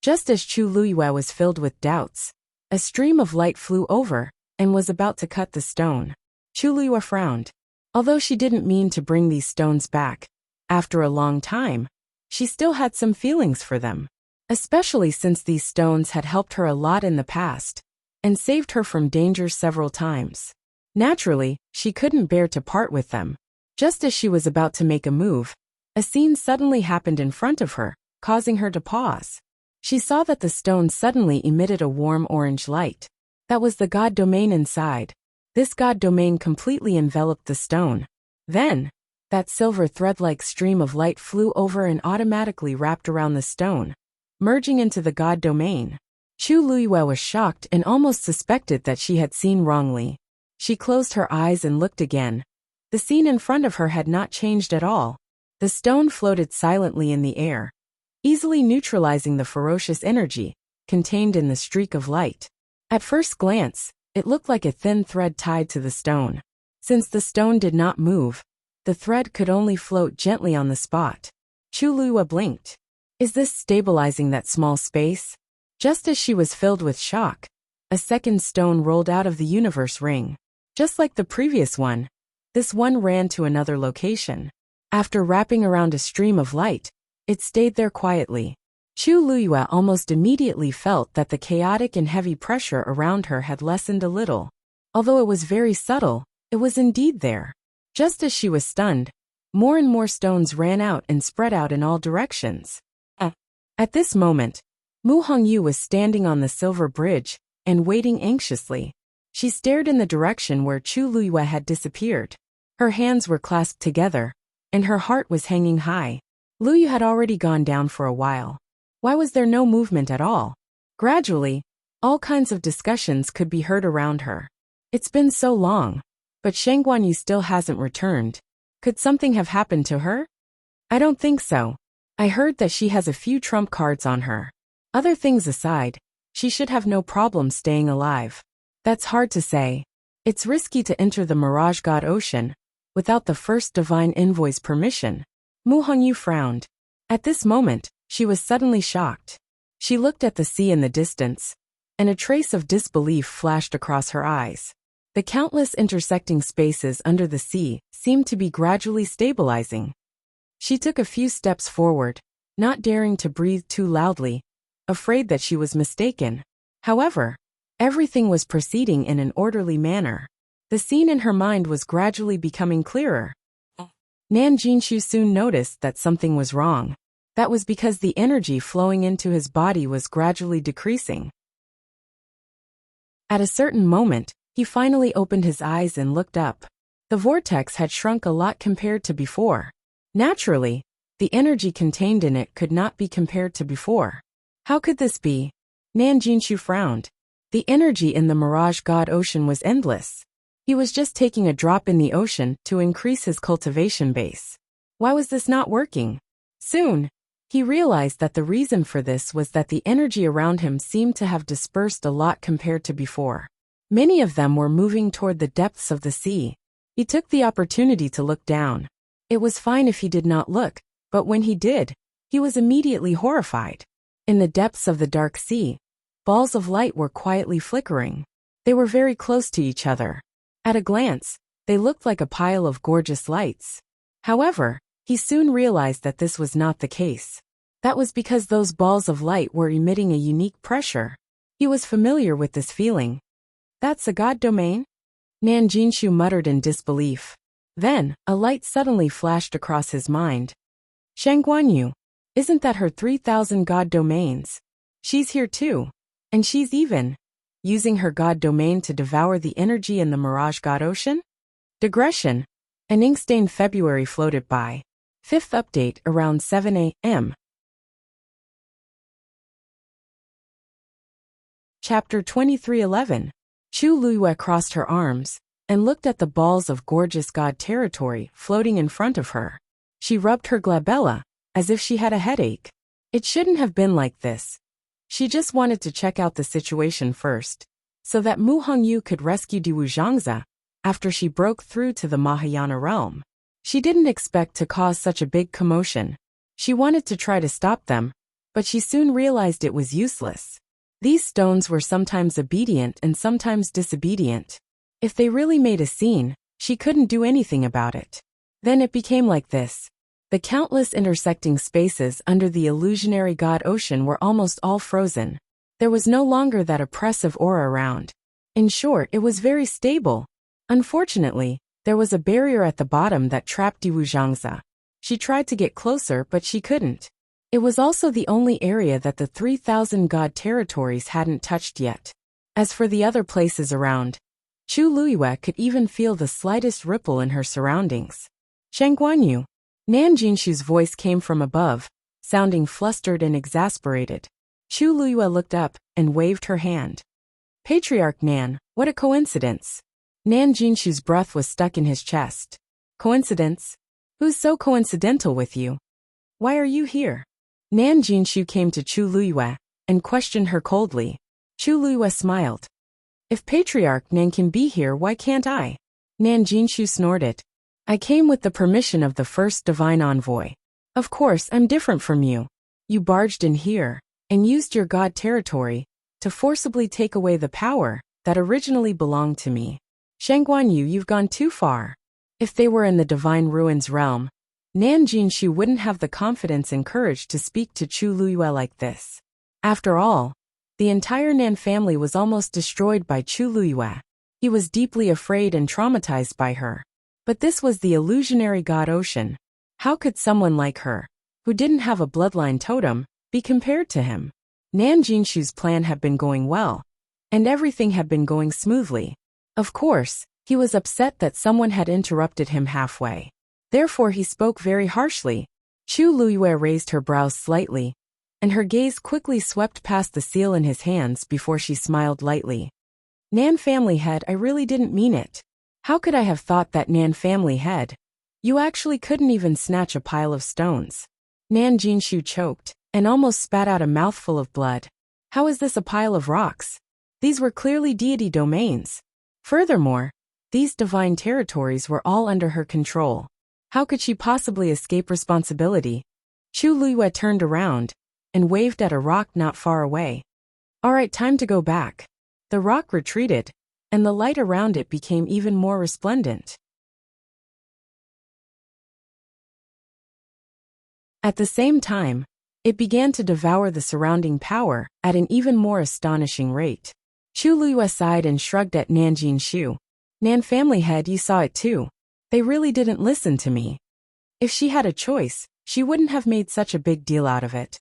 Just as Chu Luiyue was filled with doubts, a stream of light flew over, and was about to cut the stone. Chu Luiyue frowned. Although she didn't mean to bring these stones back, after a long time, she still had some feelings for them. Especially since these stones had helped her a lot in the past, and saved her from danger several times. Naturally, she couldn't bear to part with them. Just as she was about to make a move, a scene suddenly happened in front of her, causing her to pause. She saw that the stone suddenly emitted a warm orange light. That was the god domain inside. This god domain completely enveloped the stone. Then, that silver thread-like stream of light flew over and automatically wrapped around the stone, merging into the god domain. Chu Luiyue was shocked and almost suspected that she had seen wrongly. She closed her eyes and looked again. The scene in front of her had not changed at all. The stone floated silently in the air, easily neutralizing the ferocious energy contained in the streak of light. At first glance, it looked like a thin thread tied to the stone. Since the stone did not move, the thread could only float gently on the spot. Chu Luiyue blinked. Is this stabilizing that small space? Just as she was filled with shock, a second stone rolled out of the universe ring. Just like the previous one, this one ran to another location. After wrapping around a stream of light, it stayed there quietly. Chu Luyue almost immediately felt that the chaotic and heavy pressure around her had lessened a little. Although it was very subtle, it was indeed there. Just as she was stunned, more and more stones ran out and spread out in all directions. At this moment, Mu Hongyu was standing on the silver bridge and waiting anxiously. She stared in the direction where Chu Luyue had disappeared. Her hands were clasped together, and her heart was hanging high. Luyue had already gone down for a while. Why was there no movement at all? Gradually, all kinds of discussions could be heard around her. It's been so long, but Shang Guanyu still hasn't returned. Could something have happened to her? I don't think so. I heard that she has a few trump cards on her. Other things aside, she should have no problem staying alive. That's hard to say. It's risky to enter the Mirage God Ocean without the first divine envoy's permission. Mu Hongyu frowned. At this moment, she was suddenly shocked. She looked at the sea in the distance, and a trace of disbelief flashed across her eyes. The countless intersecting spaces under the sea seemed to be gradually stabilizing. She took a few steps forward, not daring to breathe too loudly, afraid that she was mistaken. However, everything was proceeding in an orderly manner. The scene in her mind was gradually becoming clearer. Nan Jinshu soon noticed that something was wrong. That was because the energy flowing into his body was gradually decreasing. At a certain moment, he finally opened his eyes and looked up. The vortex had shrunk a lot compared to before. Naturally, the energy contained in it could not be compared to before. How could this be? Nan Jinshu frowned. The energy in the Mirage God Ocean was endless. He was just taking a drop in the ocean to increase his cultivation base. Why was this not working? Soon, he realized that the reason for this was that the energy around him seemed to have dispersed a lot compared to before. Many of them were moving toward the depths of the sea. He took the opportunity to look down. It was fine if he did not look, but when he did, he was immediately horrified. In the depths of the dark sea, balls of light were quietly flickering. They were very close to each other. At a glance, they looked like a pile of gorgeous lights. However, he soon realized that this was not the case. That was because those balls of light were emitting a unique pressure. He was familiar with this feeling. That's a god domain? Nan Jinshu muttered in disbelief. Then, a light suddenly flashed across his mind. Shang Guanyu, isn't that her 3,000 god domains? She's here too. And she's even using her god domain to devour the energy in the Mirage God Ocean? Digression. An ink-stained February floated by. 5th update around 7 a.m. Chapter 2311. Chu Luyue crossed her arms and looked at the balls of gorgeous god territory floating in front of her. She rubbed her glabella, as if she had a headache. It shouldn't have been like this. She just wanted to check out the situation first, so that Mu Hongyu could rescue Diwu Zhangzi after she broke through to the Mahayana realm. She didn't expect to cause such a big commotion. She wanted to try to stop them, but she soon realized it was useless. These stones were sometimes obedient and sometimes disobedient. If they really made a scene, she couldn't do anything about it. Then it became like this. The countless intersecting spaces under the illusionary god ocean were almost all frozen. There was no longer that oppressive aura around. In short, it was very stable. Unfortunately, there was a barrier at the bottom that trapped Diwu Zhangzi. She tried to get closer, but she couldn't. It was also the only area that the 3,000 god territories hadn't touched yet. As for the other places around, Chu Luyue could even feel the slightest ripple in her surroundings. Shang Guanyu. Nan Jinshu's voice came from above, sounding flustered and exasperated. Chu Luyue looked up and waved her hand. Patriarch Nan, what a coincidence. Nan Jinshu's breath was stuck in his chest. Coincidence? Who's so coincidental with you? Why are you here? Nan Jinshu came to Chu Luyue and questioned her coldly. Chu Luyue smiled. If Patriarch Nan can be here, why can't I? Nan Jinshu snorted. I came with the permission of the first divine envoy. Of course, I'm different from you. You barged in here and used your god territory to forcibly take away the power that originally belonged to me. Shangguanyu, you've gone too far. If they were in the divine ruins realm, Nan Jinshu wouldn't have the confidence and courage to speak to Chu Luyue like this. After all, the entire Nan family was almost destroyed by Chu Luyue. He was deeply afraid and traumatized by her. But this was the illusionary god Ocean. How could someone like her, who didn't have a bloodline totem, be compared to him? Nan Jinshu's plan had been going well, and everything had been going smoothly. Of course, he was upset that someone had interrupted him halfway. Therefore he spoke very harshly. Chu Luyue raised her brows slightly, and her gaze quickly swept past the seal in his hands before she smiled lightly. Nan family head, I really didn't mean it. How could I have thought that, Nan family head? You actually couldn't even snatch a pile of stones. Nan Jinshu choked, and almost spat out a mouthful of blood. How is this a pile of rocks? These were clearly deity domains. Furthermore, these divine territories were all under her control. How could she possibly escape responsibility? Chu Luyue turned around and waved at a rock not far away. All right, time to go back. The rock retreated, and the light around it became even more resplendent. At the same time, it began to devour the surrounding power at an even more astonishing rate. Chu Luyue sighed and shrugged at Nan Jinshu. Nan family head, you saw it too. They really didn't listen to me. If she had a choice, she wouldn't have made such a big deal out of it.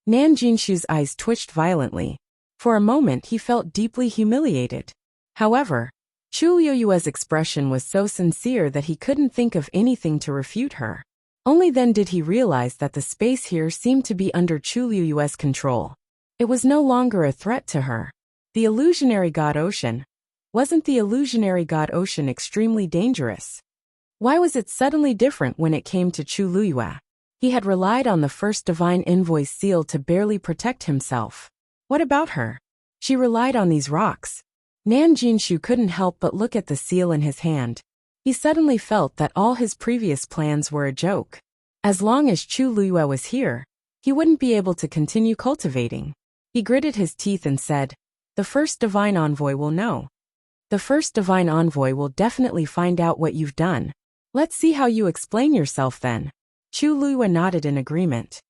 Nan Jinshu's eyes twitched violently. For a moment he felt deeply humiliated. However, Chu Luyue's expression was so sincere that he couldn't think of anything to refute her. Only then did he realize that the space here seemed to be under Chu Luyue's control. It was no longer a threat to her. The illusionary god Ocean. Wasn't the illusionary god Ocean extremely dangerous? Why was it suddenly different when it came to Chu Luyue? He had relied on the first divine invoice seal to barely protect himself. What about her? She relied on these rocks. Nan Jinshu couldn't help but look at the seal in his hand. He suddenly felt that all his previous plans were a joke. As long as Chu Luyue was here, he wouldn't be able to continue cultivating. He gritted his teeth and said, "The first divine envoy will know. The first divine envoy will definitely find out what you've done. Let's see how you explain yourself then." Chu Luyue nodded in agreement.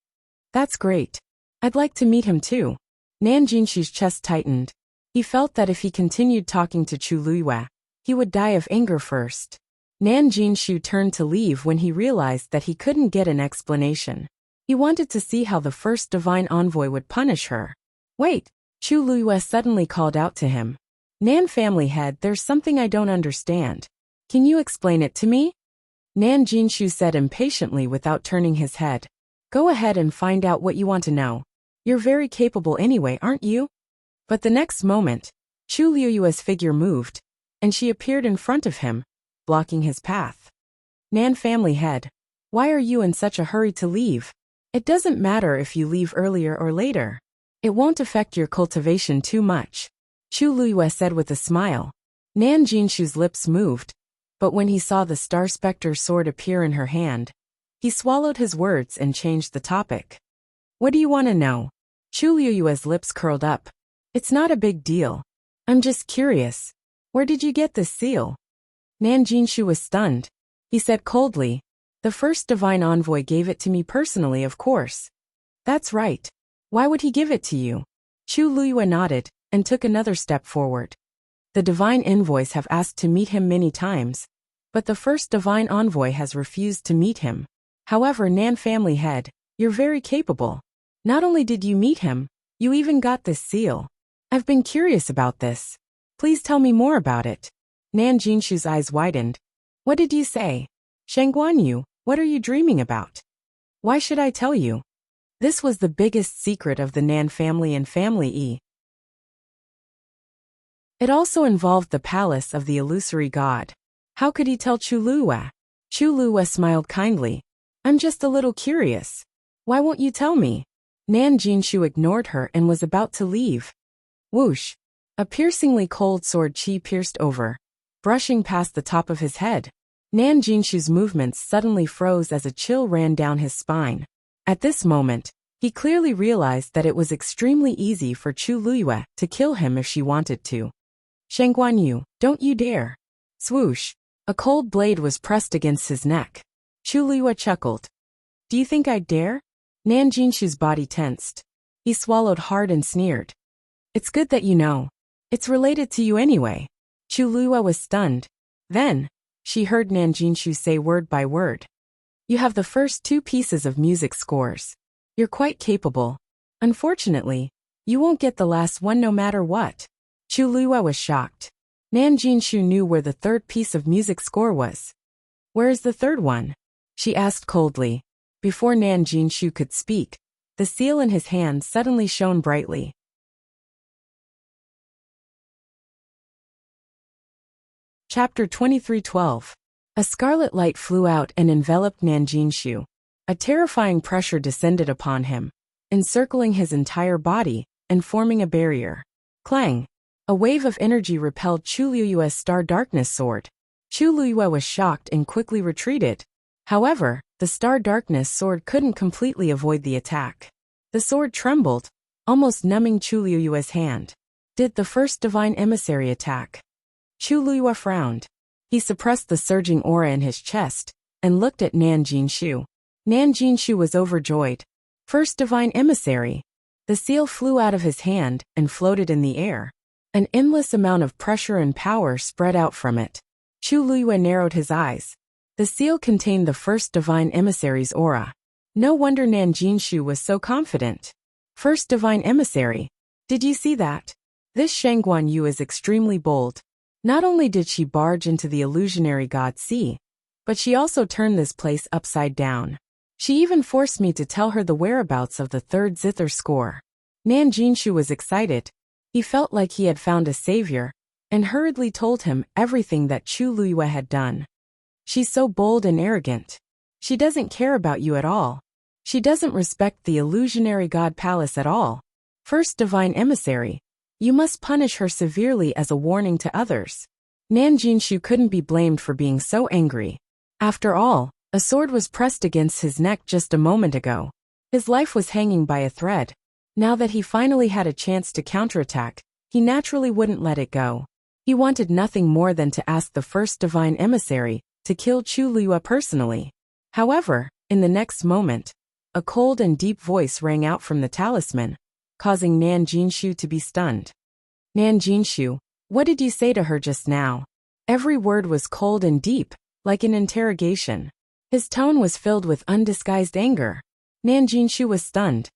That's great. I'd like to meet him too. Nan Jinshu's chest tightened. He felt that if he continued talking to Chu Luyue, he would die of anger first. Nan Jinshu turned to leave when he realized that he couldn't get an explanation. He wanted to see how the first divine envoy would punish her. Wait, Chu Luyue suddenly called out to him. Nan family head, there's something I don't understand. Can you explain it to me? Nan Jinshu said impatiently without turning his head. Go ahead and find out what you want to know. You're very capable anyway, aren't you? But the next moment, Chu Luyue's figure moved, and she appeared in front of him, blocking his path. Nan family head, why are you in such a hurry to leave? It doesn't matter if you leave earlier or later. It won't affect your cultivation too much, Chu Luyue said with a smile. Nan Jinshu's lips moved, but when he saw the Star Spectre sword appear in her hand, he swallowed his words and changed the topic. What do you want to know? Chu Luyue's lips curled up. It's not a big deal. I'm just curious. Where did you get this seal? Nan Jinshu was stunned. He said coldly, the first divine envoy gave it to me personally, of course. That's right. Why would he give it to you? Chu Luyue nodded and took another step forward. The divine envoys have asked to meet him many times, but the first divine envoy has refused to meet him. However, Nan family head, you're very capable. Not only did you meet him, you even got this seal. I've been curious about this. Please tell me more about it. Nan Jinshu's eyes widened. What did you say? Shangguanyu, what are you dreaming about? Why should I tell you? This was the biggest secret of the Nan family and Family E. It also involved the palace of the illusory god. How could he tell Chu Luyue? Chu Luyue smiled kindly. I'm just a little curious. Why won't you tell me? Nan Jinshu ignored her and was about to leave. Whoosh! A piercingly cold sword chi pierced over, brushing past the top of his head. Nan Jinshu's movements suddenly froze as a chill ran down his spine. At this moment, He clearly realized that it was extremely easy for Chu Luyue to kill him if she wanted to. Shengguan Yu, don't you dare. Swoosh. A cold blade was pressed against his neck. Chu Luyue chuckled. Do you think I'd dare? Nan Jinshu's body tensed. He swallowed hard and sneered. It's good that you know. It's related to you anyway. Chu Luyue was stunned. Then, she heard Nan Jinshu say word by word. You have the first 2 pieces of music scores. You're quite capable. Unfortunately, you won't get the last one no matter what. Chu Luyue was shocked. Nan Jinshu knew where the 3rd piece of music score was. Where is the 3rd one? She asked coldly. Before Nan Jinshu could speak, the seal in his hand suddenly shone brightly. Chapter 23:12. A scarlet light flew out and enveloped Nan Jinshu. A terrifying pressure descended upon him, encircling his entire body and forming a barrier. Clang! A wave of energy repelled Chu Luyue's Star Darkness sword. Chu Luyue was shocked and quickly retreated. However, the Star Darkness sword couldn't completely avoid the attack. The sword trembled, almost numbing Chu Luyue's hand. Did the first divine emissary attack? Chu Luyue frowned. He suppressed the surging aura in his chest and looked at Nan Jinshu. Nan Jinshu was overjoyed. First divine emissary. The seal flew out of his hand and floated in the air. An endless amount of pressure and power spread out from it. Chu Luyue narrowed his eyes. The seal contained the first divine emissary's aura. No wonder Nan Jinshu was so confident. First divine emissary. Did you see that? This Shengguan Yu is extremely bold. Not only did she barge into the illusionary god sea, but she also turned this place upside down. She even forced me to tell her the whereabouts of the 3rd zither score. Nan Jinshu was excited. He felt like he had found a savior, and hurriedly told him everything that Chu Luyue had done. She's so bold and arrogant. She doesn't care about you at all. She doesn't respect the illusionary god palace at all. First divine emissary. You must punish her severely as a warning to others. Nan Jinshu couldn't be blamed for being so angry. After all, a sword was pressed against his neck just a moment ago. His life was hanging by a thread. Now that he finally had a chance to counterattack, he naturally wouldn't let it go. He wanted nothing more than to ask the first divine emissary to kill Chu Luyue personally. However, in the next moment, a cold and deep voice rang out from the talisman, causing Nan Jinshu to be stunned. Nan Jinshu, what did you say to her just now? Every word was cold and deep, like an interrogation. His tone was filled with undisguised anger. Nan Jinshu was stunned.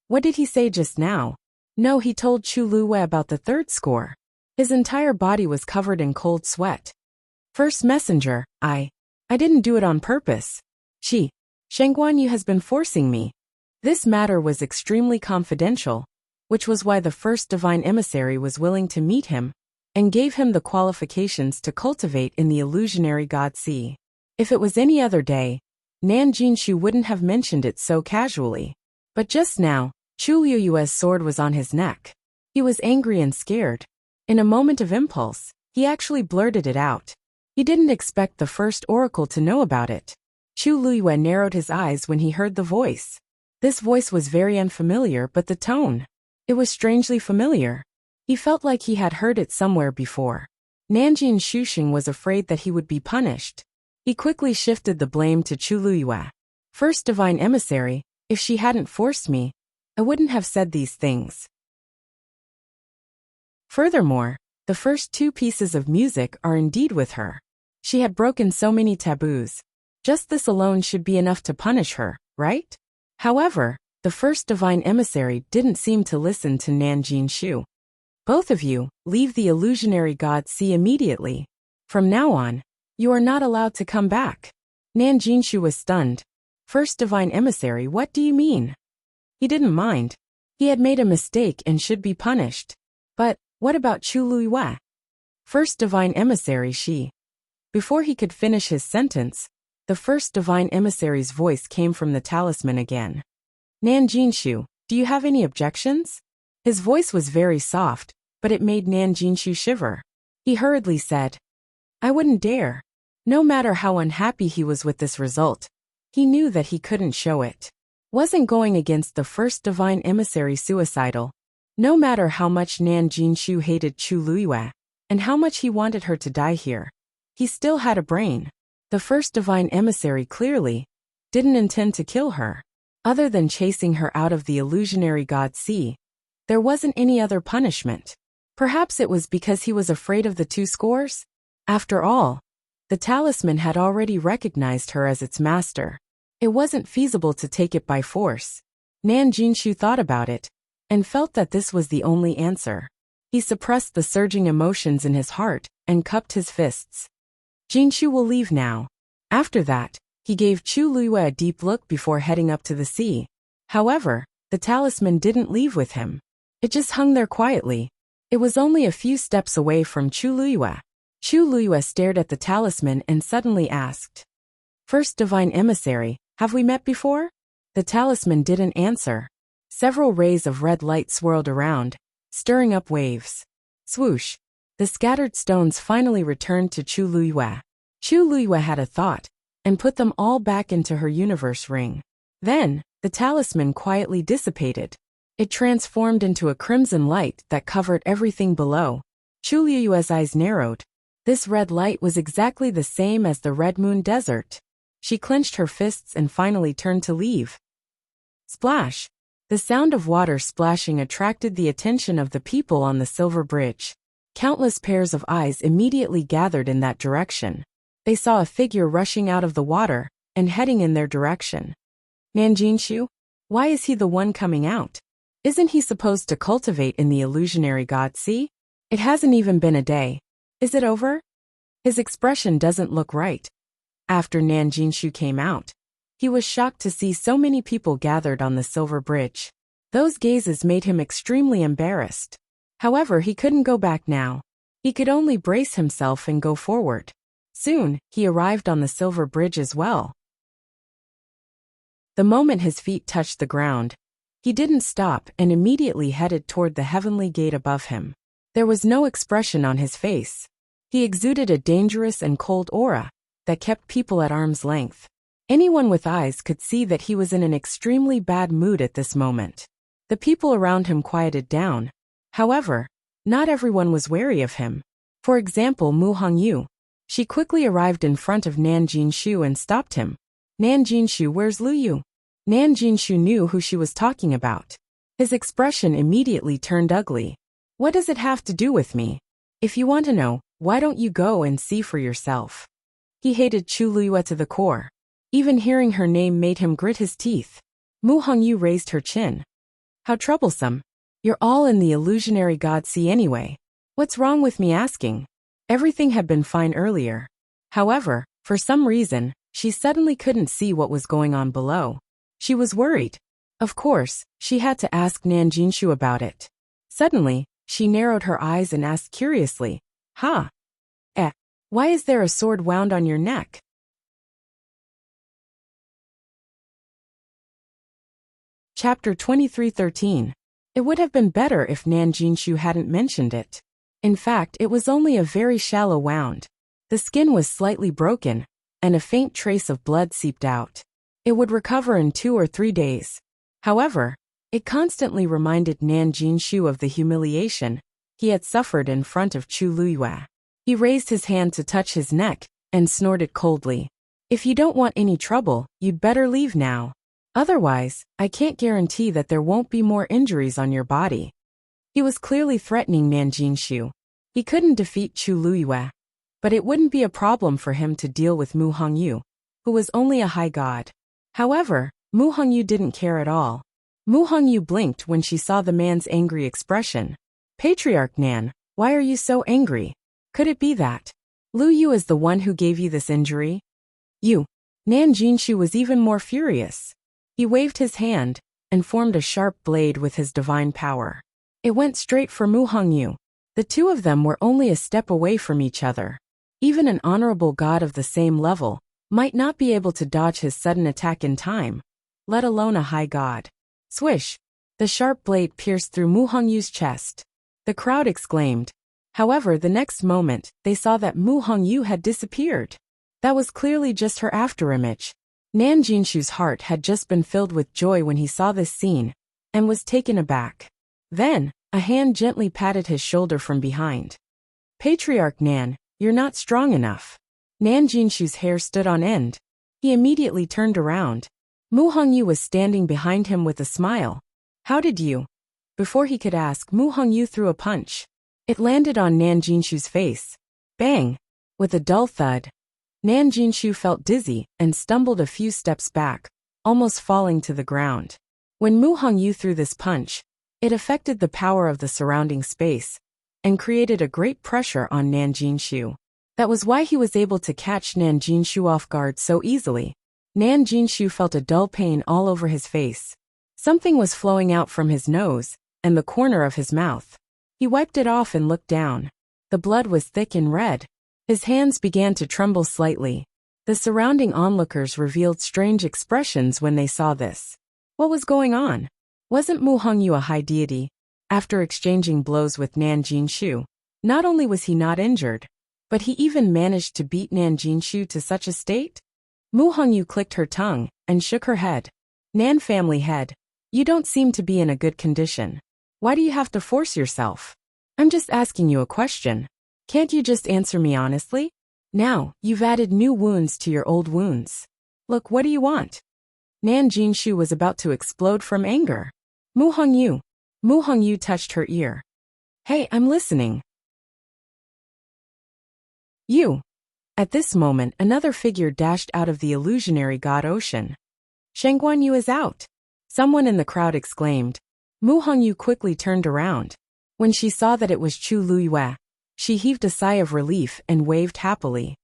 What did he say just now? No, he told Chu Luyue about the 3rd score. His entire body was covered in cold sweat. First messenger, I didn't do it on purpose. Shengguan Yu has been forcing me. This matter was extremely confidential, which was why the first divine emissary was willing to meet him and gave him the qualifications to cultivate in the illusionary god sea. If it was any other day, Nan Jinshu wouldn't have mentioned it so casually. But just now, Chu Luyue's sword was on his neck. He was angry and scared. In a moment of impulse, he actually blurted it out. He didn't expect the first oracle to know about it. Chu Luyue narrowed his eyes when he heard the voice. This voice was very unfamiliar, but the tone, it was strangely familiar. He felt like he had heard it somewhere before. Nanjin Shuxing was afraid that he would be punished. He quickly shifted the blame to Chu Luyue. First divine emissary, if she hadn't forced me, I wouldn't have said these things. Furthermore, the first 2 pieces of music are indeed with her. She had broken so many taboos. Just this alone should be enough to punish her, right? However, the first divine emissary didn't seem to listen to Nan Jinshu. Both of you, leave the illusionary god sea immediately. From now on, you are not allowed to come back. Nan Jinshu was stunned. First divine emissary, what do you mean? He didn't mind. He had made a mistake and should be punished. But, what about Chu Luyue? First divine emissary she. Before he could finish his sentence, the first divine emissary's voice came from the talisman again. Nan Jinshu, do you have any objections? His voice was very soft, but it made Nan Jinshu shiver. He hurriedly said, I wouldn't dare. No matter how unhappy he was with this result, he knew that he couldn't show it. wasn't going against the first divine emissary suicidal. No matter how much Nan Jinshu hated Chu Luiyue, and how much he wanted her to die here, he still had a brain. The first divine emissary clearly didn't intend to kill her. Other than chasing her out of the illusionary god sea, there wasn't any other punishment. Perhaps it was because he was afraid of the two scores? After all, the talisman had already recognized her as its master. It wasn't feasible to take it by force. Nan Jinshu thought about it, and felt that this was the only answer. He suppressed the surging emotions in his heart, and cupped his fists. Jinshu will leave now. After that, he gave Chu Luiyue a deep look before heading up to the sea. However, the talisman didn't leave with him. It just hung there quietly. It was only a few steps away from Chu Luiyue. Chu Luiyue stared at the talisman and suddenly asked, "First divine emissary, have we met before?" The talisman didn't answer. Several rays of red light swirled around, stirring up waves. Swoosh! The scattered stones finally returned to Chu Luiyue. Chu Luiyue had a thought, and put them all back into her universe ring. Then, the talisman quietly dissipated. It transformed into a crimson light that covered everything below. Chu Luiyue's eyes narrowed. This red light was exactly the same as the Red Moon Desert. She clenched her fists and finally turned to leave. Splash! The sound of water splashing attracted the attention of the people on the silver bridge. Countless pairs of eyes immediately gathered in that direction. They saw a figure rushing out of the water and heading in their direction. Nan Jinshu? Why is he the one coming out? Isn't he supposed to cultivate in the illusionary god sea? It hasn't even been a day. Is it over? His expression doesn't look right. After Nan Jinshu came out, he was shocked to see so many people gathered on the silver bridge. Those gazes made him extremely embarrassed. However, he couldn't go back now. He could only brace himself and go forward. Soon, he arrived on the silver bridge as well. The moment his feet touched the ground, he didn't stop and immediately headed toward the heavenly gate above him. There was no expression on his face. He exuded a dangerous and cold aura that kept people at arm's length. Anyone with eyes could see that he was in an extremely bad mood at this moment. The people around him quieted down. However, not everyone was wary of him. For example, Mu Hongyu. She quickly arrived in front of Nan Jinshu and stopped him. "Nan Jinshu, where's Lu Yu?" Nan Jinshu knew who she was talking about. His expression immediately turned ugly. "What does it have to do with me? If you want to know, why don't you go and see for yourself?" He hated Chu Luiyue to the core. Even hearing her name made him grit his teeth. Mu Hongyu raised her chin. "How troublesome. You're all in the illusionary god sea anyway. What's wrong with me asking?" Everything had been fine earlier. However, for some reason, she suddenly couldn't see what was going on below. She was worried. Of course, she had to ask Nan Jinshu about it. Suddenly, she narrowed her eyes and asked curiously, "Huh? Why is there a sword wound on your neck?" Chapter 23:13. It would have been better if Nan Jinshu hadn't mentioned it. In fact, it was only a very shallow wound. The skin was slightly broken, and a faint trace of blood seeped out. It would recover in 2 or 3 days. However, it constantly reminded Nan Jinshu of the humiliation he had suffered in front of Chu Luiyue. He raised his hand to touch his neck and snorted coldly. "If you don't want any trouble, you'd better leave now. Otherwise, I can't guarantee that there won't be more injuries on your body." He was clearly threatening Nan Jinshu. He couldn't defeat Chu Luiyue, but it wouldn't be a problem for him to deal with Mu Hongyu, who was only a high god. However, Mu Hongyu didn't care at all. Mu Hongyu blinked when she saw the man's angry expression. "Patriarch Nan, why are you so angry? Could it be that Lu Yu is the one who gave you this injury?" "You." Nan Jinshu was even more furious. He waved his hand and formed a sharp blade with his divine power. It went straight for Mu Hongyu. The two of them were only a step away from each other. Even an honorable god of the same level might not be able to dodge his sudden attack in time, let alone a high god. Swish! The sharp blade pierced through Mu Hongyu's chest. The crowd exclaimed. However, the next moment, they saw that Mu Hongyu had disappeared. That was clearly just her afterimage. Nan Jinshu's heart had just been filled with joy when he saw this scene, and was taken aback. Then, a hand gently patted his shoulder from behind. Patriarch Nan, you're not strong enough. Nan Jinshu's hair stood on end. He immediately turned around. Mu Hongyu was standing behind him with a smile. How did you? Before he could ask, Mu Hongyu threw a punch. It landed on Nan Jinshu's face. Bang! With a dull thud. Nan Jinshu felt dizzy and stumbled a few steps back, almost falling to the ground. When Mu Hongyu threw this punch, it affected the power of the surrounding space and created a great pressure on Nan Jinshu. That was why he was able to catch Nan Jinshu off guard so easily. Nan Jinshu felt a dull pain all over his face. Something was flowing out from his nose and the corner of his mouth. He wiped it off and looked down. The blood was thick and red. His hands began to tremble slightly. The surrounding onlookers revealed strange expressions when they saw this. What was going on? Wasn't Mu Hongyu a high deity? After exchanging blows with Nan Jinshu, not only was he not injured, but he even managed to beat Nan Jinshu to such a state? Mu Hongyu clicked her tongue and shook her head. Nan family head, you don't seem to be in a good condition. Why do you have to force yourself? I'm just asking you a question. Can't you just answer me honestly? Now, you've added new wounds to your old wounds. Look, what do you want? Nan Jinshu was about to explode from anger. Mu Hongyu touched her ear. Hey, I'm listening. You. At this moment, another figure dashed out of the illusionary god ocean. Shengguan Yu is out. Someone in the crowd exclaimed. Mu Hongyu quickly turned around. When she saw that it was Chu Luyue, she heaved a sigh of relief and waved happily.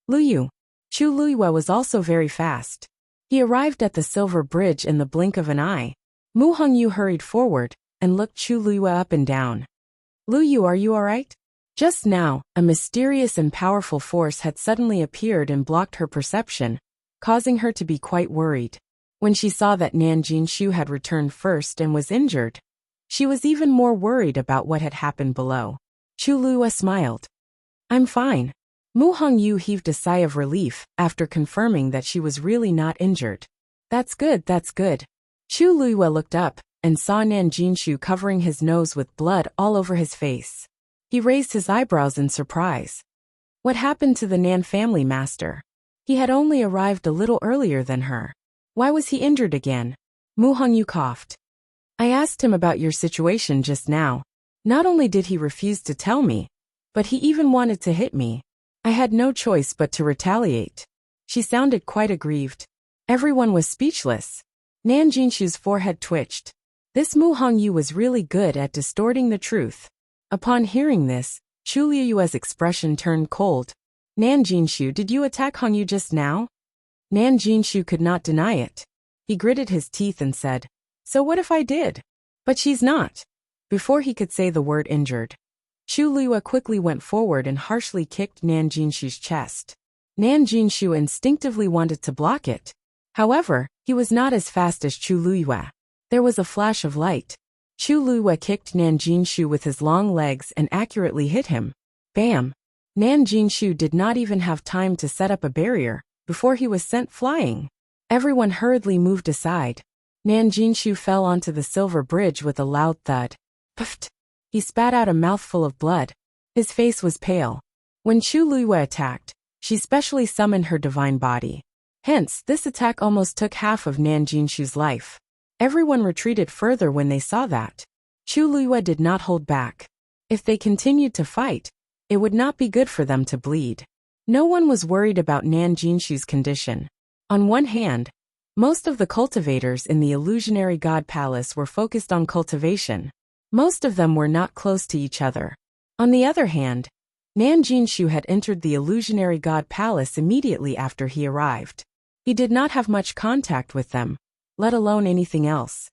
Luyu. Chu Luyue was also very fast. He arrived at the silver bridge in the blink of an eye. Mu Hongyu hurried forward and looked Chu Luyue up and down. Luyu, are you alright? Just now, a mysterious and powerful force had suddenly appeared and blocked her perception, causing her to be quite worried. When she saw that Nan Jinshu had returned first and was injured, she was even more worried about what had happened below. Chu Luyue smiled. I'm fine. Mu Hongyu heaved a sigh of relief after confirming that she was really not injured. That's good, that's good. Chu Luyue looked up and saw Nan Jinshu covering his nose with blood all over his face. He raised his eyebrows in surprise. What happened to the Nan family master? He had only arrived a little earlier than her. Why was he injured again? Mu Hongyu coughed. I asked him about your situation just now. Not only did he refuse to tell me, but he even wanted to hit me. I had no choice but to retaliate. She sounded quite aggrieved. Everyone was speechless. Nan Jinshu's forehead twitched. This Mu Hongyu was really good at distorting the truth. Upon hearing this, Chu Luyue's expression turned cold. Nan Jinshu, did you attack Hongyu just now? Nan Jinshu could not deny it. He gritted his teeth and said, So what if I did? But she's not. Before he could say the word injured, Chu Luyue quickly went forward and harshly kicked Nan Jinshu's chest. Nan Jinshu instinctively wanted to block it. However, he was not as fast as Chu Luyue. There was a flash of light. Chu Luyue kicked Nan Jinshu with his long legs and accurately hit him. Bam! Nan Jinshu did not even have time to set up a barrier before he was sent flying. Everyone hurriedly moved aside. Nan Jinshu fell onto the silver bridge with a loud thud. Puffed! He spat out a mouthful of blood. His face was pale. When Chu Luyue attacked, she specially summoned her divine body. Hence, this attack almost took half of Nan Jinshu's life. Everyone retreated further when they saw that. Chu Luyue did not hold back. If they continued to fight, it would not be good for them to bleed. No one was worried about Nan Jinshu's condition. On one hand, most of the cultivators in the illusionary god palace were focused on cultivation. Most of them were not close to each other. On the other hand, Nan Jinshu had entered the illusionary god palace immediately after he arrived. He did not have much contact with them, let alone anything else.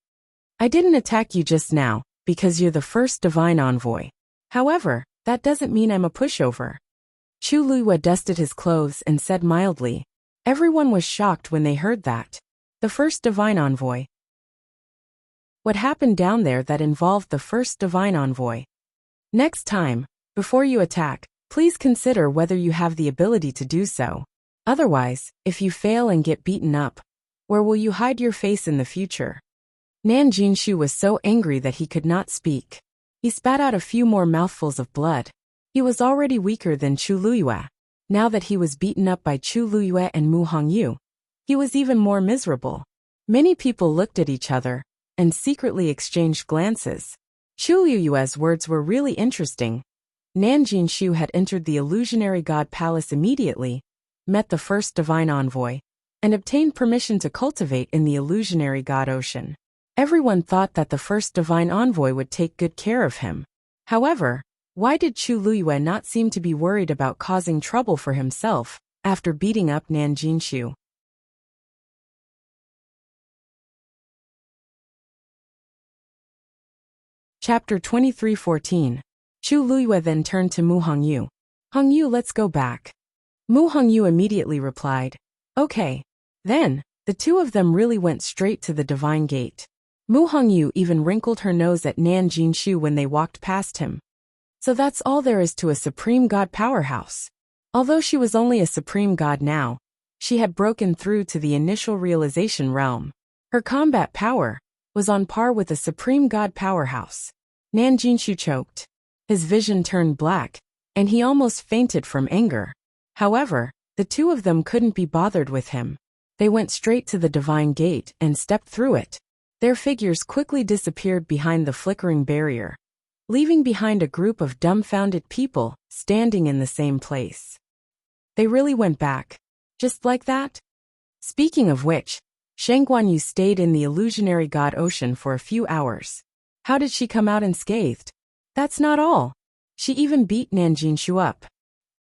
I didn't attack you just now, because you're the first divine envoy. However, that doesn't mean I'm a pushover. Chu Luyue dusted his clothes and said mildly. Everyone was shocked when they heard that. The first divine envoy. What happened down there that involved the first divine envoy? Next time, before you attack, please consider whether you have the ability to do so. Otherwise, if you fail and get beaten up, where will you hide your face in the future? Nan Jinshu was so angry that he could not speak. He spat out a few more mouthfuls of blood. He was already weaker than Chu Luyue. Now that he was beaten up by Chu Luyue and Mu Hongyu, he was even more miserable. Many people looked at each other and secretly exchanged glances. Chu Luyue's words were really interesting. Nan Jinshu had entered the illusionary god palace immediately, met the first divine envoy, and obtained permission to cultivate in the illusionary god ocean. Everyone thought that the first divine envoy would take good care of him. However, why did Chu Luyue not seem to be worried about causing trouble for himself after beating up Nan Jinshu? Chapter 23:14. Chu Luyue then turned to Mu Hongyu. Hongyu, let's go back. Mu Hongyu immediately replied, okay. Then, the two of them really went straight to the divine gate. Mu Hongyu even wrinkled her nose at Nan Jinshu when they walked past him. So that's all there is to a supreme god powerhouse. Although she was only a supreme god now, she had broken through to the initial realization realm. Her combat power was on par with a supreme god powerhouse. Nan Jinshu choked. His vision turned black, and he almost fainted from anger. However, the two of them couldn't be bothered with him. They went straight to the divine gate and stepped through it. Their figures quickly disappeared behind the flickering barrier, leaving behind a group of dumbfounded people standing in the same place. They really went back. Just like that? Speaking of which, Shang Guanyu stayed in the illusionary god ocean for a few hours. How did she come out unscathed? That's not all. She even beat Nan Jinshu up.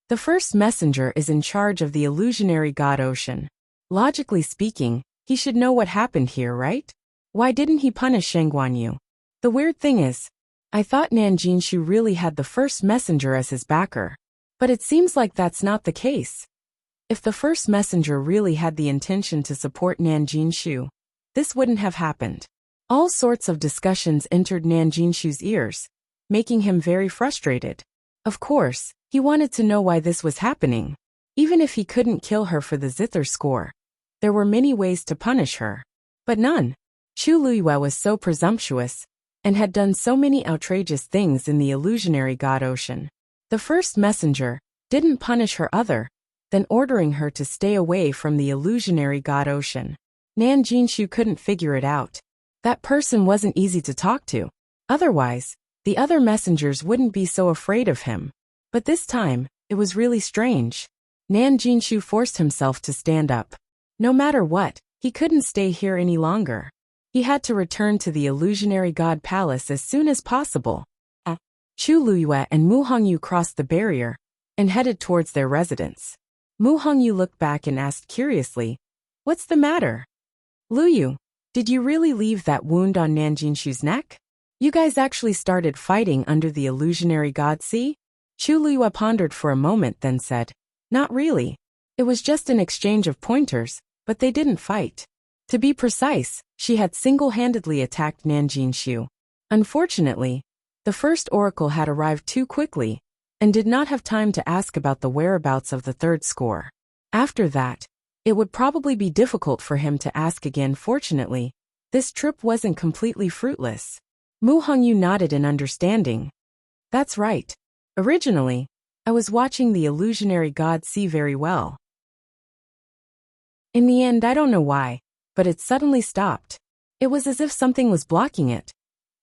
The first messenger is in charge of the illusionary god ocean. Logically speaking, he should know what happened here, right? Why didn't he punish Shang Guanyu? The weird thing is, I thought Nan Jinshu really had the first messenger as his backer. But it seems like that's not the case. If the first messenger really had the intention to support Nan Jinshu, this wouldn't have happened. All sorts of discussions entered Nan Jinshu's ears, making him very frustrated. Of course, he wanted to know why this was happening. Even if he couldn't kill her for the zither score, there were many ways to punish her. But none. Chu Luyue was so presumptuous and had done so many outrageous things in the illusionary god ocean. The first messenger didn't punish her other than ordering her to stay away from the illusionary god ocean. Nan Jinshu couldn't figure it out. That person wasn't easy to talk to. Otherwise, the other messengers wouldn't be so afraid of him. But this time, it was really strange. Nan Jinshu forced himself to stand up. No matter what, he couldn't stay here any longer. He had to return to the illusionary god palace as soon as possible. Chu Luyue and Mu Hongyu crossed the barrier and headed towards their residence. Mu Hongyu looked back and asked curiously, "What's the matter? Luyu, did you really leave that wound on Nan Jinshu's neck? You guys actually started fighting under the illusionary god sea?" Chu Luyue pondered for a moment, then said, "Not really. It was just an exchange of pointers, but they didn't fight. To be precise, she had single-handedly attacked Nan Jinshu. Unfortunately, the first oracle had arrived too quickly and did not have time to ask about the whereabouts of the third score. After that, it would probably be difficult for him to ask again. Fortunately, this trip wasn't completely fruitless." Mu Hongyu nodded in understanding. "That's right. Originally, I was watching the illusionary god sea very well. In the end, I don't know why, but it suddenly stopped. It was as if something was blocking it."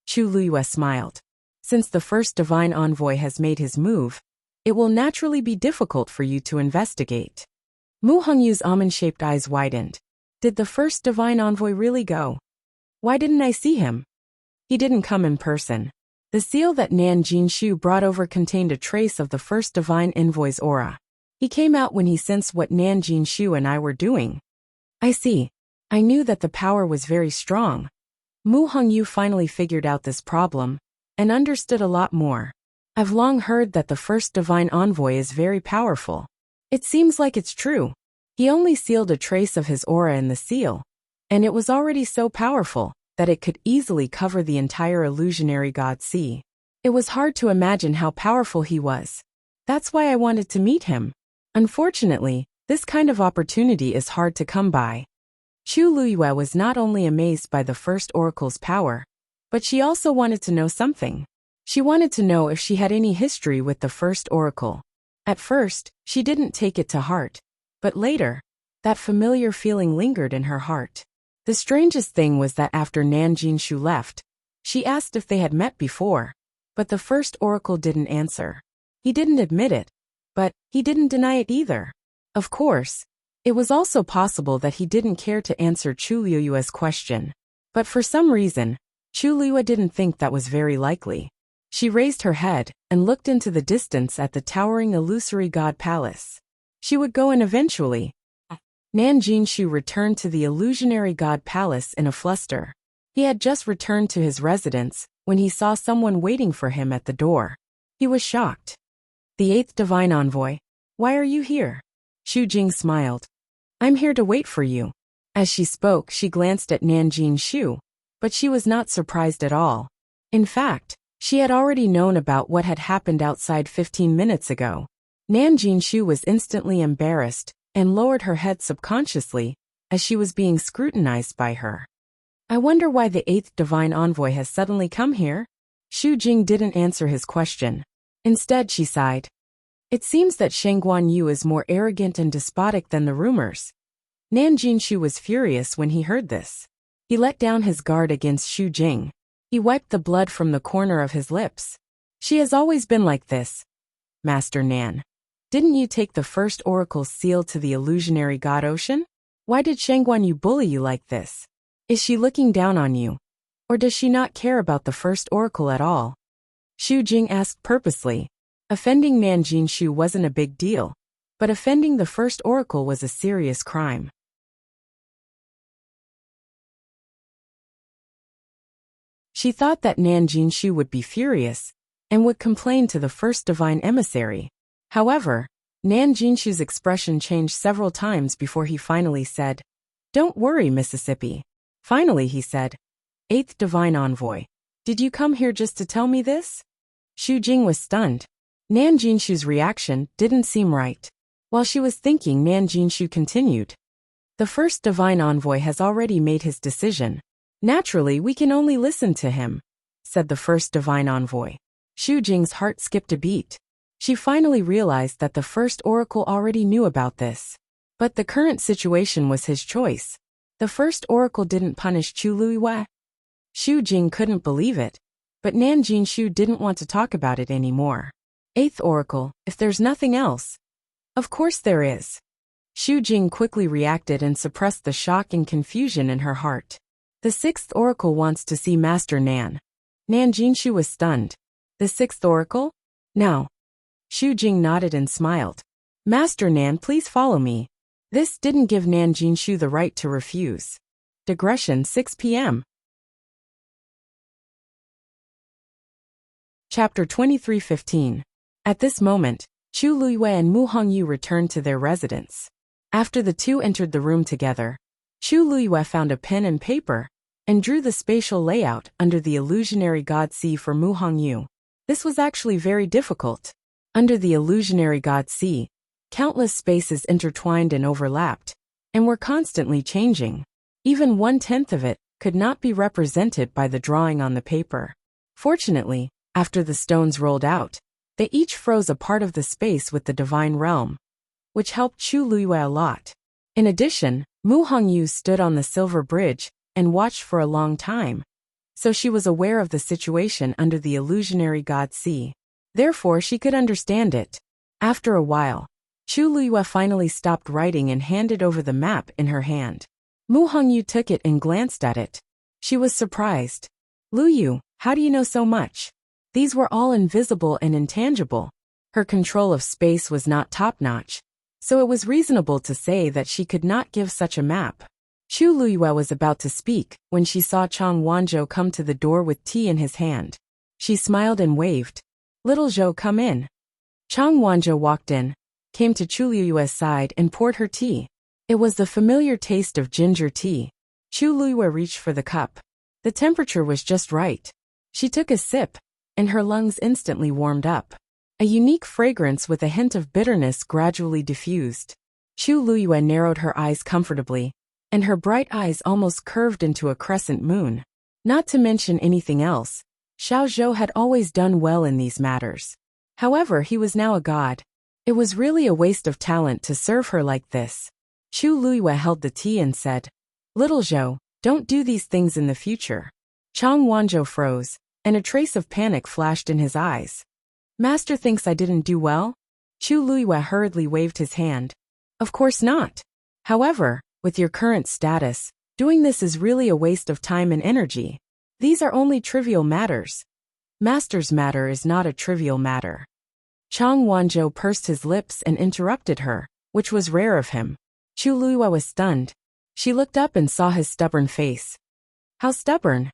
Chu Luyue smiled. "Since the first divine envoy has made his move, it will naturally be difficult for you to investigate." Mu Hongyu's almond-shaped eyes widened. Did the first divine envoy really go? Why didn't I see him? He didn't come in person. The seal that Nan Jinshu brought over contained a trace of the first divine envoy's aura. He came out when he sensed what Nan Jinshu and I were doing. I see. I knew that the power was very strong. Mu Hongyu finally figured out this problem and understood a lot more. I've long heard that the first divine envoy is very powerful. It seems like it's true. He only sealed a trace of his aura in the seal, and it was already so powerful that it could easily cover the entire illusionary god sea. It was hard to imagine how powerful he was. That's why I wanted to meet him. Unfortunately, This kind of opportunity is hard to come by. Chu Luyue was not only amazed by the first oracle's power, but she also wanted to know something. She wanted to know if she had any history with the first oracle. At first, she didn't take it to heart, but later, that familiar feeling lingered in her heart. The strangest thing was that after Nan Jinshu left, she asked if they had met before, but the first oracle didn't answer. He didn't admit it, but he didn't deny it either. Of course, it was also possible that he didn't care to answer Chu Luyue's question. But for some reason, Chu Luyue didn't think that was very likely. She raised her head and looked into the distance at the towering illusory god palace. She would go in eventually. Nan Jinshu returned to the illusionary god palace in a fluster. He had just returned to his residence when he saw someone waiting for him at the door. He was shocked. The eighth divine envoy. Why are you here? Xu Jing smiled. I'm here to wait for you. As she spoke, she glanced at Nan Jinshu, but she was not surprised at all. In fact, she had already known about what had happened outside 15 minutes ago. Nan Jinshu was instantly embarrassed and lowered her head subconsciously as she was being scrutinized by her. I wonder why the eighth divine envoy has suddenly come here? Xu Jing didn't answer his question. Instead, she sighed. It seems that Shengguan Yu is more arrogant and despotic than the rumors. Nan Jinshu was furious when he heard this. He let down his guard against Xu Jing. He wiped the blood from the corner of his lips. She has always been like this, Master Nan. Didn't you take the first oracle's seal to the illusionary god ocean? Why did Shengguan Yu bully you like this? Is she looking down on you? Or does she not care about the first oracle at all? Xu Jing asked purposely. Offending Nan Jinshu wasn't a big deal, but offending the first oracle was a serious crime. She thought that Nan Jinshu would be furious and would complain to the first divine emissary. However, Nan Jinshu's expression changed several times before he finally said, Don't worry, Mississippi. Finally, he said, Eighth divine envoy. Did you come here just to tell me this? Xu Jing was stunned. Nan Jinshu's reaction didn't seem right. While she was thinking, Nan Jinshu continued. The first divine envoy has already made his decision. Naturally, we can only listen to him, said the first divine envoy. Xu Jing's heart skipped a beat. She finally realized that the first oracle already knew about this. But the current situation was his choice. The first oracle didn't punish Chu Luyue. Xu Jing couldn't believe it, but Nan Jinshu didn't want to talk about it anymore. Eighth oracle, if there's nothing else. Of course there is. Xu Jing quickly reacted and suppressed the shock and confusion in her heart. The sixth oracle wants to see Master Nan. Nan Jinshu was stunned. The sixth oracle? Now. Xu Jing nodded and smiled. Master Nan, please follow me. This didn't give Nan Jinshu the right to refuse. Digression 6 p.m. Chapter 23:15. At this moment, Chu Luyue and Mu Hongyu returned to their residence. After the two entered the room together, Chu Luyue found a pen and paper and drew the spatial layout under the illusionary god sea for Mu Hongyu. This was actually very difficult. Under the illusionary god sea, countless spaces intertwined and overlapped, and were constantly changing. Even 1/10 of it could not be represented by the drawing on the paper. Fortunately, after the stones rolled out, they each froze a part of the space with the divine realm, which helped Chu Luyue a lot. In addition, Mu Hongyu stood on the silver bridge and watched for a long time, so she was aware of the situation under the illusionary god sea. Therefore, she could understand it. After a while, Chu Luyue finally stopped writing and handed over the map in her hand. Mu Hongyu took it and glanced at it. She was surprised. Luyu, how do you know so much? These were all invisible and intangible. Her control of space was not top-notch, so it was reasonable to say that she could not give such a map. Chu Luyue was about to speak when she saw Chang Wanzhou come to the door with tea in his hand. She smiled and waved. Little Zhou, come in. Chang Wanzhou walked in, came to Chu Luyue's side and poured her tea. It was the familiar taste of ginger tea. Chu Luyue reached for the cup. The temperature was just right. She took a sip, and her lungs instantly warmed up. A unique fragrance with a hint of bitterness gradually diffused. Chu Luyue narrowed her eyes comfortably, and her bright eyes almost curved into a crescent moon. Not to mention anything else, Xiao Zhou had always done well in these matters. However, he was now a god. It was really a waste of talent to serve her like this. Chu Luyue held the tea and said, "Little Zhou, don't do these things in the future." Chang Wanzhou froze, and a trace of panic flashed in his eyes. "Master thinks I didn't do well?" Chu Luyue hurriedly waved his hand. "Of course not. However, with your current status, doing this is really a waste of time and energy. These are only trivial matters. Master's matter is not a trivial matter." Chang Wanzhou pursed his lips and interrupted her, which was rare of him. Chu Luyue was stunned. She looked up and saw his stubborn face. "How stubborn?"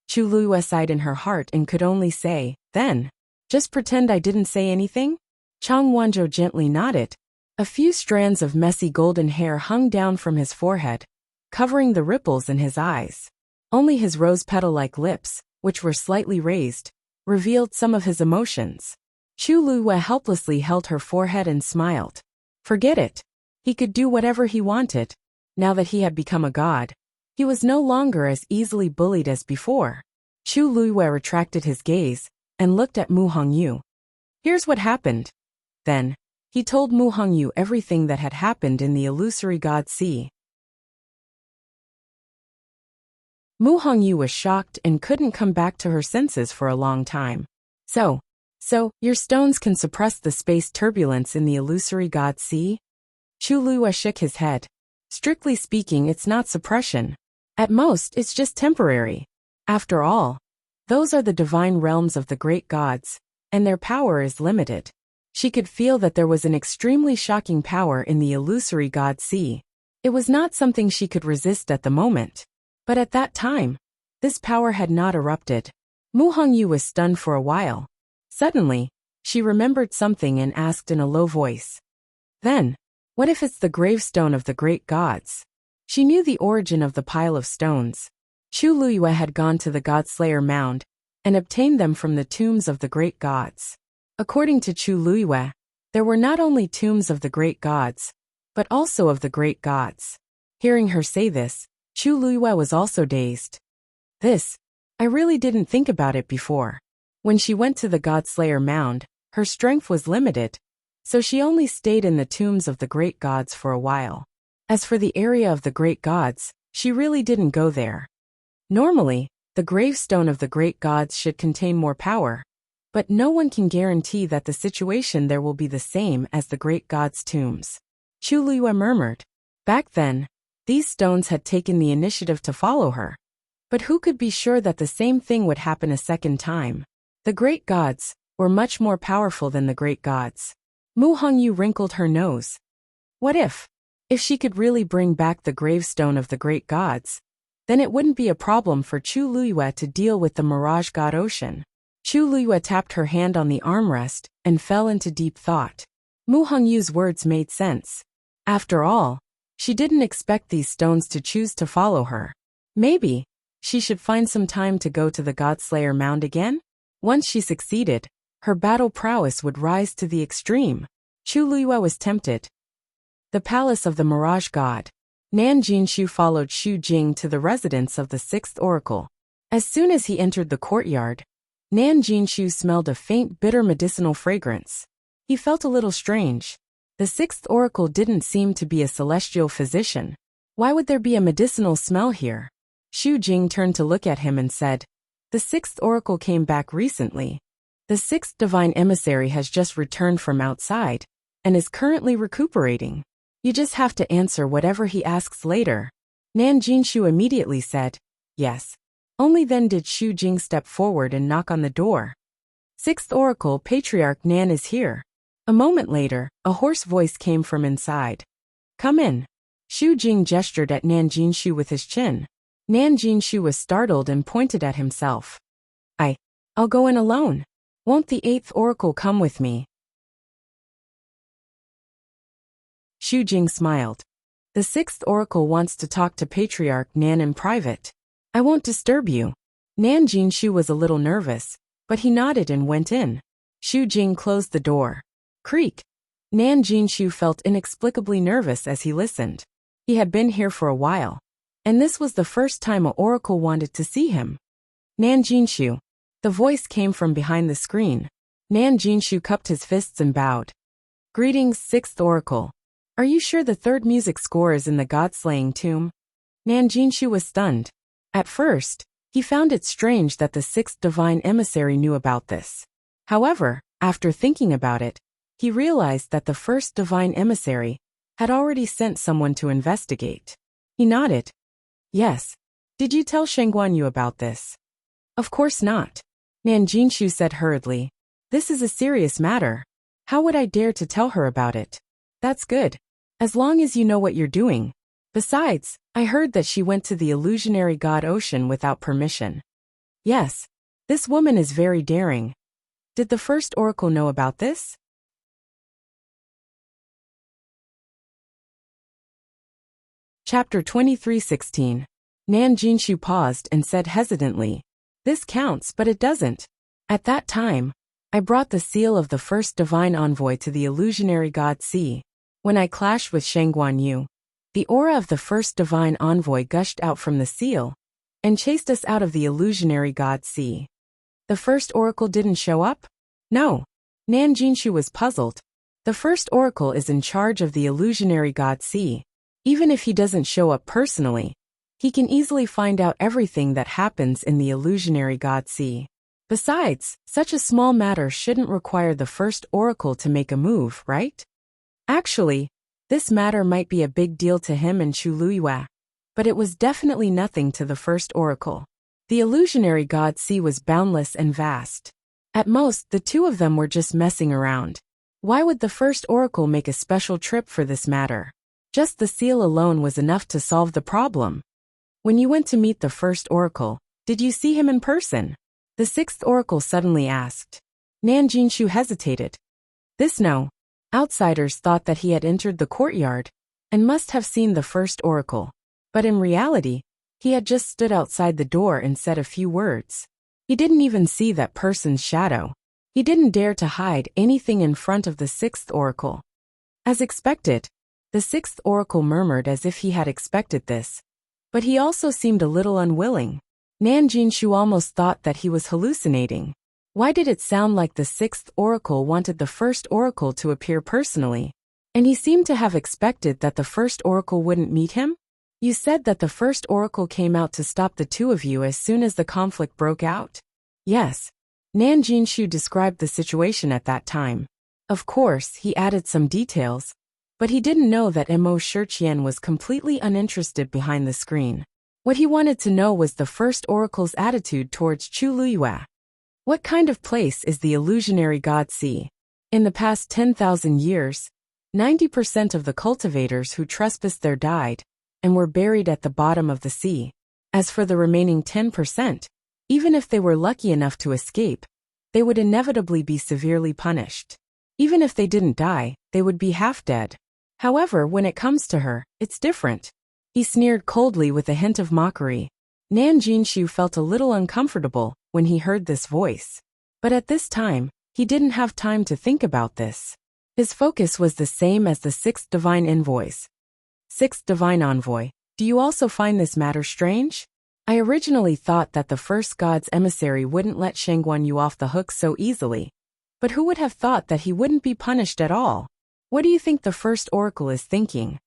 Chu Luyue sighed in her heart and could only say, "Then, just pretend I didn't say anything?" Chang Wanzhou gently nodded. A few strands of messy golden hair hung down from his forehead, covering the ripples in his eyes. Only his rose petal-like lips, which were slightly raised, revealed some of his emotions. Chu Luyue helplessly held her forehead and smiled. Forget it. He could do whatever he wanted. Now that he had become a god, he was no longer as easily bullied as before. Chu Luyue retracted his gaze and looked at Mu Hongyu. "Here's what happened." Then, he told Mu Hongyu everything that had happened in the illusory god sea. Mu Hongyu was shocked and couldn't come back to her senses for a long time. So, your stones can suppress the space turbulence in the illusory god sea? Chu Luyue shook his head. Strictly speaking, it's not suppression. At most, it's just temporary. After all, those are the divine realms of the great gods, and their power is limited. She could feel that there was an extremely shocking power in the illusory god sea. It was not something she could resist at the moment. But at that time, this power had not erupted. Mu Hongyu was stunned for a while. Suddenly, she remembered something and asked in a low voice. "Then, what if it's the gravestone of the great gods?" She knew the origin of the pile of stones. Chu Luyue had gone to the Godslayer mound and obtained them from the tombs of the great gods. According to Chu Luyue, there were not only tombs of the great gods, but also of the great gods. Hearing her say this, Chu Luyue was also dazed. I really didn't think about it before. When she went to the Godslayer mound, her strength was limited, so she only stayed in the tombs of the great gods for a while. As for the area of the great gods, she really didn't go there. Normally, the gravestone of the great gods should contain more power, but no one can guarantee that the situation there will be the same as the great gods' tombs. Chu Luyue murmured. Back then, these stones had taken the initiative to follow her. But who could be sure that the same thing would happen a second time? The great gods were much more powerful than the great gods. Mu Hongyu wrinkled her nose. What if she could really bring back the gravestone of the great gods? Then it wouldn't be a problem for Chu Luyue to deal with the Mirage God Ocean. Chu Luyue tapped her hand on the armrest and fell into deep thought. Mu Hongyu's words made sense. After all, she didn't expect these stones to choose to follow her. Maybe she should find some time to go to the Godslayer mound again? Once she succeeded, her battle prowess would rise to the extreme. Chu Luyue was tempted. The palace of the Mirage God. Nan Jinshu followed Xu Jing to the residence of the sixth oracle. As soon as he entered the courtyard, Nan Jinshu smelled a faint bitter medicinal fragrance. He felt a little strange. The sixth oracle didn't seem to be a celestial physician. Why would there be a medicinal smell here? Xu Jing turned to look at him and said, "The sixth oracle came back recently. The sixth divine emissary has just returned from outside and is currently recuperating. You just have to answer whatever he asks later." Nan Jinshu immediately said, "Yes." Only then did Xu Jing step forward and knock on the door. "Sixth oracle, Patriarch Nan is here." A moment later, a hoarse voice came from inside. "Come in." Xu Jing gestured at Nan Jinshu with his chin. Nan Jinshu was startled and pointed at himself. I'll go in alone. Won't the eighth oracle come with me?" Xu Jing smiled. "The sixth oracle wants to talk to Patriarch Nan in private. I won't disturb you." Nan Jinshu was a little nervous, but he nodded and went in. Xu Jing closed the door. Creak. Nan Jinshu felt inexplicably nervous as he listened. He had been here for a while, and this was the first time an oracle wanted to see him. Nan Jinshu. The voice came from behind the screen. Nan Jinshu cupped his fists and bowed. Greetings, sixth oracle. Are you sure the third music score is in the god-slaying tomb? Nan Jinshu was stunned. At first, he found it strange that the sixth divine emissary knew about this. However, after thinking about it, he realized that the first divine emissary had already sent someone to investigate. He nodded. Yes. Did you tell Shengguan Yu about this? Of course not. Nan Jinshu said hurriedly. This is a serious matter. How would I dare to tell her about it? That's good. As long as you know what you're doing. Besides, I heard that she went to the illusionary god ocean without permission. Yes. This woman is very daring. Did the first oracle know about this? Chapter 23:16. Nan Jinshu paused and said hesitantly. This counts, but it doesn't. At that time, I brought the seal of the first divine envoy to the illusionary god Sea. When I clashed with Shengguan Yu, the aura of the first divine envoy gushed out from the seal and chased us out of the illusionary god Sea. The first oracle didn't show up? No. Nan Jinshu was puzzled. The first oracle is in charge of the illusionary god Sea. Even if he doesn't show up personally, he can easily find out everything that happens in the illusionary god Sea. Besides, such a small matter shouldn't require the first oracle to make a move, right? Actually, this matter might be a big deal to him and Chu Luiyue, but it was definitely nothing to the first oracle. The illusionary god Sea was boundless and vast. At most, the two of them were just messing around. Why would the first oracle make a special trip for this matter? Just the seal alone was enough to solve the problem. When you went to meet the first oracle, did you see him in person? The sixth oracle suddenly asked. Nan Jinshu hesitated. No. Outsiders thought that he had entered the courtyard and must have seen the first oracle. But in reality, he had just stood outside the door and said a few words. He didn't even see that person's shadow. He didn't dare to hide anything in front of the sixth oracle. As expected, the sixth oracle murmured as if he had expected this. But he also seemed a little unwilling. Nan Jinshu almost thought that he was hallucinating. Why did it sound like the sixth oracle wanted the first oracle to appear personally? And he seemed to have expected that the first oracle wouldn't meet him? You said that the first oracle came out to stop the two of you as soon as the conflict broke out? Yes. Nan Jinshu described the situation at that time. Of course, he added some details. But he didn't know that Mo Shiqian was completely uninterested behind the screen. What he wanted to know was the first oracle's attitude towards Chu Luiyue. What kind of place is the illusionary god Sea? In the past 10,000 years, 90% of the cultivators who trespassed there died and were buried at the bottom of the sea. As for the remaining 10%, even if they were lucky enough to escape, they would inevitably be severely punished. Even if they didn't die, they would be half dead. However, when it comes to her, it's different. He sneered coldly with a hint of mockery. Nan Jinshu felt a little uncomfortable when he heard this voice. But at this time, he didn't have time to think about this. His focus was the same as the sixth divine envoys. Sixth divine envoy, do you also find this matter strange? I originally thought that the first god's emissary wouldn't let Shengguan Yu off the hook so easily. But who would have thought that he wouldn't be punished at all? What do you think the first oracle is thinking?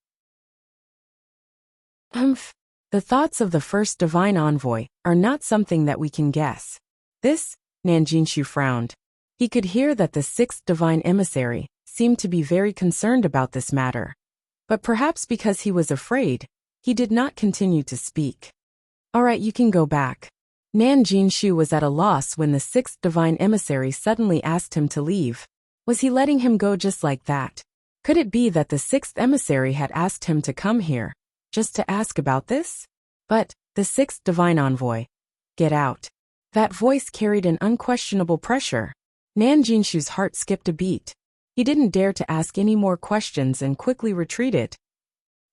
The thoughts of the first divine envoy are not something that we can guess. Nan Jinshu frowned. He could hear that the sixth divine emissary seemed to be very concerned about this matter. But perhaps because he was afraid, he did not continue to speak. All right, you can go back. Nan Jinshu was at a loss when the sixth divine emissary suddenly asked him to leave. Was he letting him go just like that? Could it be that the sixth emissary had asked him to come here, just to ask about this? But, the sixth divine envoy. Get out. That voice carried an unquestionable pressure. Nan Jinshu's heart skipped a beat. He didn't dare to ask any more questions and quickly retreated.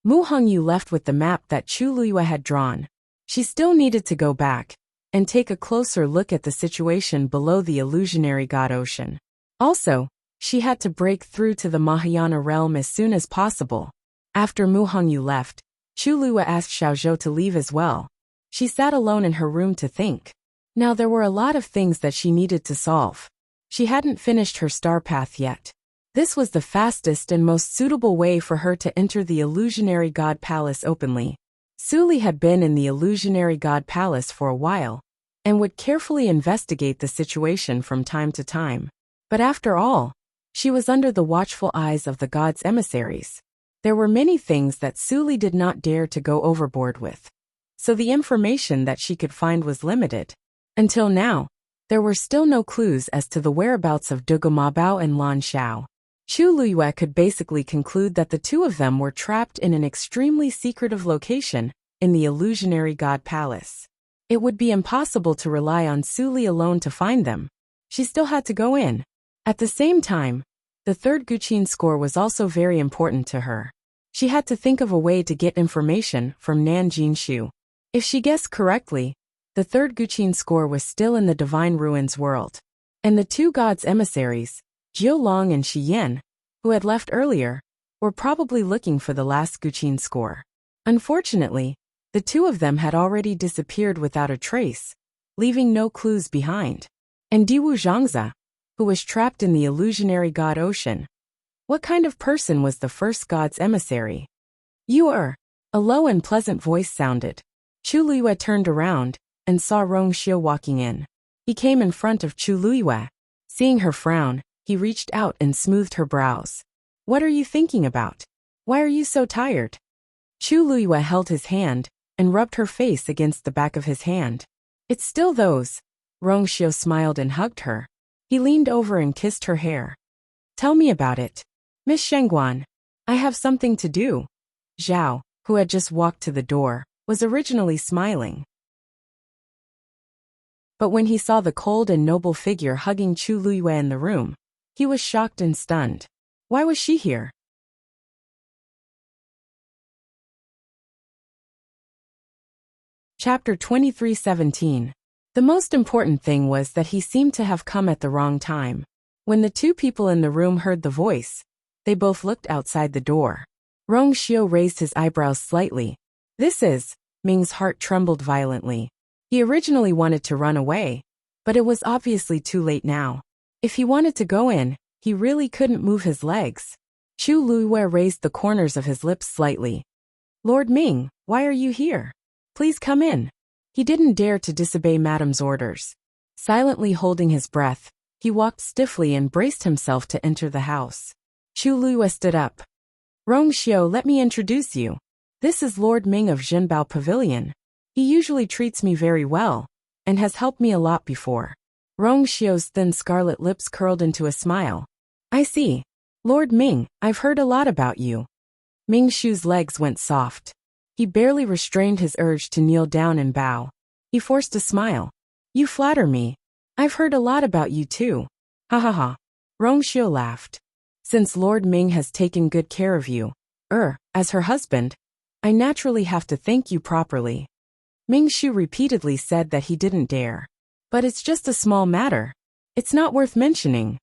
Mu Hongyu left with the map that Chu Luiyue had drawn. She still needed to go back and take a closer look at the situation below the illusionary god ocean. Also, She had to break through to the Mahayana realm as soon as possible. After Mu Hongyu left, Chu Luo asked Xiaozhou to leave as well. She sat alone in her room to think. Now there were a lot of things that she needed to solve. She hadn't finished her star path yet. This was the fastest and most suitable way for her to enter the illusionary god palace openly. Suli had been in the illusionary god palace for a while, and would carefully investigate the situation from time to time. But after all, she was under the watchful eyes of the god's emissaries. There were many things that Suli did not dare to go overboard with. So the information that she could find was limited. Until now, there were still no clues as to the whereabouts of Dugu Mabao and Lan Xiao. Chu Luyue could basically conclude that the two of them were trapped in an extremely secretive location in the illusionary god palace. It would be impossible to rely on Suli alone to find them. She still had to go in. At the same time, the third Guqin score was also very important to her. She had to think of a way to get information from Nan Jinshu. If she guessed correctly, the third Guqin score was still in the Divine Ruins world. And the two gods' emissaries, Jiu Long and Shi Yin, who had left earlier, were probably looking for the last Guqin score. Unfortunately, the two of them had already disappeared without a trace, leaving no clues behind. And Diwu Zhangzi, who was trapped in the illusionary god ocean. What kind of person was the first god's emissary? You are. A low and pleasant voice sounded. Chu Luyue turned around and saw Rong Xiu walking in. He came in front of Chu Luyue. Seeing her frown, he reached out and smoothed her brows. What are you thinking about? Why are you so tired? Chu Luyue held his hand and rubbed her face against the back of his hand. It's still those. Rong Xiu smiled and hugged her. He leaned over and kissed her hair. Tell me about it. Miss Shengguan, I have something to do. Zhao, who had just walked to the door, was originally smiling. But when he saw the cold and noble figure hugging Chu Luyue in the room, he was shocked and stunned. Why was she here? Chapter 23:17. The most important thing was that he seemed to have come at the wrong time. When the two people in the room heard the voice, they both looked outside the door. Rong Xiu raised his eyebrows slightly. This is. Ming's heart trembled violently. He originally wanted to run away, but it was obviously too late now. If he wanted to go in, he really couldn't move his legs. Chu Luyue raised the corners of his lips slightly. Lord Ming, why are you here? Please come in. He didn't dare to disobey Madame's orders. Silently holding his breath, he walked stiffly and braced himself to enter the house. Chu Luyue stood up. Rong Xiu, let me introduce you. This is Lord Ming of Jinbao Pavilion. He usually treats me very well, and has helped me a lot before. Rong Xiu's thin scarlet lips curled into a smile. I see. Lord Ming, I've heard a lot about you. Ming Shu's legs went soft. He barely restrained his urge to kneel down and bow. He forced a smile. You flatter me. I've heard a lot about you too. Ha ha ha. Rong Xiu laughed. Since Lord Ming has taken good care of you, as her husband, I naturally have to thank you properly. Ming Shu repeatedly said that he didn't dare. But it's just a small matter. It's not worth mentioning.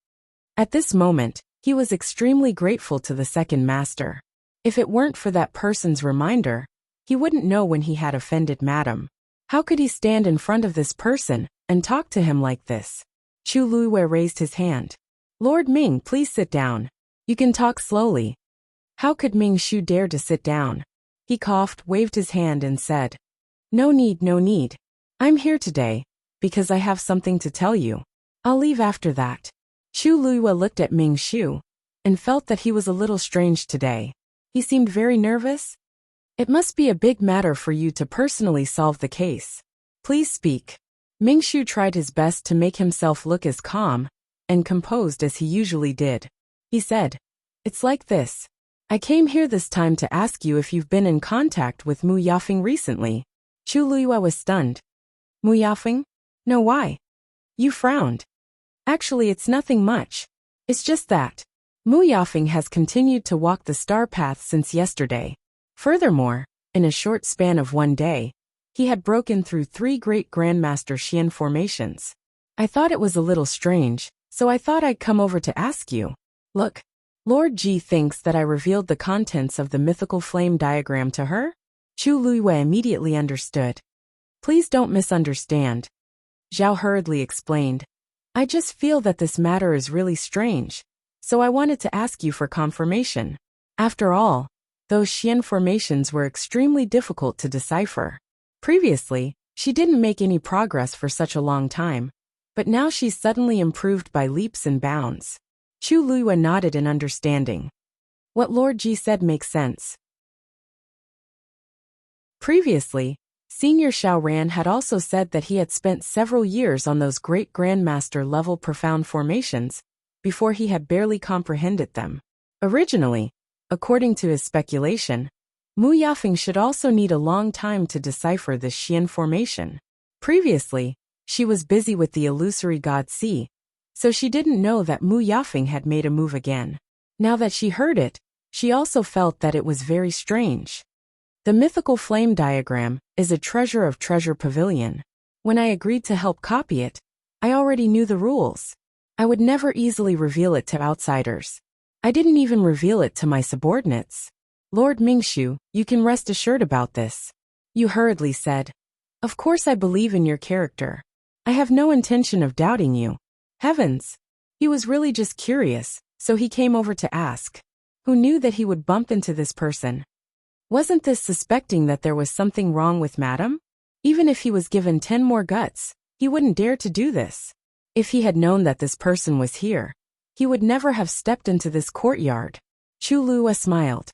At this moment, he was extremely grateful to the second master. If it weren't for that person's reminder, he wouldn't know when he had offended Madame. How could he stand in front of this person and talk to him like this? Chu Luyue raised his hand. Lord Ming, please sit down. You can talk slowly. How could Ming Shu dare to sit down? He coughed, waved his hand and said, No need, no need. I'm here today, because I have something to tell you. I'll leave after that. Chu Luyue looked at Ming Shu, and felt that he was a little strange today. He seemed very nervous. It must be a big matter for you to personally solve the case. Please speak. Ming Shu tried his best to make himself look as calm and composed as he usually did. He said, It's like this. I came here this time to ask you if you've been in contact with Mu Yafeng recently. Chu Luyue was stunned. Mu Yafeng? No, why? You frowned. Actually, it's nothing much. It's just that Mu Yafeng has continued to walk the star path since yesterday. Furthermore, in a short span of one day, he had broken through 3 great Grandmaster Xian formations. I thought it was a little strange, so I thought I'd come over to ask you. Look, Lord Ji thinks that I revealed the contents of the mythical flame diagram to her? Chu Luiyue immediately understood. Please don't misunderstand. Zhao hurriedly explained. I just feel that this matter is really strange, so I wanted to ask you for confirmation. After all, those Xian formations were extremely difficult to decipher. Previously, she didn't make any progress for such a long time, but now she's suddenly improved by leaps and bounds. Chu Luiyue nodded in understanding. What Lord Ji said makes sense. Previously, Senior Xiaoran had also said that he had spent several years on those great grandmaster-level profound formations before he had barely comprehended them. Originally, according to his speculation, Mu Yafeng should also need a long time to decipher this Xian formation. Previously, she was busy with the illusory god Si, so she didn't know that Mu Yafeng had made a move again. Now that she heard it, she also felt that it was very strange. The mythical flame diagram is a treasure of Treasure Pavilion. When I agreed to help copy it, I already knew the rules. I would never easily reveal it to outsiders. I didn't even reveal it to my subordinates. Lord Mingxu, you can rest assured about this. Yu hurriedly said. Of course I believe in your character. I have no intention of doubting you. Heavens! He was really just curious, so he came over to ask. Who knew that he would bump into this person? Wasn't this suspecting that there was something wrong with Madame? Even if he was given 10 more guts, he wouldn't dare to do this. If he had known that this person was here, he would never have stepped into this courtyard. Chu Luiyue smiled.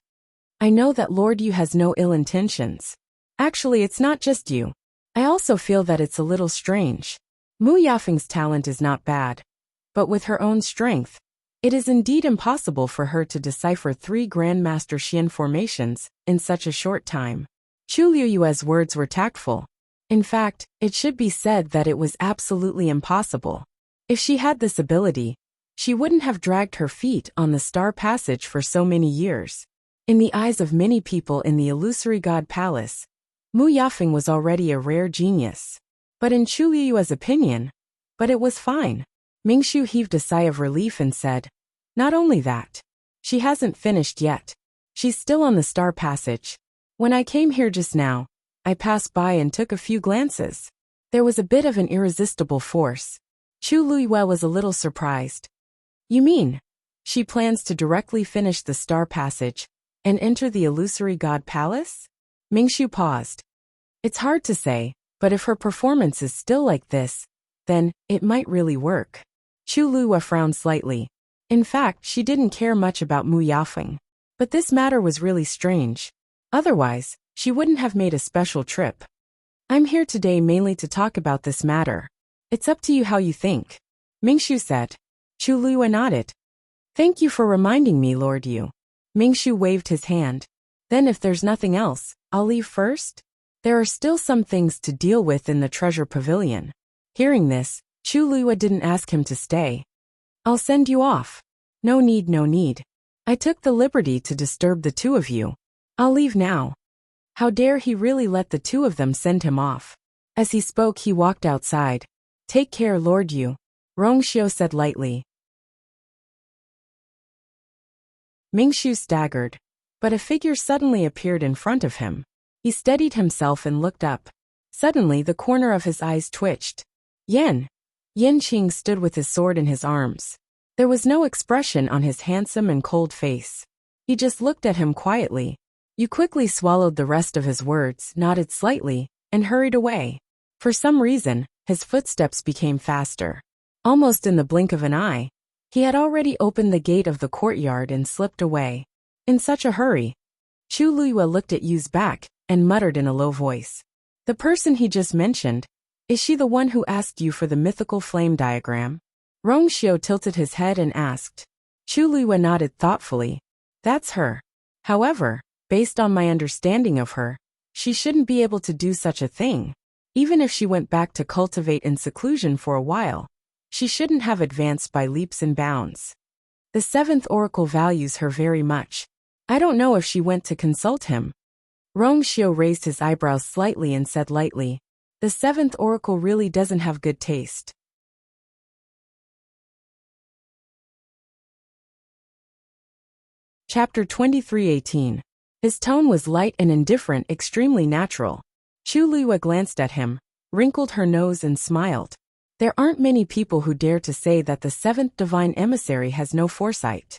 I know that Lord Yu has no ill intentions. Actually, it's not just you. I also feel that it's a little strange. Mu Yafeng's talent is not bad, but with her own strength, it is indeed impossible for her to decipher 3 Grandmaster Xian formations in such a short time. Chu Luiyue's words were tactful. In fact, it should be said that it was absolutely impossible. If she had this ability, she wouldn't have dragged her feet on the Star Passage for so many years. In the eyes of many people in the Illusory God Palace, Mu Yafeng was already a rare genius. But in Chu Luiyue's opinion, but it was fine. Mingxu heaved a sigh of relief and said, not only that, she hasn't finished yet. She's still on the Star Passage. When I came here just now, I passed by and took a few glances. There was a bit of an irresistible force. Chu Luiyue was a little surprised. You mean, she plans to directly finish the Star Passage and enter the Illusory God Palace? Mingxu paused. It's hard to say, but if her performance is still like this, then it might really work. Chu Luiyue frowned slightly. In fact, she didn't care much about Mu Yafeng. But this matter was really strange. Otherwise, she wouldn't have made a special trip. I'm here today mainly to talk about this matter. It's up to you how you think. Mingxu said. Chu Luiyue nodded. Thank you for reminding me, Lord Yu. Mingxu waved his hand. Then if there's nothing else, I'll leave first. There are still some things to deal with in the Treasure Pavilion. Hearing this, Chu Luiyue didn't ask him to stay. I'll send you off. No need, no need. I took the liberty to disturb the two of you. I'll leave now. How dare he really let the two of them send him off? As he spoke, he walked outside. Take care, Lord Yu, Rongxiu said lightly. Mingxu staggered, but a figure suddenly appeared in front of him. He steadied himself and looked up. Suddenly, the corner of his eyes twitched. Yen Qing stood with his sword in his arms. There was no expression on his handsome and cold face. He just looked at him quietly. Yu quickly swallowed the rest of his words, nodded slightly, and hurried away. For some reason, his footsteps became faster. Almost in the blink of an eye, he had already opened the gate of the courtyard and slipped away. In such a hurry. Chu Luiyue looked at Yu's back and muttered in a low voice. The person he just mentioned, is she the one who asked you for the mythical flame diagram? Rongxiu tilted his head and asked. Chu Luiyue nodded thoughtfully. That's her. However, based on my understanding of her, she shouldn't be able to do such a thing. Even if she went back to cultivate in seclusion for a while, she shouldn't have advanced by leaps and bounds. The 7th oracle values her very much. I don't know if she went to consult him. Rongxiu raised his eyebrows slightly and said lightly, the 7th oracle really doesn't have good taste. Chapter 23:18. His tone was light and indifferent, extremely natural. Chu Luiyue glanced at him, wrinkled her nose and smiled. There aren't many people who dare to say that the seventh divine emissary has no foresight.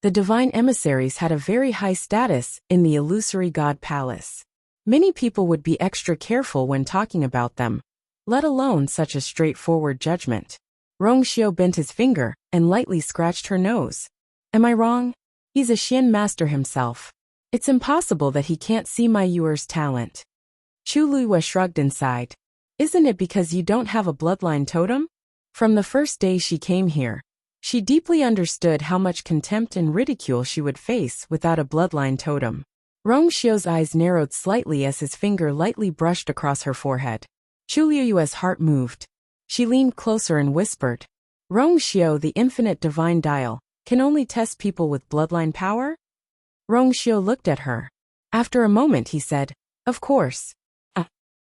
The divine emissaries had a very high status in the illusory god palace. Many people would be extra careful when talking about them, let alone such a straightforward judgment. Rongxiu bent his finger and lightly scratched her nose. Am I wrong? He's a Xian master himself. It's impossible that he can't see my Yuer's talent. Chu Luiyue shrugged and sighed. Isn't it because you don't have a bloodline totem? From the first day she came here, she deeply understood how much contempt and ridicule she would face without a bloodline totem. Rongxiu's eyes narrowed slightly as his finger lightly brushed across her forehead. Chu Luiyue's heart moved. She leaned closer and whispered, Rongxiu, the infinite divine dial, can only test people with bloodline power? Rongxiu looked at her. After a moment he said, Of course.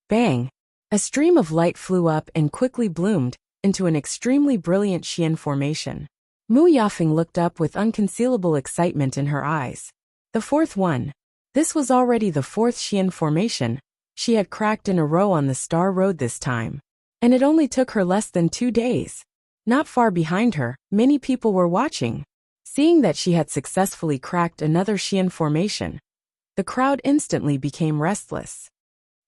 Bang! A stream of light flew up and quickly bloomed into an extremely brilliant Xian formation. Mu Yafeng looked up with unconcealable excitement in her eyes. The fourth one. This was already the fourth Xian formation she had cracked in a row on the Star Road this time. And it only took her less than 2 days. Not far behind her, many people were watching. Seeing that she had successfully cracked another Xian formation, the crowd instantly became restless.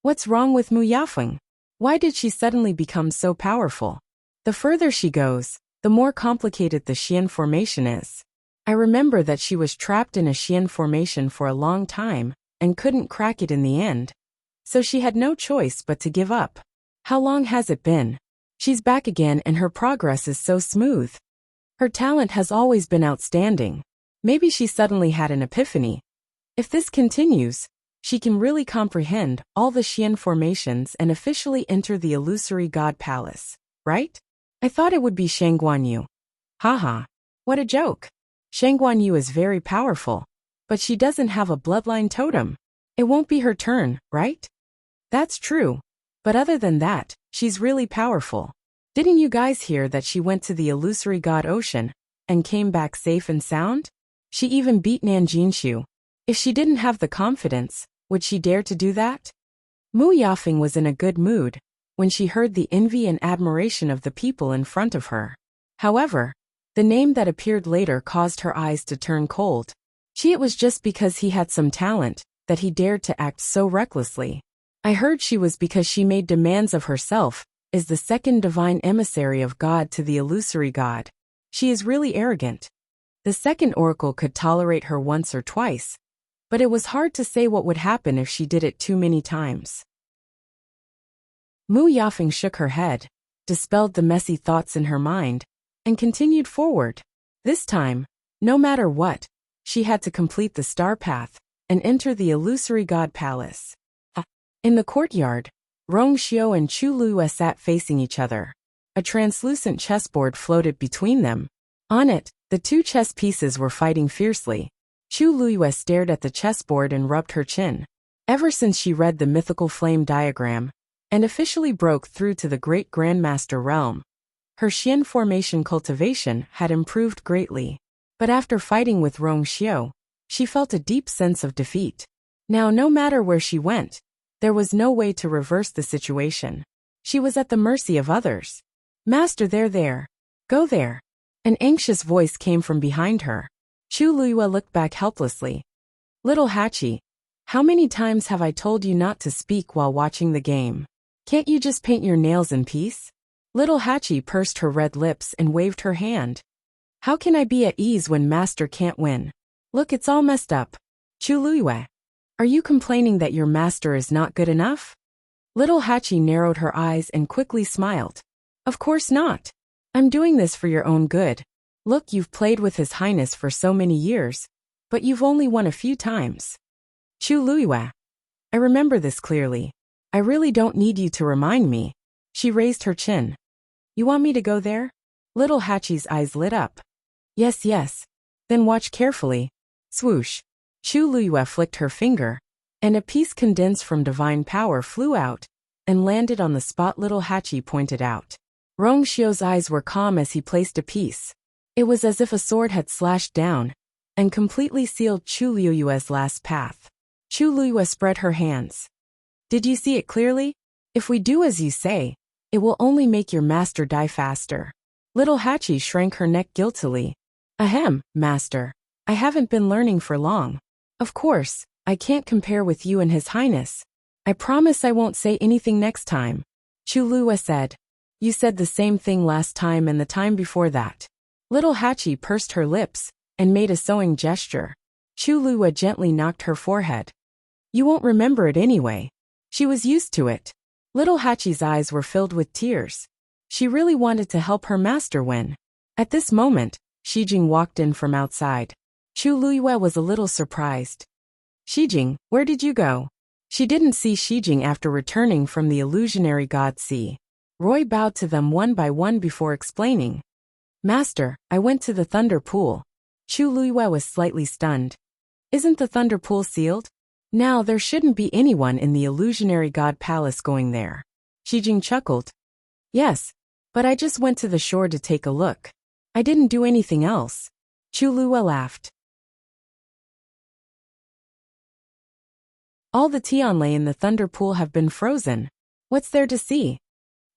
What's wrong with Mu Yafeng? Why did she suddenly become so powerful? The further she goes, the more complicated the Xian formation is. I remember that she was trapped in a Xian formation for a long time and couldn't crack it in the end. So she had no choice but to give up. How long has it been? She's back again and her progress is so smooth. Her talent has always been outstanding. Maybe she suddenly had an epiphany. If this continues, she can really comprehend all the Xian formations and officially enter the illusory god palace, right? I thought it would be Shang Guanyu. Haha. What a joke. Shang Guanyu is very powerful, but she doesn't have a bloodline totem. It won't be her turn, right? That's true. But other than that, she's really powerful. Didn't you guys hear that she went to the illusory god ocean and came back safe and sound? She even beat Nanjinshu. If she didn't have the confidence, would she dare to do that? Mu Yafeng was in a good mood when she heard the envy and admiration of the people in front of her. However, the name that appeared later caused her eyes to turn cold. It was just because he had some talent that he dared to act so recklessly. I heard she was because she made demands of herself as the second divine emissary of God to the illusory god. She is really arrogant. The second oracle could tolerate her once or twice, but it was hard to say what would happen if she did it too many times. Mu Yafeng shook her head, dispelled the messy thoughts in her mind, and continued forward. This time, no matter what, she had to complete the star path and enter the illusory god palace. In the courtyard, Rongxiu and Chu Luiyue sat facing each other. A translucent chessboard floated between them. On it, the two chess pieces were fighting fiercely. Chu Luiyue stared at the chessboard and rubbed her chin. Ever since she read the mythical flame diagram and officially broke through to the great grandmaster realm, her Xian formation cultivation had improved greatly. But after fighting with Rongxiu, she felt a deep sense of defeat. Now no matter where she went, there was no way to reverse the situation. She was at the mercy of others. Master, there. Go there. An anxious voice came from behind her. Chu Luiyue looked back helplessly. Little Hachi, how many times have I told you not to speak while watching the game? Can't you just paint your nails in peace? Little Hachi pursed her red lips and waved her hand. How can I be at ease when Master can't win? Look, it's all messed up. Chu Luiyue, are you complaining that your master is not good enough? Little Hachi narrowed her eyes and quickly smiled. Of course not. I'm doing this for your own good. Look, you've played with His Highness for so many years, but you've only won a few times. Chu Luiyue, I remember this clearly. I really don't need you to remind me. She raised her chin. You want me to go there? Little Hachi's eyes lit up. Yes. Then watch carefully. Swoosh. Chu Luiyue flicked her finger, and a piece condensed from divine power flew out and landed on the spot Little Hachi pointed out. Rongxiu's eyes were calm as he placed a piece. It was as if a sword had slashed down and completely sealed Chu Liyue's last path. Chu Liyue spread her hands. Did you see it clearly? If we do as you say, it will only make your master die faster. Little Hachi shrank her neck guiltily. Ahem, master. I haven't been learning for long. Of course, I can't compare with you and His Highness. I promise I won't say anything next time. Chu Liyue said. You said the same thing last time and the time before that. Little Hachi pursed her lips and made a sewing gesture. Chu Liyue gently knocked her forehead. You won't remember it anyway. She was used to it. Little Hachi's eyes were filled with tears. She really wanted to help her master win. At this moment, Shijing walked in from outside. Chu Liyue was a little surprised. Shijing, where did you go? She didn't see Shijing after returning from the illusionary god sea. Roy bowed to them one by one before explaining. Master, I went to the thunder pool. Chu Liyue was slightly stunned. Isn't the thunder pool sealed? Now there shouldn't be anyone in the illusionary god palace going there. Shijing chuckled. Yes, but I just went to the shore to take a look. I didn't do anything else. Chu Liyue laughed. All the Tianlei in the thunder pool have been frozen. What's there to see?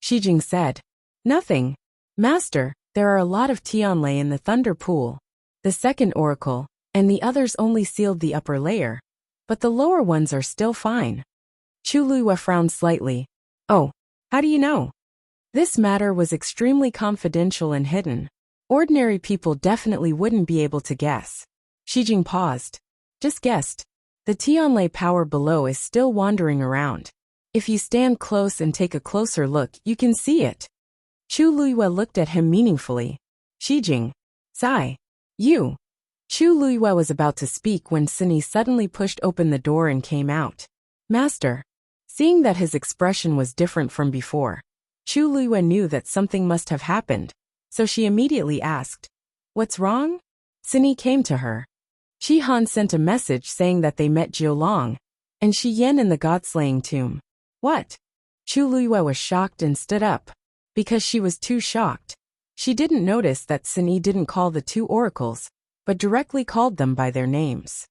Shijing said. Nothing. Master, there are a lot of Tianlei in the thunder pool. The second oracle, and the others only sealed the upper layer. But the lower ones are still fine. Chu Liyue frowned slightly. Oh, how do you know? This matter was extremely confidential and hidden. Ordinary people definitely wouldn't be able to guess. Shijing paused. Just guessed. The Tianlei power below is still wandering around. If you stand close and take a closer look, you can see it. Chu Liyue looked at him meaningfully. Shijing. Sigh. You. Chu Liyue was about to speak when Sini suddenly pushed open the door and came out. Master. Seeing that his expression was different from before, Chu Liyue knew that something must have happened, so she immediately asked, What's wrong? Sini came to her. Shi Han sent a message saying that they met Jiu Long and Shi Yan in the god-slaying tomb. What? Chu Liyue was shocked and stood up. Because she was too shocked. She didn't notice that Sini didn't call the two oracles, but directly called them by their names.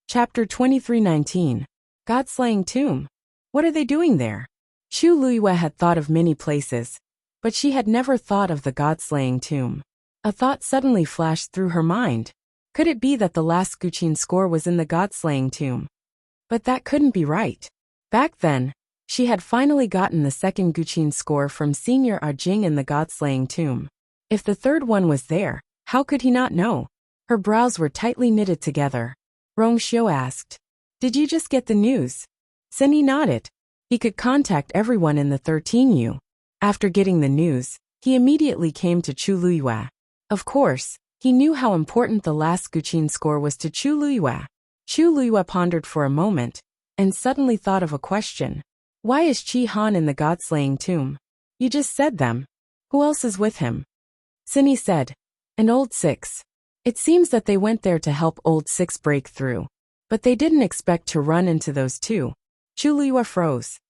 Chapter 23:19. God-slaying tomb. What are they doing there? Chu Liyue had thought of many places, but she had never thought of the god-slaying tomb. A thought suddenly flashed through her mind. Could it be that the last Guqin score was in the god-slaying tomb? But that couldn't be right. Back then, she had finally gotten the second Guqin score from Senior Ajing in the god-slaying tomb. If the third one was there, how could he not know? Her brows were tightly knitted together. Rong Xiu asked, Did you just get the news? Seni nodded. He could contact everyone in the 13U. After getting the news, he immediately came to Chu Liyue. Of course, he knew how important the last Guqin score was to Chu Liyue. Chu Liyue pondered for a moment, and suddenly thought of a question. Why is Shi Han in the god-slaying tomb? You just said them. Who else is with him? Sini said, An old six. It seems that they went there to help old six break through. But they didn't expect to run into those two. Chu Liyue froze.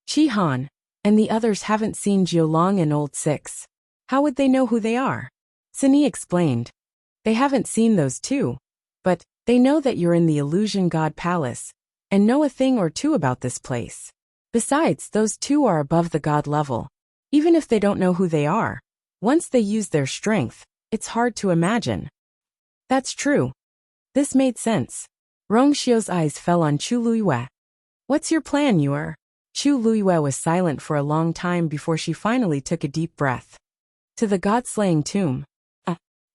Shi Han and the others haven't seen Jiu Long and old six. How would they know who they are? Sini explained. They haven't seen those two. But they know that you're in the Illusion God Palace, and know a thing or two about this place. Besides, those two are above the god level. Even if they don't know who they are, once they use their strength, it's hard to imagine. That's true. This made sense. Rong Xiu's eyes fell on Chu Liyue. What's your plan, Yuer? Chu Liyue was silent for a long time before she finally took a deep breath. To the god-slaying tomb.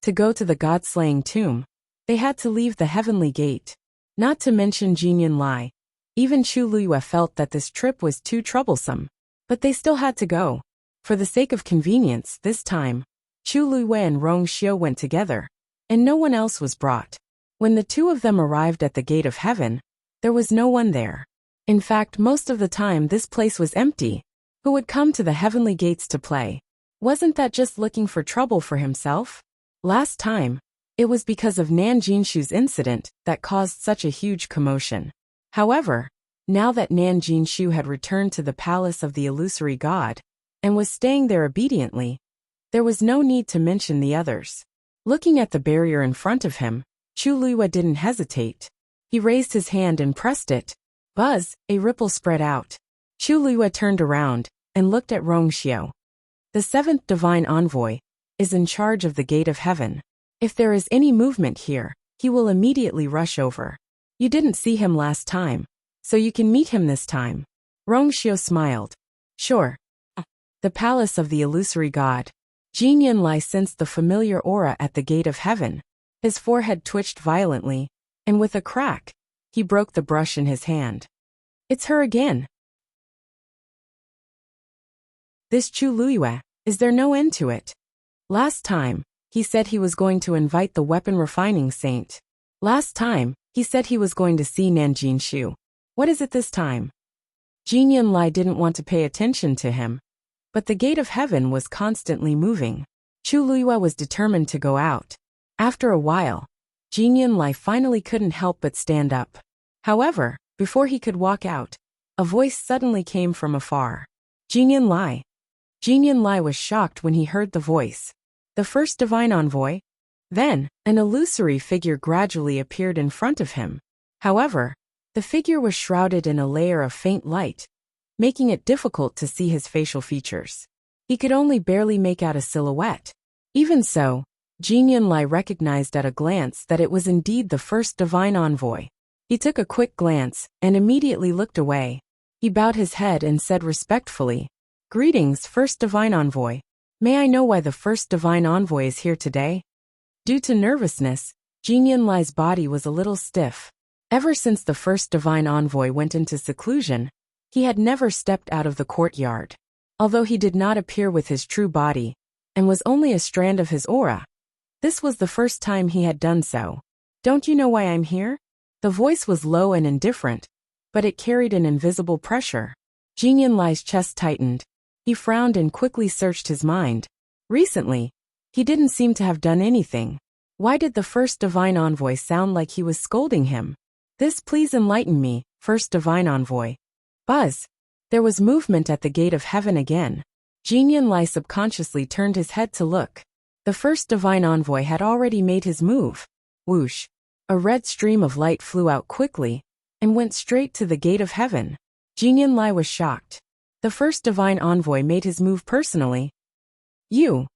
To go to the god-slaying tomb, they had to leave the heavenly gate. Not to mention Jinyan Lai. Even Chu Liyue felt that this trip was too troublesome. But they still had to go. For the sake of convenience, this time, Chu Liyue and Rong Xiu went together, and no one else was brought. When the two of them arrived at the gate of heaven, there was no one there. In fact, most of the time this place was empty. Who would come to the heavenly gates to play? Wasn't that just looking for trouble for himself? Last time, it was because of Nan Jinshu's incident that caused such a huge commotion. However, now that Nan Jinshu had returned to the palace of the illusory god, and was staying there obediently, There was no need to mention the others. Looking at the barrier in front of him, Chu Luiyue didn't hesitate. He raised his hand and pressed it. Buzz, a ripple spread out. Chu Luiyue turned around and looked at Rongxiu. The seventh divine envoy is in charge of the gate of heaven. If there is any movement here, he will immediately rush over. You didn't see him last time, so you can meet him this time. Rongxiu smiled. Sure. The palace of the illusory god. Jin Yunlai sensed the familiar aura at the gate of heaven. His forehead twitched violently, and with a crack, he broke the brush in his hand. It's her again. This Chu Luiyue, is there no end to it? Last time, he said he was going to invite the weapon refining saint. Last time, he said he was going to see Nanjing Shu. What is it this time? Jin Yunlai didn't want to pay attention to him, but the gate of heaven was constantly moving. Chu Luiyue was determined to go out. After a while, Jin Yunlai finally couldn't help but stand up. However, before he could walk out, a voice suddenly came from afar. Jin Yunlai. Jin Yunlai was shocked when he heard the voice. The first divine envoy? Then, an illusory figure gradually appeared in front of him. However, the figure was shrouded in a layer of faint light, making it difficult to see his facial features. He could only barely make out a silhouette. Even so, Jin Yunlai recognized at a glance that it was indeed the first divine envoy. He took a quick glance and immediately looked away. He bowed his head and said respectfully, Greetings, first divine envoy. May I know why the first divine envoy is here today? Due to nervousness, Jin Yunlai's body was a little stiff. Ever since the first divine envoy went into seclusion, he had never stepped out of the courtyard. Although he did not appear with his true body, and was only a strand of his aura, this was the first time he had done so. Don't you know why I'm here? The voice was low and indifferent, but it carried an invisible pressure. Jin Yunlai's chest tightened. He frowned and quickly searched his mind. Recently, he didn't seem to have done anything. Why did the first divine envoy sound like he was scolding him? This please enlighten me, first divine envoy. Buzz. There was movement at the gate of heaven again. Jin Yunlai subconsciously turned his head to look. The first divine envoy had already made his move. Whoosh. A red stream of light flew out quickly and went straight to the gate of heaven. Jin Yunlai was shocked. The first divine envoy made his move personally. The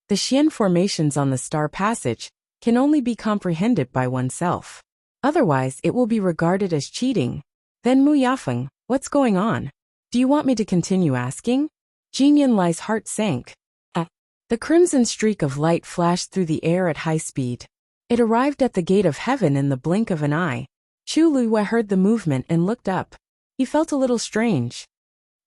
Xian formations on the star passage can only be comprehended by oneself. Otherwise, it will be regarded as cheating. Then Mu Yafeng, what's going on? Do you want me to continue asking? Jin Yunlai's heart sank. The crimson streak of light flashed through the air at high speed. It arrived at the gate of heaven in the blink of an eye. Chu Luiyue heard the movement and looked up. He felt a little strange.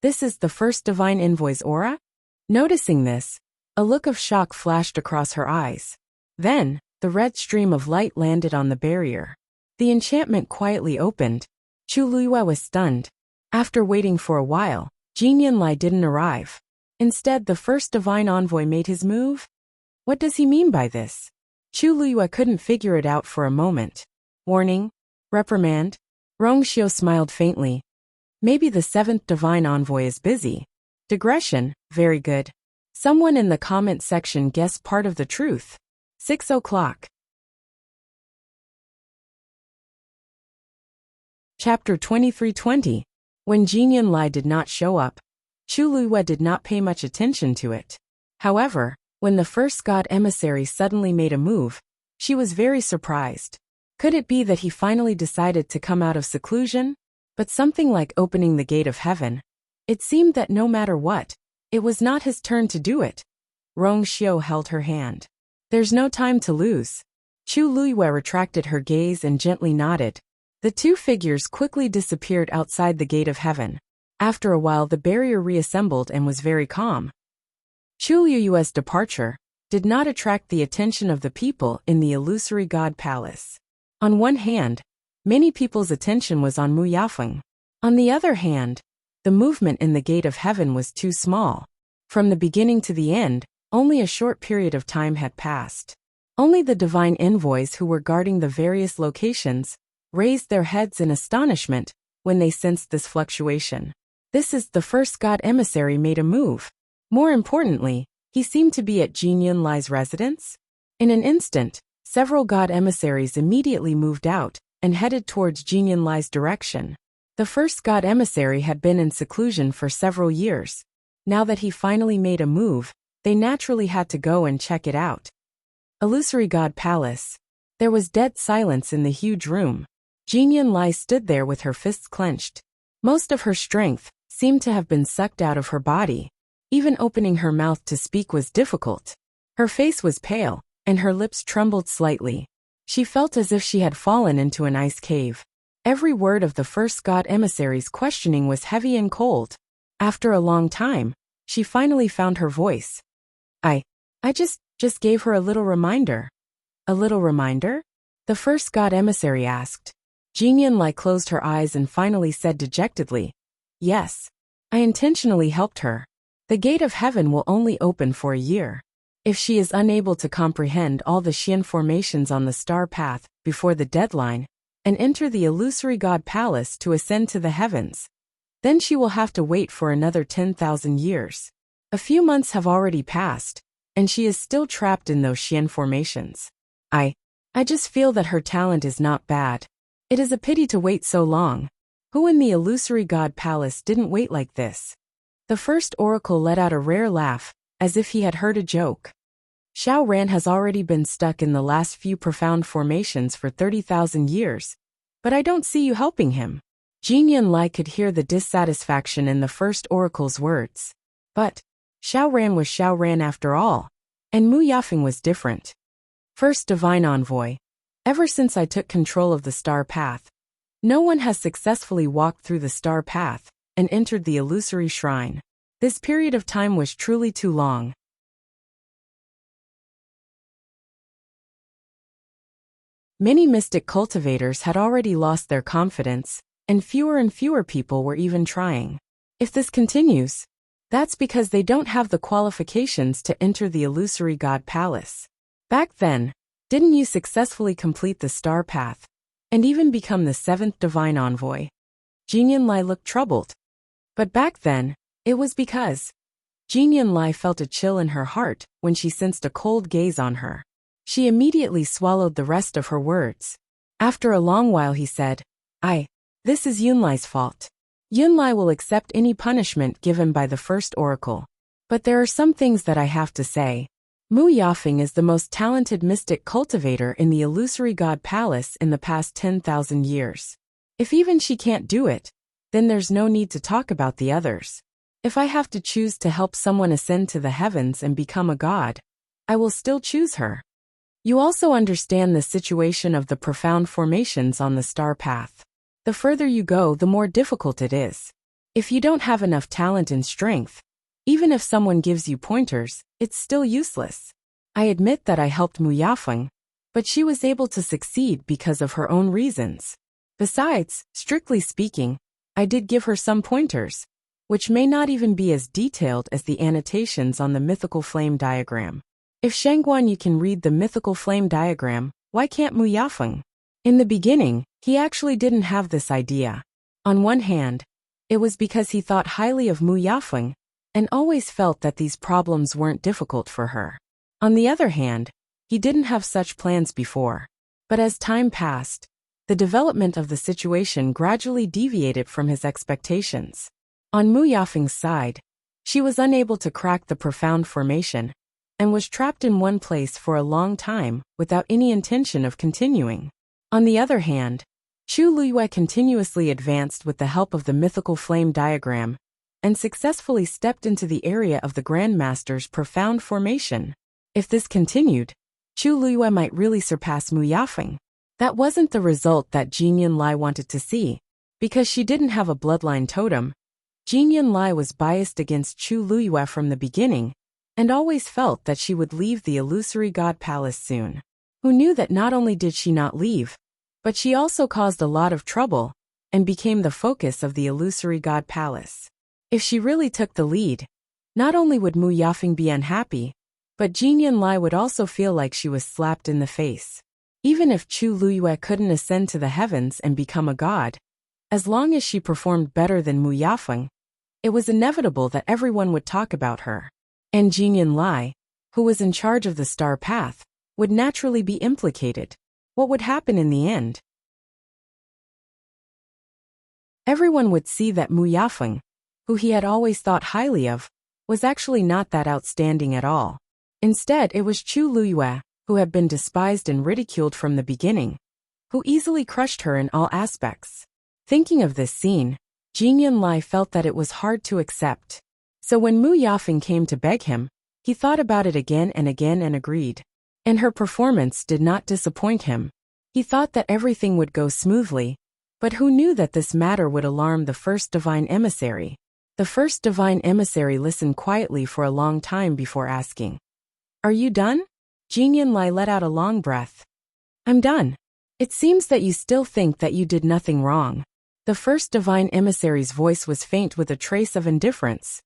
This is the first divine envoy's aura? Noticing this, a look of shock flashed across her eyes. Then, the red stream of light landed on the barrier. The enchantment quietly opened. Chu Luiyue was stunned. After waiting for a while, Jin Yunlai didn't arrive. Instead, the first divine envoy made his move? What does he mean by this? Chu Luiyue couldn't figure it out for a moment. Warning? Reprimand? Rongxiu smiled faintly. Maybe the seventh divine envoy is busy. Digression, very good. Someone in the comment section guessed part of the truth. 6 o'clock. Chapter 2320. When Jin Yunlai did not show up, Chu Luiyue did not pay much attention to it. However, when the first god emissary suddenly made a move, she was very surprised. Could it be that he finally decided to come out of seclusion? But something like opening the gate of heaven. It seemed that no matter what, it was not his turn to do it. Rongxiu held her hand. There's no time to lose. Chu Luiyue retracted her gaze and gently nodded. The two figures quickly disappeared outside the gate of heaven. After a while, the barrier reassembled and was very calm. Chu Luiyue's departure did not attract the attention of the people in the illusory god palace. On one hand, many people's attention was on Mu Yafeng. On the other hand, the movement in the gate of heaven was too small. From the beginning to the end, only a short period of time had passed. Only the divine envoys who were guarding the various locations raised their heads in astonishment when they sensed this fluctuation. This is the first god emissary made a move. More importantly, He seemed to be at Jin Yunlai's residence. In an instant, several god emissaries immediately moved out and headed towards Jin Yunlai's direction. The first god emissary had been in seclusion for several years. Now that he finally made a move, they naturally had to go and check it out. Illusory God Palace. There was dead silence in the huge room. Jin Yunlai stood there with her fists clenched. Most of her strength seemed to have been sucked out of her body. Even opening her mouth to speak was difficult. Her face was pale, and her lips trembled slightly. She felt as if she had fallen into an ice cave. Every word of the first god emissary's questioning was heavy and cold. After a long time, she finally found her voice. I just gave her a little reminder. A little reminder? The first god emissary asked. Jin Yunlai closed her eyes and finally said dejectedly, "Yes. I intentionally helped her. The gate of heaven will only open for a year. If she is unable to comprehend all the Xian formations on the star path before the deadline and enter the illusory god palace to ascend to the heavens, then she will have to wait for another 10,000 years. A few months have already passed, and she is still trapped in those Xian formations. I just feel that her talent is not bad. It is a pity to wait so long. Who in the illusory god palace didn't wait like this?" The first oracle let out a rare laugh, as if he had heard a joke. "Xiao Ran has already been stuck in the last few profound formations for 30,000 years, but I don't see you helping him." Jin Yunlai could hear the dissatisfaction in the first oracle's words. But Xiao Ran was Xiao Ran after all, and Mu Yafeng was different. First Divine Envoy. Ever since I took control of the star path, no one has successfully walked through the star path and entered the illusory shrine. This period of time was truly too long. Many mystic cultivators had already lost their confidence, and fewer people were even trying. If this continues, that's because they don't have the qualifications to enter the illusory god palace. Back then, didn't you successfully complete the star path and even become the 7th divine envoy? Jin Yunlai looked troubled. But back then, it was because Jin Yunlai felt a chill in her heart when she sensed a cold gaze on her. She immediately swallowed the rest of her words. After a long while he said, This is Yunlai's fault. Yunlai will accept any punishment given by the first oracle. But there are some things that I have to say. Mu Yafeng is the most talented mystic cultivator in the illusory god palace in the past 10,000 years. If even she can't do it, then there's no need to talk about the others. If I have to choose to help someone ascend to the heavens and become a god, I will still choose her. You also understand the situation of the profound formations on the star path. The further you go, the more difficult it is. If you don't have enough talent and strength, even if someone gives you pointers, it's still useless. I admit that I helped Mu Yafeng, but she was able to succeed because of her own reasons. Besides, strictly speaking, I did give her some pointers, which may not even be as detailed as the annotations on the mythical flame diagram. If Shangguan you can read the mythical flame diagram, why can't Mu Yafeng? In the beginning, he actually didn't have this idea. On one hand, it was because he thought highly of Mu Yafeng, and always felt that these problems weren't difficult for her. On the other hand, he didn't have such plans before. But as time passed, the development of the situation gradually deviated from his expectations. On Mu Yafeng's side, she was unable to crack the profound formation, and was trapped in one place for a long time without any intention of continuing. On the other hand, Chu Luyue continuously advanced with the help of the mythical flame diagram, and successfully stepped into the area of the Grandmaster's profound formation. If this continued, Chu Luyue might really surpass Mu Yafeng. That wasn't the result that Jin Yunlai wanted to see. Because she didn't have a bloodline totem, Jin Yunlai was biased against Chu Luyue from the beginning, and always felt that she would leave the illusory god palace soon. Who knew that not only did she not leave, but she also caused a lot of trouble, and became the focus of the illusory god palace. If she really took the lead, not only would Mu Yafeng be unhappy, but Jin Yunlai would also feel like she was slapped in the face. Even if Chu Luyue couldn't ascend to the heavens and become a god, as long as she performed better than Mu Yafeng, it was inevitable that everyone would talk about her. And Jinyan Lai, who was in charge of the star path, would naturally be implicated. What would happen in the end? Everyone would see that Mu Yafeng, who he had always thought highly of, was actually not that outstanding at all. Instead, it was Chu Luyue, who had been despised and ridiculed from the beginning, who easily crushed her in all aspects. Thinking of this scene, Jinyan Lai felt that it was hard to accept. So when Mu Yafeng came to beg him, he thought about it again and agreed. And her performance did not disappoint him. He thought that everything would go smoothly, but who knew that this matter would alarm the first divine emissary? The first divine emissary listened quietly for a long time before asking, "Are you done?" Jinyan Lai let out a long breath. "I'm done. It seems that you still think that you did nothing wrong." The first divine emissary's voice was faint with a trace of indifference.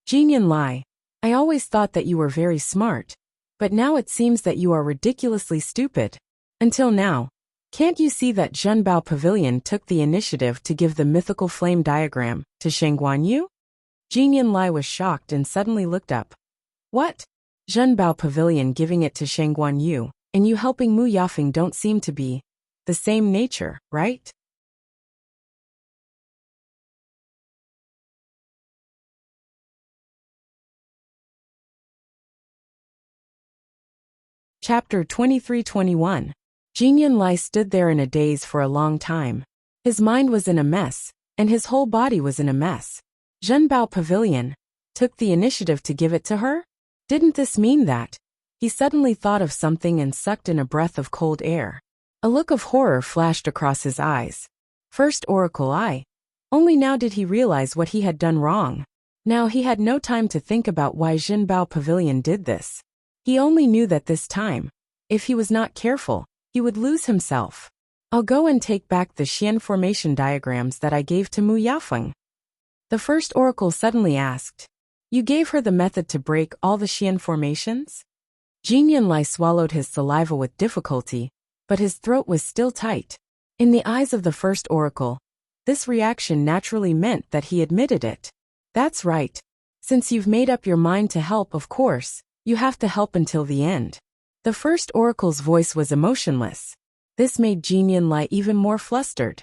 "Jinyan Lai, I always thought that you were very smart, but now it seems that you are ridiculously stupid. Until now, can't you see that Zhenbao Pavilion took the initiative to give the mythical flame diagram to Sheng Guanyu?" Jinyan Lai was shocked and suddenly looked up. "What? Zhenbao Pavilion giving it to Sheng Guanyu, and you helping Mu Yafeng don't seem to be the same nature, right?" Chapter 23-21. Jinyan Lai stood there in a daze for a long time. His mind was in a mess, and his whole body was in a mess. Zhenbao Pavilion took the initiative to give it to her? Didn't this mean that? He suddenly thought of something and sucked in a breath of cold air. A look of horror flashed across his eyes. First Oracle Eye. Only now did he realize what he had done wrong. Now he had no time to think about why Zhenbao Pavilion did this. He only knew that this time, if he was not careful, he would lose himself. "I'll go and take back the Xian formation diagrams that I gave to Mu Yafeng." The first oracle suddenly asked, "You gave her the method to break all the Xian formations?" Jinyan Lai swallowed his saliva with difficulty, but his throat was still tight. In the eyes of the first oracle, this reaction naturally meant that he admitted it. "That's right. Since you've made up your mind to help, of course, you have to help until the end." The first oracle's voice was emotionless. This made Jinyan Lai even more flustered.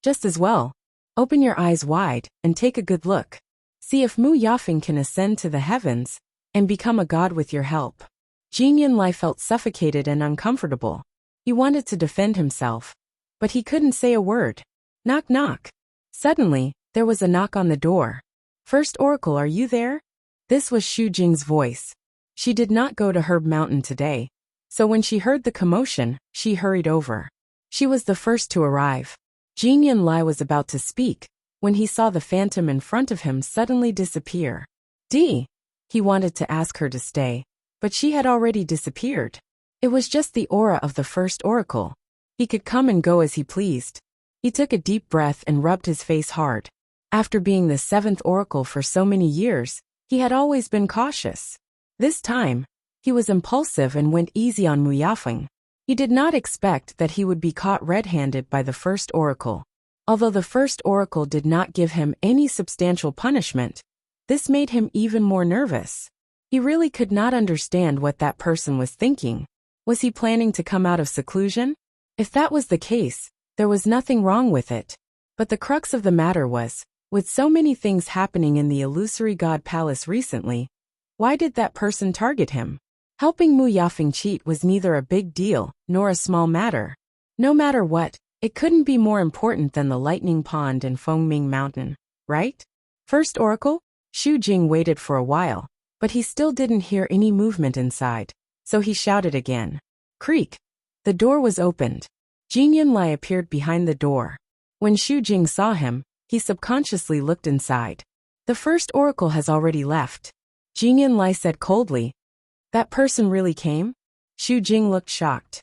"Just as well. Open your eyes wide and take a good look. See if Mu Yafeng can ascend to the heavens and become a god with your help." Jinyan Lai felt suffocated and uncomfortable. He wanted to defend himself, but he couldn't say a word. Knock knock. Suddenly, there was a knock on the door. "First oracle, are you there?" This was Xu Jing's voice. She did not go to Herb Mountain today, so when she heard the commotion, she hurried over. She was the first to arrive. Jinyan Lai was about to speak when he saw the phantom in front of him suddenly disappear. He wanted to ask her to stay, but she had already disappeared. It was just the aura of the first oracle. He could come and go as he pleased. He took a deep breath and rubbed his face hard. After being the seventh oracle for so many years, he had always been cautious. This time, he was impulsive and went easy on Mu Yafeng. He did not expect that he would be caught red-handed by the first oracle. Although the first oracle did not give him any substantial punishment, this made him even more nervous. He really could not understand what that person was thinking. Was he planning to come out of seclusion? If that was the case, there was nothing wrong with it. But the crux of the matter was, with so many things happening in the illusory god palace recently, why did that person target him? Helping Mu Yafeng cheat was neither a big deal nor a small matter. No matter what, it couldn't be more important than the Lightning Pond and Fengming Mountain, right? First oracle? Xu Jing waited for a while, but he still didn't hear any movement inside, so he shouted again. Creak! The door was opened. Jinyan Lai appeared behind the door. When Xu Jing saw him, he subconsciously looked inside. "The first oracle has already left," Jinyan Lai said coldly. "That person really came?" Xu Jing looked shocked.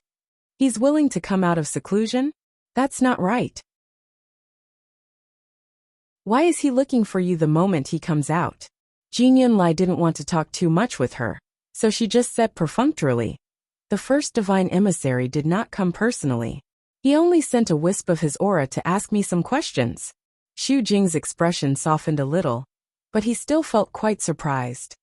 "He's willing to come out of seclusion? That's not right. Why is he looking for you the moment he comes out?" Jinyan Lai didn't want to talk too much with her, so she just said perfunctorily. "The first divine emissary did not come personally. He only sent a wisp of his aura to ask me some questions." Xu Jing's expression softened a little, but he still felt quite surprised.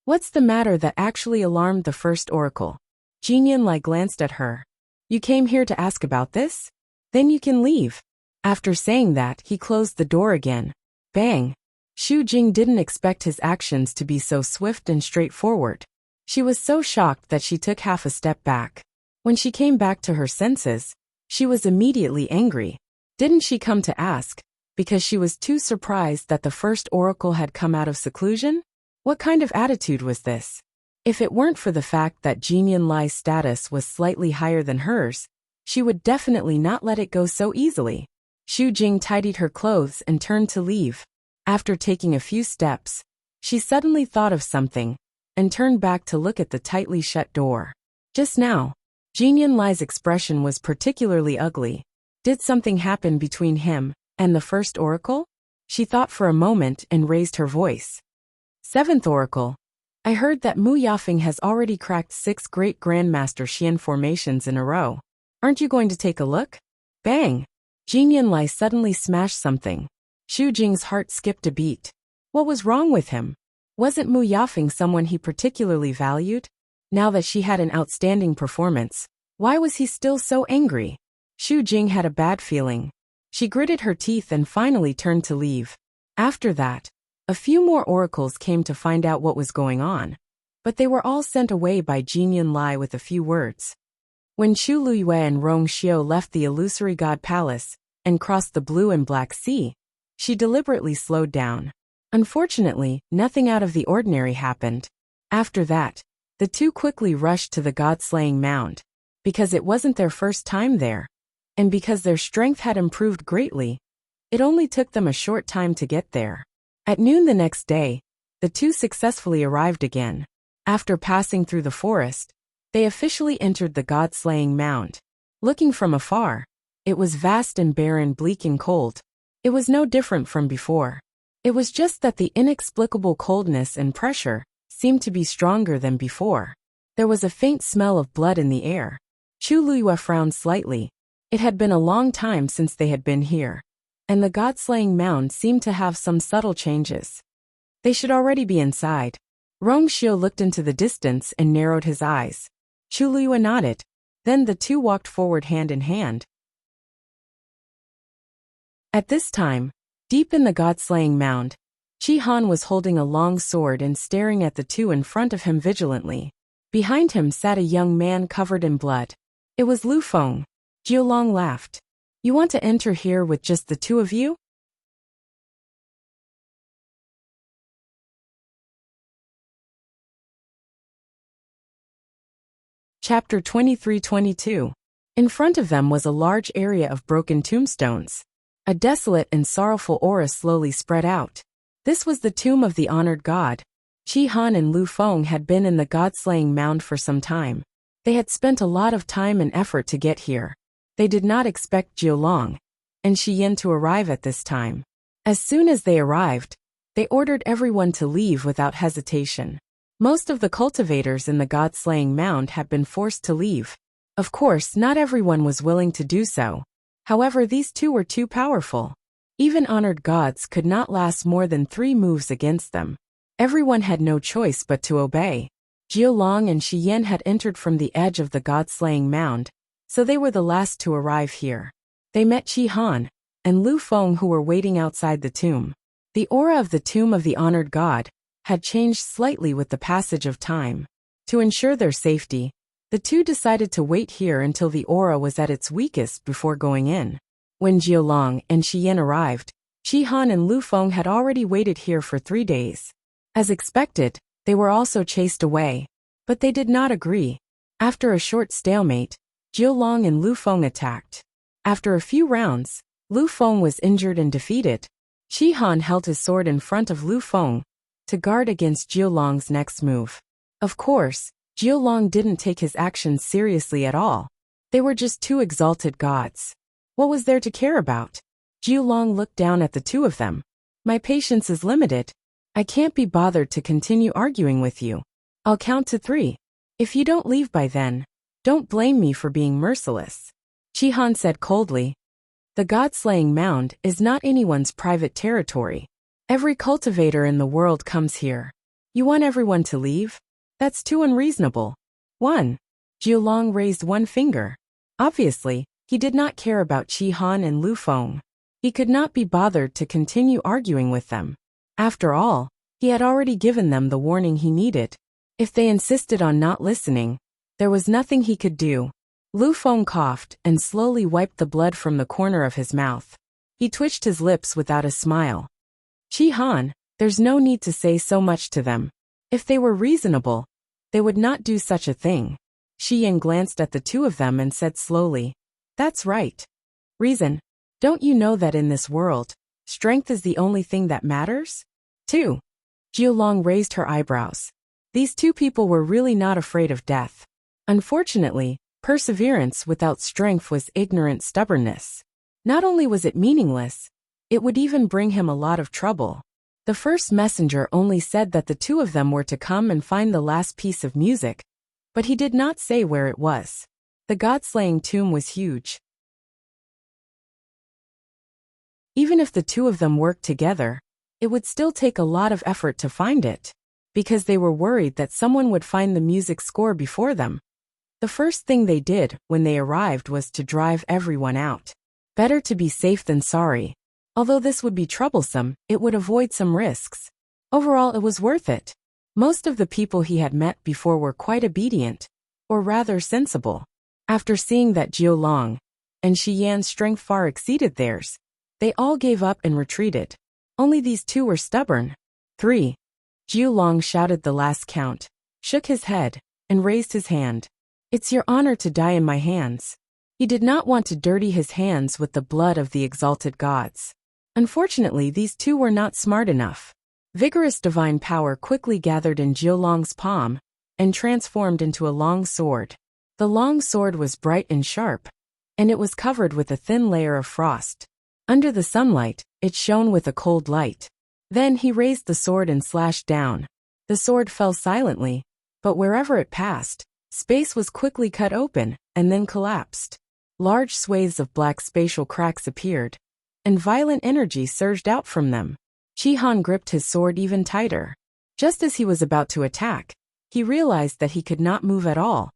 What's the matter that actually alarmed the first oracle? Jin Lai glanced at her. You came here to ask about this? Then you can leave. After saying that, he closed the door again. Bang! Xu Jing didn't expect his actions to be so swift and straightforward. She was so shocked that she took half a step back. When she came back to her senses, she was immediately angry. Didn't she come to ask, because she was too surprised that the first oracle had come out of seclusion? What kind of attitude was this? If it weren't for the fact that Jin Lai's status was slightly higher than hers, she would definitely not let it go so easily. Xu Jing tidied her clothes and turned to leave. After taking a few steps, she suddenly thought of something and turned back to look at the tightly shut door. Just now, Jin Lai's expression was particularly ugly. Did something happen between him and the first oracle? She thought for a moment and raised her voice. Seventh oracle. I heard that Mu Yafeng has already cracked 6 great Grandmaster Xian formations in a row. Aren't you going to take a look? Bang! Jin Lai suddenly smashed something. Xu Jing's heart skipped a beat. What was wrong with him? Wasn't Mu Yafeng someone he particularly valued? Now that she had an outstanding performance, why was he still so angry? Xu Jing had a bad feeling. She gritted her teeth and finally turned to leave. After that, a few more oracles came to find out what was going on, but they were all sent away by Jin Lai with a few words. When Chu Luyue and Rong Xiu left the illusory god palace and crossed the blue and black sea, she deliberately slowed down. Unfortunately, nothing out of the ordinary happened. After that, the two quickly rushed to the god-slaying mound, because it wasn't their first time there, and because their strength had improved greatly. It only took them a short time to get there. At noon the next day, the two successfully arrived again. After passing through the forest, they officially entered the god-slaying mound. Looking from afar, it was vast and barren, bleak and cold. It was no different from before. It was just that the inexplicable coldness and pressure seemed to be stronger than before. There was a faint smell of blood in the air. Chu Luyue frowned slightly. It had been a long time since they had been here, and the god-slaying mound seemed to have some subtle changes. They should already be inside. Rong Xiu looked into the distance and narrowed his eyes. Chu Luyue nodded. Then the two walked forward hand in hand. At this time, deep in the god-slaying mound, Qi Han was holding a long sword and staring at the two in front of him vigilantly. Behind him sat a young man covered in blood. It was Lu Feng. Jiulong laughed. You want to enter here with just the two of you? Chapter 23-22. In front of them was a large area of broken tombstones. A desolate and sorrowful aura slowly spread out. This was the tomb of the honored god. Qi Han and Lu Feng had been in the god-slaying mound for some time. They had spent a lot of time and effort to get here. They did not expect Jiulong and Shi Yin to arrive at this time. As soon as they arrived, they ordered everyone to leave without hesitation. Most of the cultivators in the god-slaying mound had been forced to leave. Of course, not everyone was willing to do so. However, these two were too powerful. Even honored gods could not last more than 3 moves against them. Everyone had no choice but to obey. Jiulong and Shi Yin had entered from the edge of the god-slaying mound, so they were the last to arrive here. They met Qi Han and Lu Feng, who were waiting outside the tomb. The aura of the tomb of the honored god had changed slightly with the passage of time. To ensure their safety, the two decided to wait here until the aura was at its weakest before going in. When Jiulong and Shi Yin arrived, Qi Han and Lu Feng had already waited here for 3 days. As expected, they were also chased away, but they did not agree. After a short stalemate, Jiulong and Lu Feng attacked. After a few rounds, Lu Feng was injured and defeated. Qi Han held his sword in front of Lu Feng to guard against Jiulong's next move. Of course, Jiulong didn't take his actions seriously at all. They were just 2 exalted gods. What was there to care about? Jiulong looked down at the 2 of them. My patience is limited. I can't be bothered to continue arguing with you. I'll count to 3. If you don't leave by then, don't blame me for being merciless. Qi Han said coldly. The god-slaying mound is not anyone's private territory. Every cultivator in the world comes here. You want everyone to leave? That's too unreasonable. 1. Jiulong raised one finger. Obviously, he did not care about Qi Han and Lu Feng. He could not be bothered to continue arguing with them. After all, he had already given them the warning he needed. If they insisted on not listening, there was nothing he could do. Lu Feng coughed and slowly wiped the blood from the corner of his mouth. He twitched his lips without a smile. Qi Han, there's no need to say so much to them. If they were reasonable, they would not do such a thing. Shi Yan glanced at the two of them and said slowly, That's right. Reason. Don't you know that in this world, strength is the only thing that matters? 2. Jiulong raised her eyebrows. These two people were really not afraid of death. Unfortunately, perseverance without strength was ignorant stubbornness. Not only was it meaningless, it would even bring him a lot of trouble. The first messenger only said that the two of them were to come and find the last piece of music, but he did not say where it was. The god-slaying tomb was huge. Even if the two of them worked together, it would still take a lot of effort to find it, because they were worried that someone would find the music score before them. The first thing they did when they arrived was to drive everyone out. Better to be safe than sorry. Although this would be troublesome, it would avoid some risks. Overall, it was worth it. Most of the people he had met before were quite obedient, or rather sensible. After seeing that Jiulong and Shi Yan's strength far exceeded theirs, they all gave up and retreated. Only these two were stubborn. 3. Jiulong shouted the last count, shook his head, and raised his hand. It's your honor to die in my hands. He did not want to dirty his hands with the blood of the exalted gods. Unfortunately, these two were not smart enough. Vigorous divine power quickly gathered in Jiulong's palm and transformed into a long sword. The long sword was bright and sharp, and it was covered with a thin layer of frost. Under the sunlight, it shone with a cold light. Then he raised the sword and slashed down. The sword fell silently, but wherever it passed, space was quickly cut open and then collapsed. Large swathes of black spatial cracks appeared, and violent energy surged out from them. Qi Han gripped his sword even tighter. Just as he was about to attack, he realized that he could not move at all.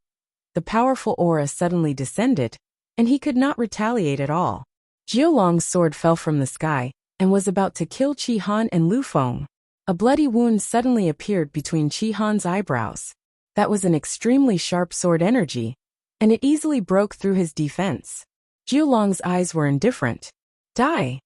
The powerful aura suddenly descended, and he could not retaliate at all. Jiulong's sword fell from the sky and was about to kill Qi Han and Lu Feng. A bloody wound suddenly appeared between Qi Han's eyebrows. That was an extremely sharp sword energy, and it easily broke through his defense. Jiulong's eyes were indifferent. Die!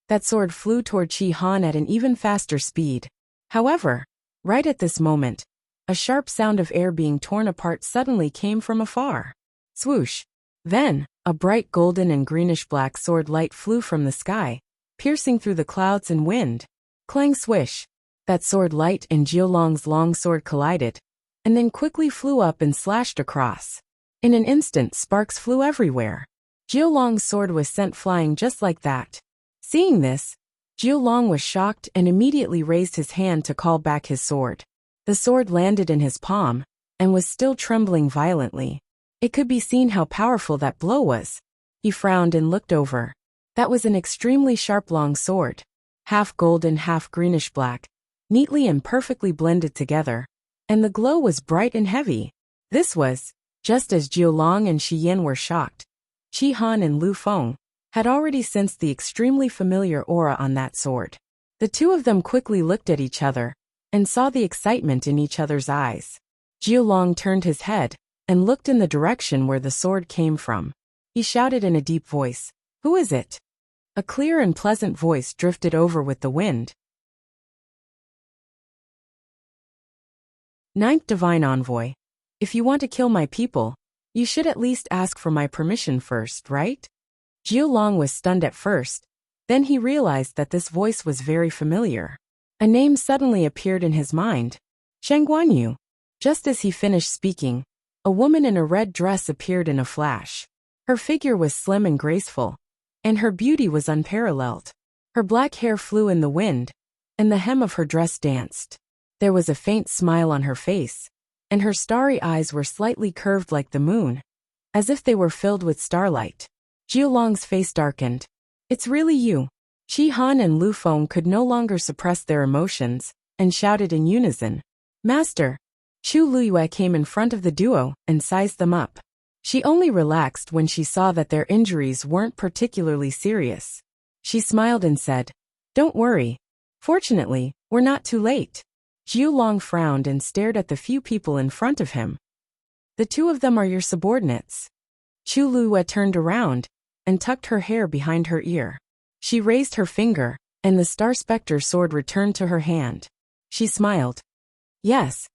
That sword flew toward Qi Han at an even faster speed. However, right at this moment, a sharp sound of air being torn apart suddenly came from afar. Swoosh! Then, a bright golden and greenish-black sword light flew from the sky, piercing through the clouds and wind. Clang swish! That sword light and Jiulong's long sword collided, and then quickly flew up and slashed across. In an instant, sparks flew everywhere. Jiulong's sword was sent flying just like that. Seeing this, Jiulong was shocked and immediately raised his hand to call back his sword. The sword landed in his palm, and was still trembling violently. It could be seen how powerful that blow was. He frowned and looked over. That was an extremely sharp long sword. Half golden, half greenish-black, neatly and perfectly blended together. And the glow was bright and heavy. This was, just as Jiulong and Shi Yan were shocked. Qi Han and Lu Feng had already sensed the extremely familiar aura on that sword. The two of them quickly looked at each other and saw the excitement in each other's eyes. Jiulong turned his head and looked in the direction where the sword came from. He shouted in a deep voice, "Who is it?" A clear and pleasant voice drifted over with the wind. 9th Divine Envoy. If you want to kill my people, you should at least ask for my permission first, right? Jiulong was stunned at first, then he realized that this voice was very familiar. A name suddenly appeared in his mind. Shang Guanyu. Just as he finished speaking, a woman in a red dress appeared in a flash. Her figure was slim and graceful, and her beauty was unparalleled. Her black hair flew in the wind, and the hem of her dress danced. There was a faint smile on her face, and her starry eyes were slightly curved like the moon, as if they were filled with starlight. Jiulong's face darkened. "It's really you." Qi Han and Lu Feng could no longer suppress their emotions, and shouted in unison, Master. Chu Luyue came in front of the duo and sized them up. She only relaxed when she saw that their injuries weren't particularly serious. She smiled and said, "Don't worry. Fortunately, we're not too late." Jiu Long frowned and stared at the few people in front of him. "The two of them are your subordinates." Chu Luyue turned around and tucked her hair behind her ear. She raised her finger, and the Star Spectre sword returned to her hand. She smiled. "Yes."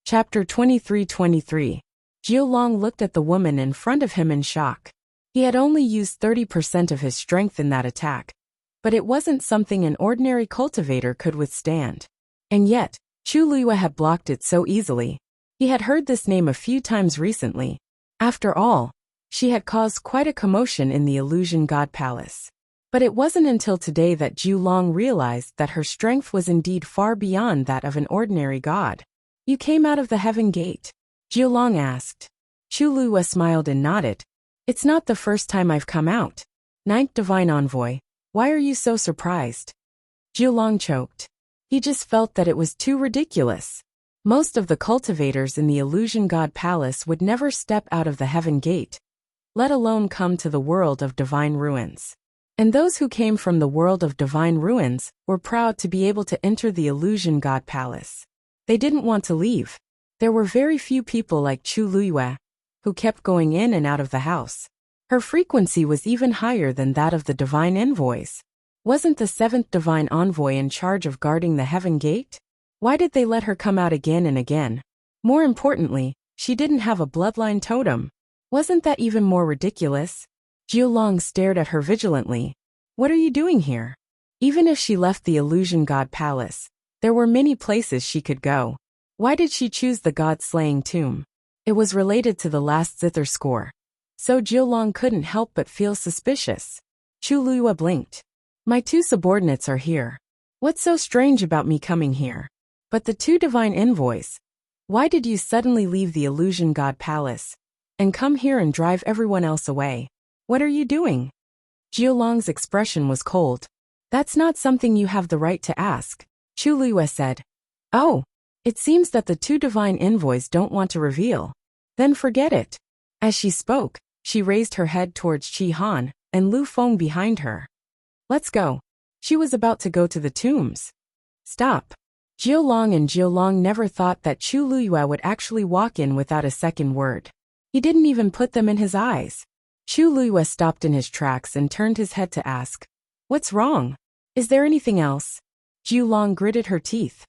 Chapter 23-23. Jiu Long looked at the woman in front of him in shock. He had only used 30% of his strength in that attack, but it wasn't something an ordinary cultivator could withstand. And yet, Chu Luyue had blocked it so easily. He had heard this name a few times recently. After all, she had caused quite a commotion in the Illusion God Palace. But it wasn't until today that Jiu Long realized that her strength was indeed far beyond that of an ordinary god. "You came out of the Heaven Gate?" Jiu Long asked. Chu Luyue smiled and nodded. "It's not the first time I've come out. Ninth Divine Envoy, why are you so surprised?" Jiu Long choked. He just felt that it was too ridiculous. Most of the cultivators in the Illusion God Palace would never step out of the Heaven Gate, let alone come to the world of Divine Ruins. And those who came from the world of Divine Ruins were proud to be able to enter the Illusion God Palace. They didn't want to leave. There were very few people like Chu Luyue, who kept going in and out of the house. Her frequency was even higher than that of the Divine Envoys. Wasn't the seventh Divine Envoy in charge of guarding the Heaven Gate? Why did they let her come out again and again? More importantly, she didn't have a bloodline totem. Wasn't that even more ridiculous? Jiu Long stared at her vigilantly. "What are you doing here?" Even if she left the Illusion God Palace, there were many places she could go. Why did she choose the God-slaying tomb? It was related to the last zither score. So Jiu Long couldn't help but feel suspicious. Chu Luyue blinked. "My two subordinates are here. What's so strange about me coming here?" "But the two Divine Envoys. Why did you suddenly leave the Illusion God Palace and come here and drive everyone else away? What are you doing?" Jiu Long's expression was cold. "That's not something you have the right to ask," Chu Luyue said. "Oh, it seems that the two Divine Envoys don't want to reveal. Then forget it." As she spoke, she raised her head towards Qi Han and Lu Feng behind her. "Let's go." She was about to go to the tombs. "Stop." Jiu Long never thought that Chu Luyue would actually walk in without a second word. He didn't even put them in his eyes. Chu Luyue stopped in his tracks and turned his head to ask, "What's wrong? Is there anything else?" Jiu Long gritted her teeth.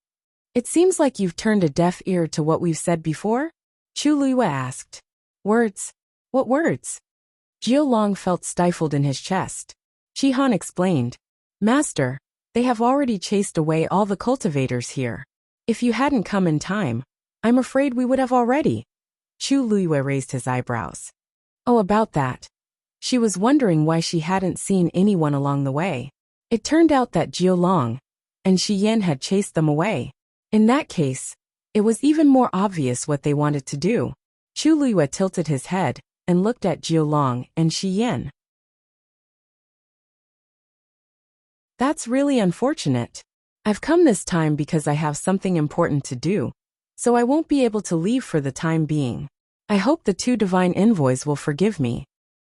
"It seems like you've turned a deaf ear to what we've said before?" Chu Luyue asked. "Words? What words?" Jiu Long felt stifled in his chest. Qi Han explained, "Master, they have already chased away all the cultivators here. If you hadn't come in time, I'm afraid we would have already." Chu Luyue raised his eyebrows. "Oh, about that." She was wondering why she hadn't seen anyone along the way. It turned out that Jiu Long and Shi Yan had chased them away. In that case, it was even more obvious what they wanted to do. Chu Luyue tilted his head and looked at Jiu Long and Shi Yan. "That's really unfortunate. I've come this time because I have something important to do, so I won't be able to leave for the time being. I hope the two Divine Envoys will forgive me."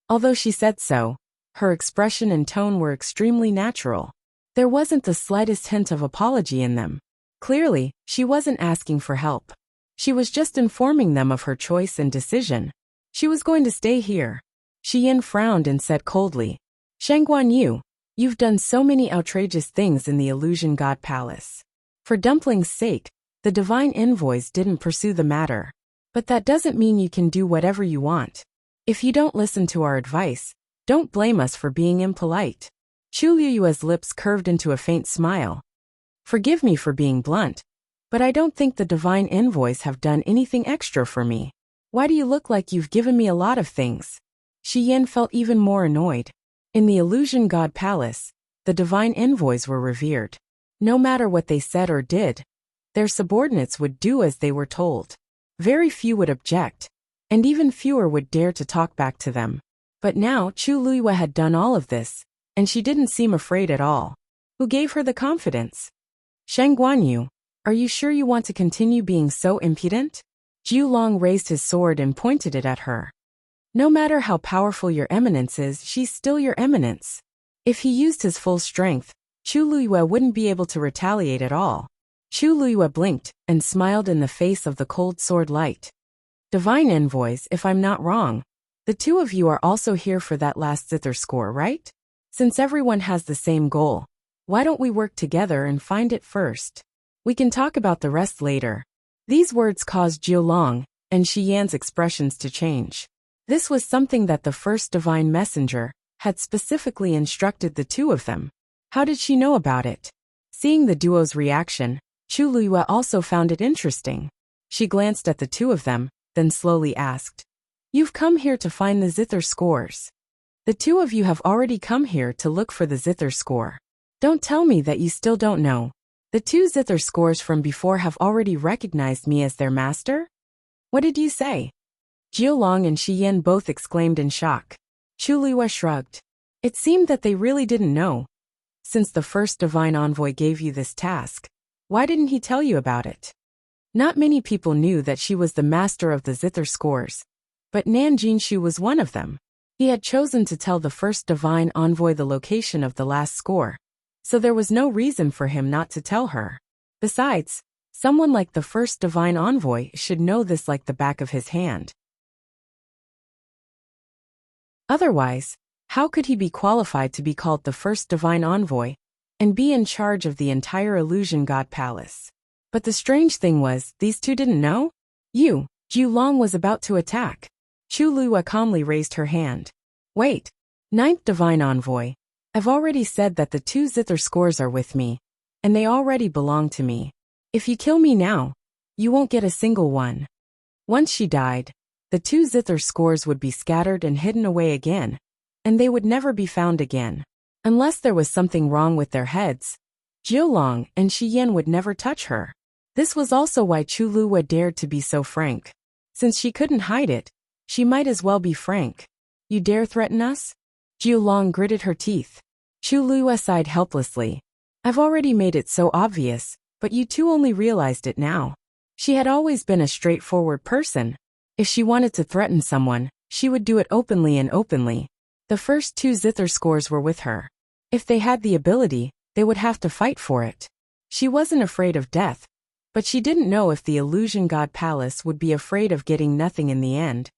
Although she said so, her expression and tone were extremely natural. There wasn't the slightest hint of apology in them. Clearly, she wasn't asking for help. She was just informing them of her choice and decision. She was going to stay here. Shi Yan frowned and said coldly, "Shangguan Yu, you've done so many outrageous things in the Illusion God Palace. For Dumpling's sake, the Divine Envoys didn't pursue the matter. But that doesn't mean you can do whatever you want. If you don't listen to our advice, don't blame us for being impolite." Chu Luyue's lips curved into a faint smile. "Forgive me for being blunt, but I don't think the Divine Envoys have done anything extra for me. Why do you look like you've given me a lot of things?" Shi Yan felt even more annoyed. In the Illusion God Palace, the Divine Envoys were revered. No matter what they said or did, their subordinates would do as they were told. Very few would object, and even fewer would dare to talk back to them. But now Chu Luiyue had done all of this, and she didn't seem afraid at all. Who gave her the confidence? Sheng Guanyu, are you sure you want to continue being so impudent? Jiu Long raised his sword and pointed it at her. No matter how powerful your eminence is, she's still your eminence. If he used his full strength, Chu Luiyue wouldn't be able to retaliate at all. Chu Luiyue blinked and smiled in the face of the cold sword light. Divine envoys, if I'm not wrong, the two of you are also here for that last zither score, right? Since everyone has the same goal, why don't we work together and find it first? We can talk about the rest later. These words caused Jiu Long and Shi Yan's expressions to change. This was something that the first divine messenger had specifically instructed the two of them. How did she know about it? Seeing the duo's reaction, Chu Luiyue also found it interesting. She glanced at the two of them, then slowly asked, "You've come here to find the zither scores. The two of you have already come here to look for the zither score. Don't tell me that you still don't know. The two zither scores from before have already recognized me as their master? What did you say?" Jiu Long and Shi Yan both exclaimed in shock. Chu Luiyue shrugged. It seemed that they really didn't know. Since the first divine envoy gave you this task, why didn't he tell you about it? Not many people knew that she was the master of the zither scores, but Nan Jinshu was one of them. He had chosen to tell the first divine envoy the location of the last score, so there was no reason for him not to tell her. Besides, someone like the first divine envoy should know this like the back of his hand. Otherwise, how could he be qualified to be called the first divine envoy and be in charge of the entire illusion god palace? But the strange thing was, these two didn't know? Jiu Long was about to attack. Chu Luiyue calmly raised her hand. Wait, ninth divine envoy. I've already said that the two zither scores are with me, and they already belong to me. If you kill me now, you won't get a single one. Once she died, the two zither scores would be scattered and hidden away again, and they would never be found again. Unless there was something wrong with their heads, Jiu Long and Shi Yan would never touch her. This was also why Chu Luiyue dared to be so frank. Since she couldn't hide it, she might as well be frank. You dare threaten us? Jiu Long gritted her teeth. Chu Luiyue sighed helplessly. I've already made it so obvious, but you two only realized it now. She had always been a straightforward person. If she wanted to threaten someone, she would do it openly and openly. The first two zither scores were with her. If they had the ability, they would have to fight for it. She wasn't afraid of death, but she didn't know if the illusion god palace would be afraid of getting nothing in the end.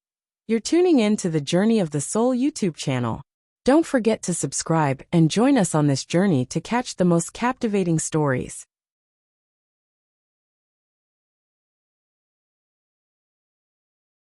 You're tuning in to the Journey of the Soul YouTube channel. Don't forget to subscribe and join us on this journey to catch the most captivating stories.